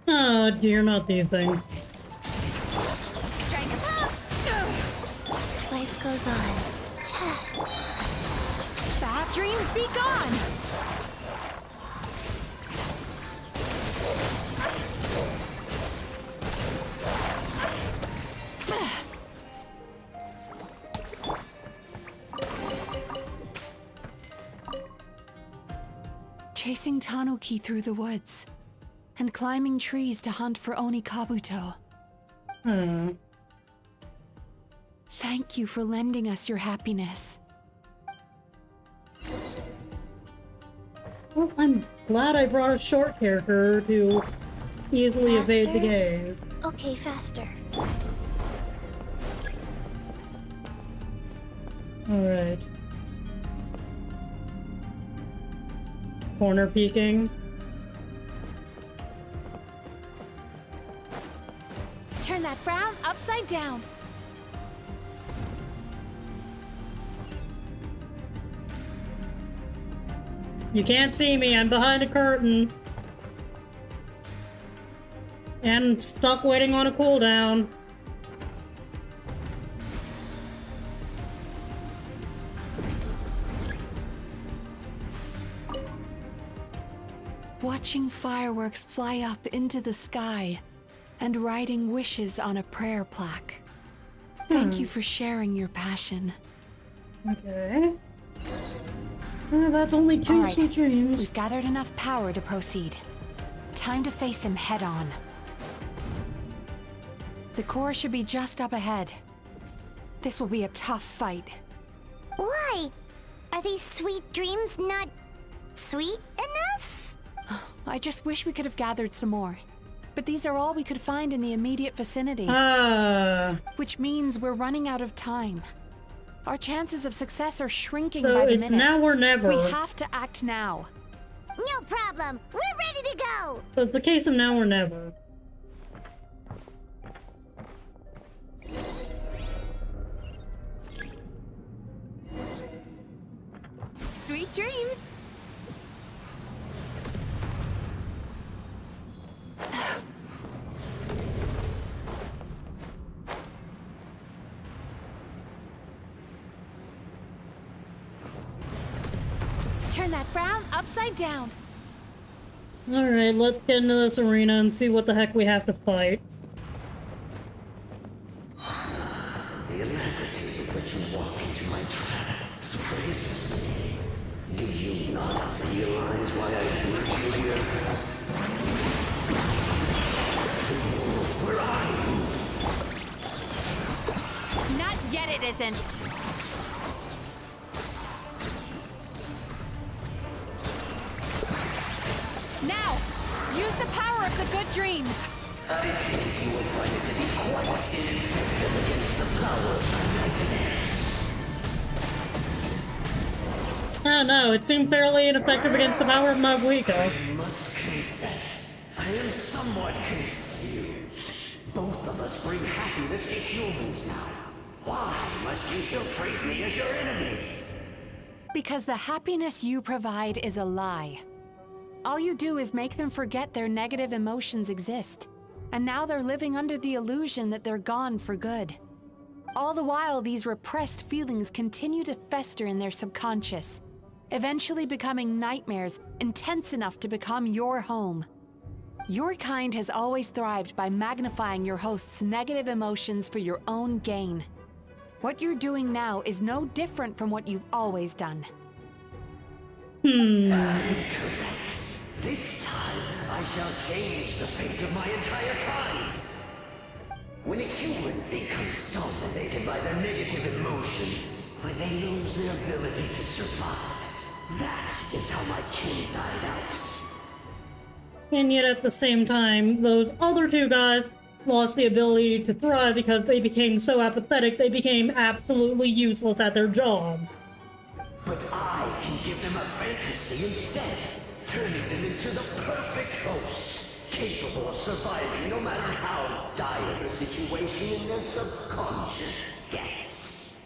Oh dear, not these things. Life goes on. Bad dreams be gone! Chasing Tanuki through the woods, and climbing trees to hunt for Oni Kabuto. Thank you for lending us your happiness. Well, I'm glad I brought a short character to easily evade the gaze. Okay, faster. Alright. Corner peeking. Turn that frown upside down. You can't see me, I'm behind a curtain. And stuck waiting on a cooldown. Watching fireworks fly up into the sky and writing wishes on a prayer plaque. Thank you for sharing your passion. Okay. That's only two All right, sweet dreams. We've gathered enough power to proceed. Time to face him head on. The core should be just up ahead. This will be a tough fight. Why? Are these sweet dreams not sweet enough? I just wish we could have gathered some more. But these are all we could find in the immediate vicinity. Which means we're running out of time. Our chances of success are shrinking by the minute. So it's now or never. We have to act now. No problem. We're ready to go. So it's a case of now or never. Sweet dreams. Turn that frown upside down. Alright, let's get into this arena and see what the heck we have to fight. The alacrity with which you walk into my trap surprises me. Do you not realize why I brought you here? Where are you? Not yet, it isn't. Now, use the power of the good dreams. I think you will find it to be quite ineffective against the power of my nightmares. Oh no, it seemed fairly ineffective against the power of Mabuiko. I must confess, I am somewhat confused. Both of us bring happiness to humans now. Why must you still treat me as your enemy? Because the happiness you provide is a lie. All you do is make them forget their negative emotions exist. And now they're living under the illusion that they're gone for good. All the while, these repressed feelings continue to fester in their subconscious, eventually becoming nightmares intense enough to become your home. Your kind has always thrived by magnifying your host's negative emotions for your own gain. What you're doing now is no different from what you've always done. Incorrect. This time, I shall change the fate of my entire kind. When a human becomes dominated by their negative emotions, when they lose their ability to survive, that is how my kin died out. And yet at the same time, those other two guys lost the ability to thrive because they became so apathetic they became absolutely useless at their job. But I can give them a fantasy instead, turning them into the perfect hosts, capable of surviving no matter how dire the situation in their subconscious gets.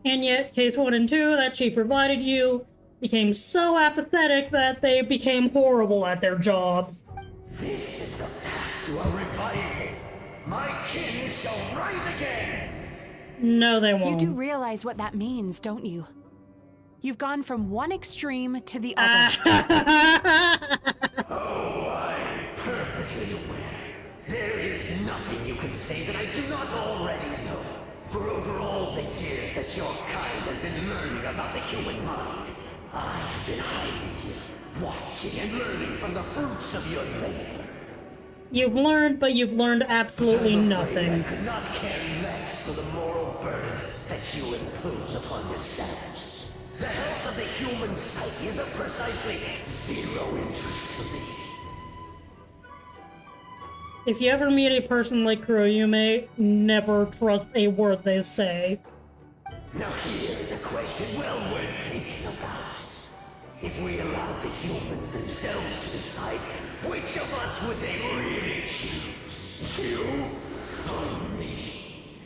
And yet, case 1 and 2 that she provided you became so apathetic that they became horrible at their jobs. This is the path to a revival. My kin shall rise again! No, they won't. You do realize what that means, don't you? You've gone from one extreme to the other. Oh, I'm perfectly aware. There is nothing you can say that I do not already know. For over all the years that your kind has been learning about the human mind, I have been hiding here, watching and learning from the fruits of your labor. You've learned, but you've learned absolutely nothing. I could not care less for the moral burdens that you impose upon yourselves. The health of the human psyche is of precisely zero interest to me. If you ever meet a person like Kuroyume, never trust a word they say. Now here's a question well worth thinking about. If we allowed the humans themselves to decide, which of us would they really choose? You or me?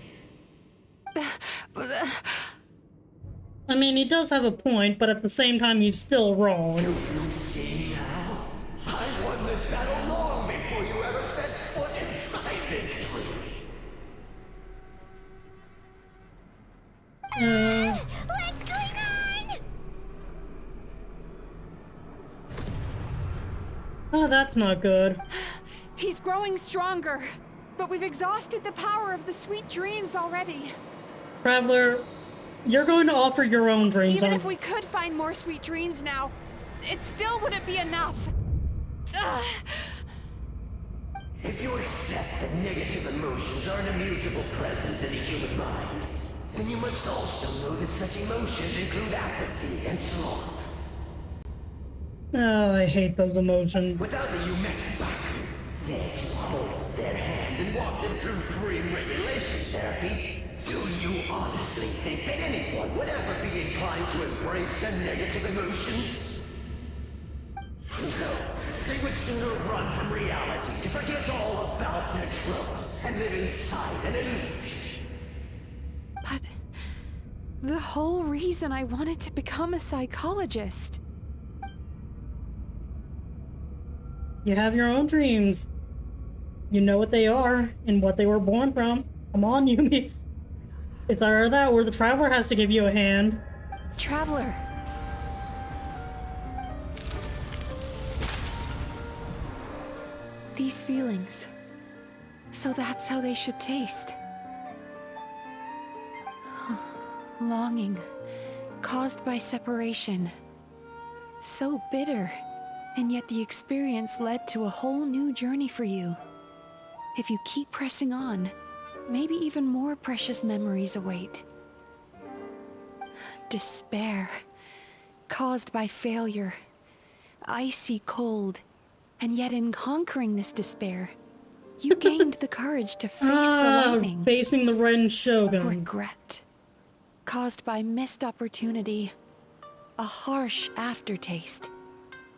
I mean, he does have a point, but at the same time, he's still wrong. Do you see now? I won this battle long before you ever set foot inside this tree. What's going on? Oh, that's not good. He's growing stronger, but we've exhausted the power of the sweet dreams already. Traveler, you're going to offer your own dreams. Even if we could find more sweet dreams now, it still wouldn't be enough. If you accept that negative emotions are an immutable presence in the human mind, then you must also know that such emotions include apathy and sloth. Oh, I hate those emotions. Without the Yumeki Baku, there to hold their hand and walk them through dream regulation therapy, do you honestly think that anyone would ever be inclined to embrace the negative emotions? No, they would sooner run from reality to forget all about their troubles and live inside an illusion. But the whole reason I wanted to become a psychologist. You have your own dreams. You know what they are and what they were born from. Come on, Yumi. It's either that or the Traveler has to give you a hand. Traveler. These feelings. So that's how they should taste. Longing. Caused by separation. So bitter. And yet the experience led to a whole new journey for you. If you keep pressing on, maybe even more precious memories await. Despair, caused by failure, icy cold, and yet in conquering this despair, you gained the courage to face the lightning. Facing the Ren Shogun. Regret, caused by missed opportunity, a harsh aftertaste.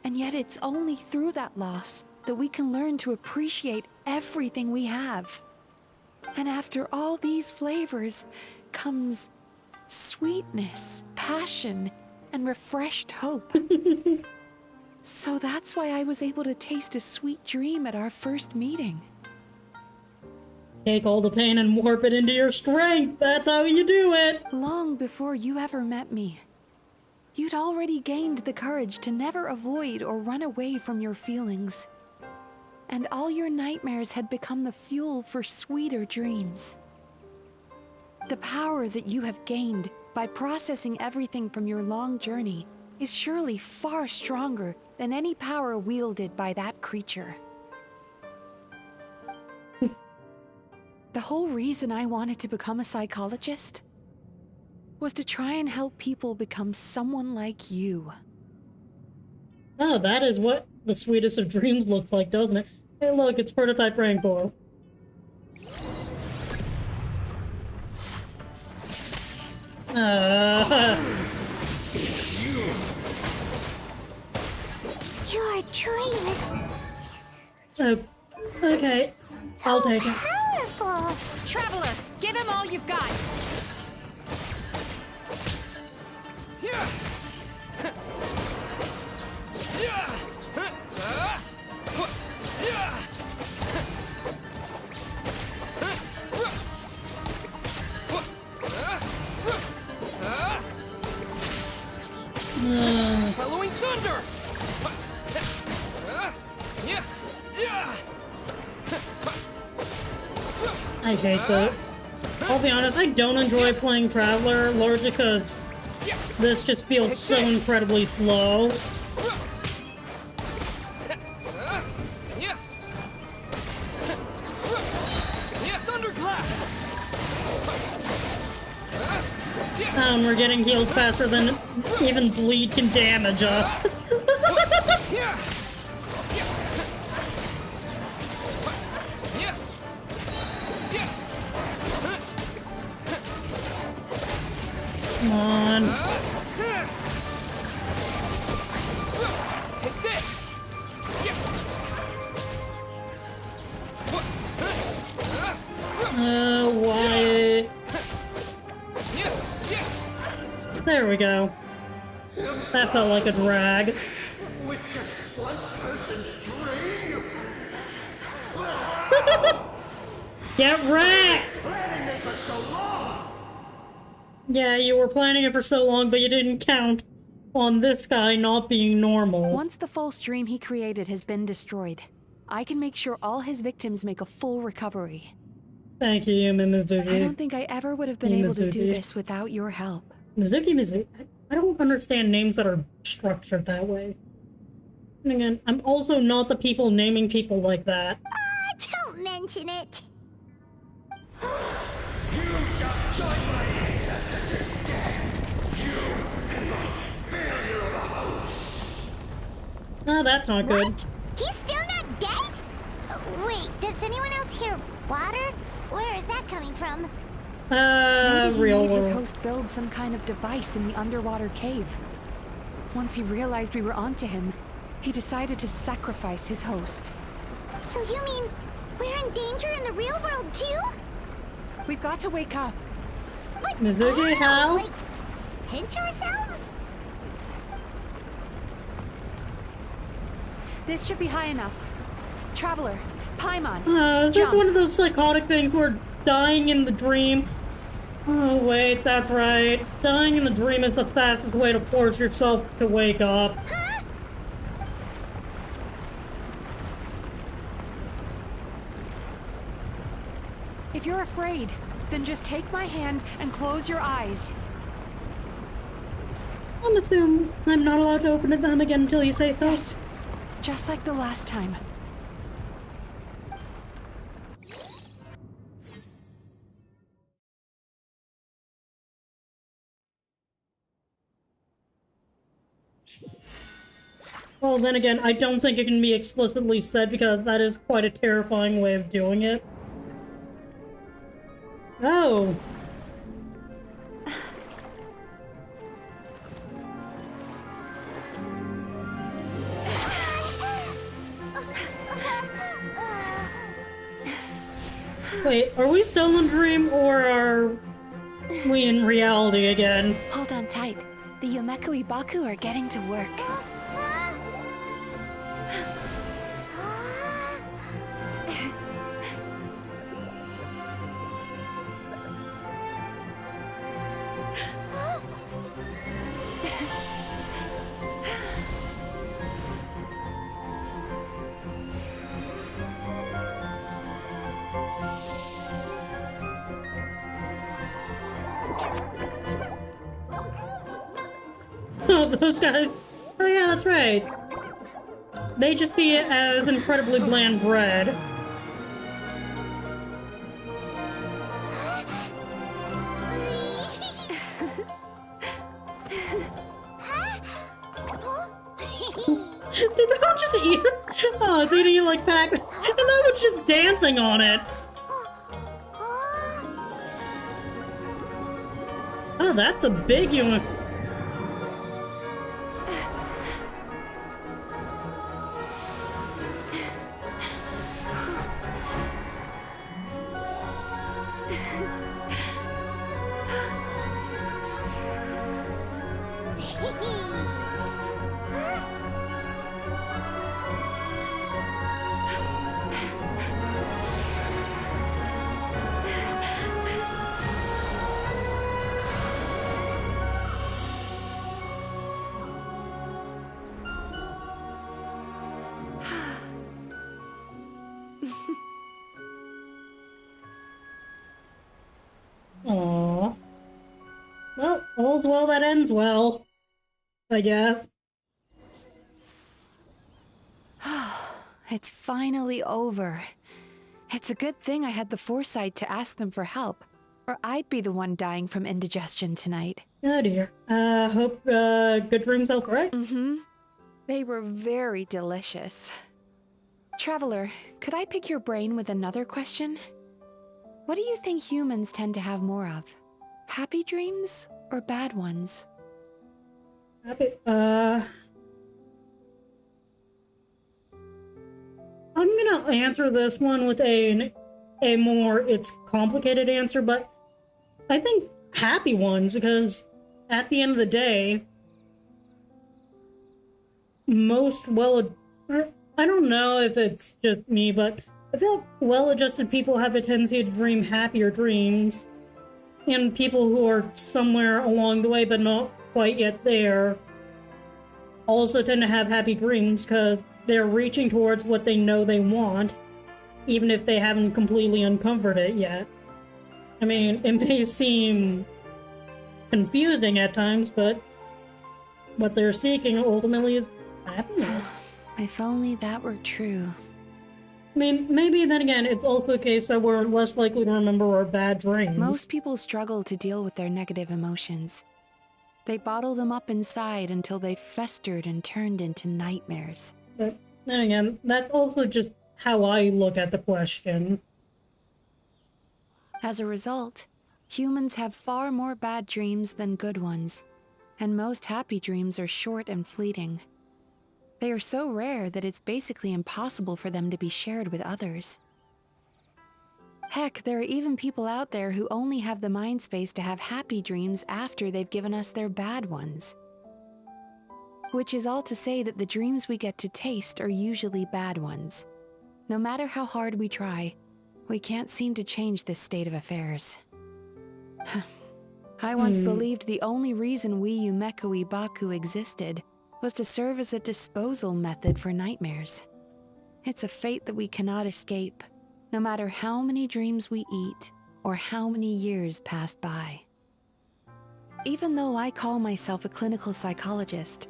And yet it's only through that loss that we can learn to appreciate everything we have. And after all these flavors comes sweetness, passion, and refreshed hope. So that's why I was able to taste a sweet dream at our first meeting. Take all the pain and warp it into your strength. That's how you do it. Long before you ever met me, you'd already gained the courage to never avoid or run away from your feelings. And all your nightmares had become the fuel for sweeter dreams. The power that you have gained by processing everything from your long journey is surely far stronger than any power wielded by that creature. The whole reason I wanted to become a psychologist was to try and help people become someone like you. Oh, that is what the sweetest of dreams looks like, doesn't it? Hey, look, it's prototype Rainbow. Your dreams. Oh, okay. I'll take it. Powerful. Traveler, give him all you've got. Bellowing thunder! I hate that. I'll be honest, I don't enjoy playing Traveler, largely because this just feels so incredibly slow. And we're getting healed faster than even bleed can damage us. Come on. Take this! Why? There we go. That felt like a drag. With just one person's dream. Get wrecked! Planning this for so long. Yeah, you were planning it for so long, but you didn't count on this guy not being normal. Once the false dream he created has been destroyed, I can make sure all his victims make a full recovery. Thank you, Mizuki. I don't think I ever would have been able to do this without your help. Mizuki. I don't understand names that are structured that way. And again, I'm also not the people naming people like that. Don't mention it. You shall join my ancestors in death. You and my failure of a host. Oh, that's not good. He's still not dead? Wait, does anyone else hear water? Where is that coming from? Maybe he Real made his world. host build some kind of device in the underwater cave. Once he realized we were onto him, he decided to sacrifice his host. So you mean we're in danger in the real world too? We've got to wake up. But Mizuki, how? Like, pinch ourselves? This should be high enough. Traveler, Paimon, It's like one of those psychotic things where dying in the dream. Oh, wait, that's right. Dying in the dream is the fastest way to force yourself to wake up. Huh? If you're afraid, then just take my hand and close your eyes. I'll assume I'm not allowed to open them again until you say so. Yes, just like the last time. Well, then again, I don't think it can be explicitly said because that is quite a terrifying way of doing it. Oh. Wait, are we still in a dream or are we in reality again? Hold on tight. The Yomeku Ibaku are getting to work. Oh, those guys. Oh yeah, that's right. They just see it as incredibly bland bread. Did that one just eat it? Oh, it's eating it like Pac. And that one's just dancing on it. Oh, that's a big one. Aww. Well, all's well that ends well, I guess. It's finally over. It's a good thing I had the foresight to ask them for help, or I'd be the one dying from indigestion tonight. Oh dear. Hope, good dreams, Elk, right? Mm-hmm. They were very delicious. Traveler, could I pick your brain with another question? What do you think humans tend to have more of? Happy dreams or bad ones? Happy, I'm gonna answer this one with a more, it's complicated answer, but I think happy ones, because at the end of the day, most I don't know if it's just me, but I feel like well-adjusted people have a tendency to dream happier dreams, and people who are somewhere along the way but not quite yet there also tend to have happy dreams because they're reaching towards what they know they want, even if they haven't completely uncovered it yet. I mean, it may seem confusing at times, but what they're seeking ultimately is happiness. If only that were true. I mean, maybe then again, it's also a case that we're less likely to remember our bad dreams. Most people struggle to deal with their negative emotions. They bottle them up inside until they've festered and turned into nightmares. But then again, that's also just how I look at the question. As a result, humans have far more bad dreams than good ones, and most happy dreams are short and fleeting. They are so rare that it's basically impossible for them to be shared with others. Heck, there are even people out there who only have the mind space to have happy dreams after they've given us their bad ones. Which is all to say that the dreams we get to taste are usually bad ones. No matter how hard we try, we can't seem to change this state of affairs. I once believed the only reason we Yumeko Baku existed was to serve as a disposal method for nightmares. It's a fate that we cannot escape, no matter how many dreams we eat or how many years pass by. Even though I call myself a clinical psychologist,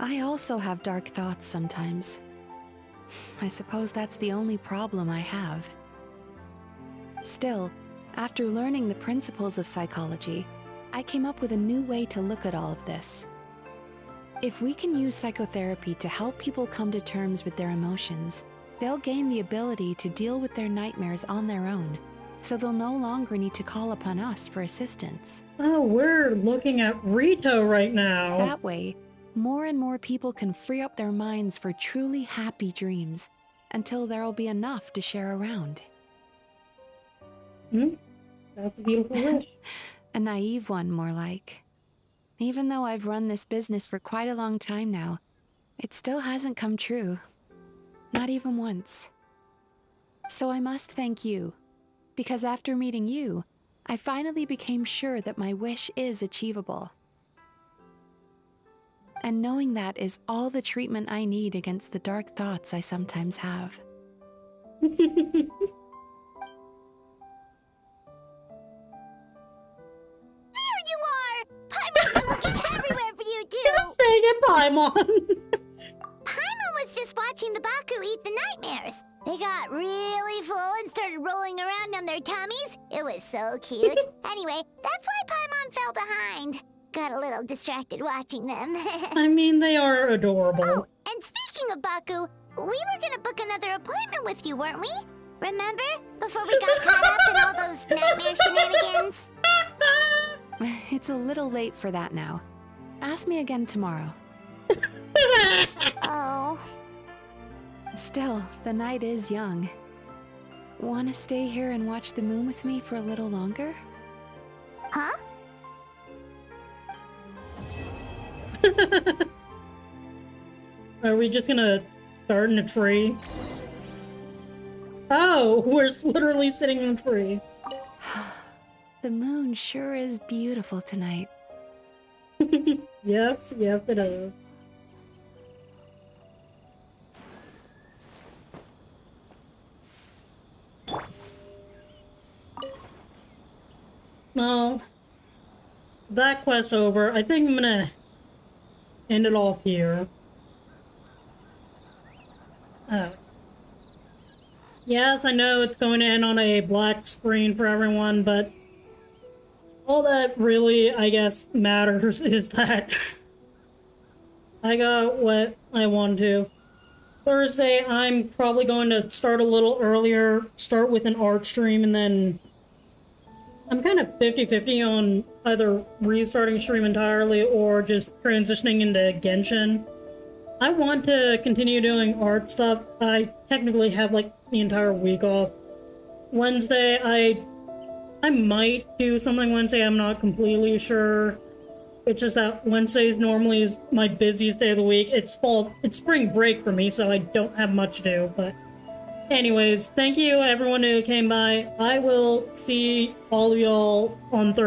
I also have dark thoughts sometimes. I suppose that's the only problem I have. Still, after learning the principles of psychology, I came up with a new way to look at all of this. If we can use psychotherapy to help people come to terms with their emotions, they'll gain the ability to deal with their nightmares on their own, so they'll no longer need to call upon us for assistance. Oh, we're looking at Rito right now. That way, more and more people can free up their minds for truly happy dreams, until there'll be enough to share around. That's a beautiful wish. A naive one, more like. Even though I've run this business for quite a long time now, it still hasn't come true. Not even once. So I must thank you, because after meeting you, I finally became sure that my wish is achievable. And knowing that is all the treatment I need against the dark thoughts I sometimes have. You are! I'm looking everywhere for you, too! Say Dang it, Paimon! Paimon was just watching the Baku eat the nightmares. They got really full and started rolling around on their tummies. It was so cute. Anyway, that's why Paimon fell behind. Got a little distracted watching them. I mean, they are adorable. Oh, and speaking of Baku, we were gonna book another appointment with you, weren't we? Remember? Before we got caught up in all those nightmare shenanigans? It's a little late for that now. Ask me again tomorrow. Oh. Still, the night is young. Want to stay here and watch the moon with me for a little longer? Huh? Are we just gonna start in a tree? Oh, we're literally sitting in a tree. The moon sure is beautiful tonight. Yes, yes it is. Well, that quest's over. I think I'm gonna end it off here. Oh. Yes, I know it's going to end on a black screen for everyone, but all that really, I guess, matters is that I got what I wanted to. Thursday, I'm probably going to start a little earlier, start with an art stream, and then I'm kind of 50-50 on either restarting stream entirely or just transitioning into Genshin. I want to continue doing art stuff. I technically have like the entire week off. Wednesday, I might do something Wednesday, I'm not completely sure. It's just that Wednesdays normally is my busiest day of the week. It's spring break for me, so I don't have much to do, but anyways, thank you everyone who came by. I will see all of y'all on Thursday.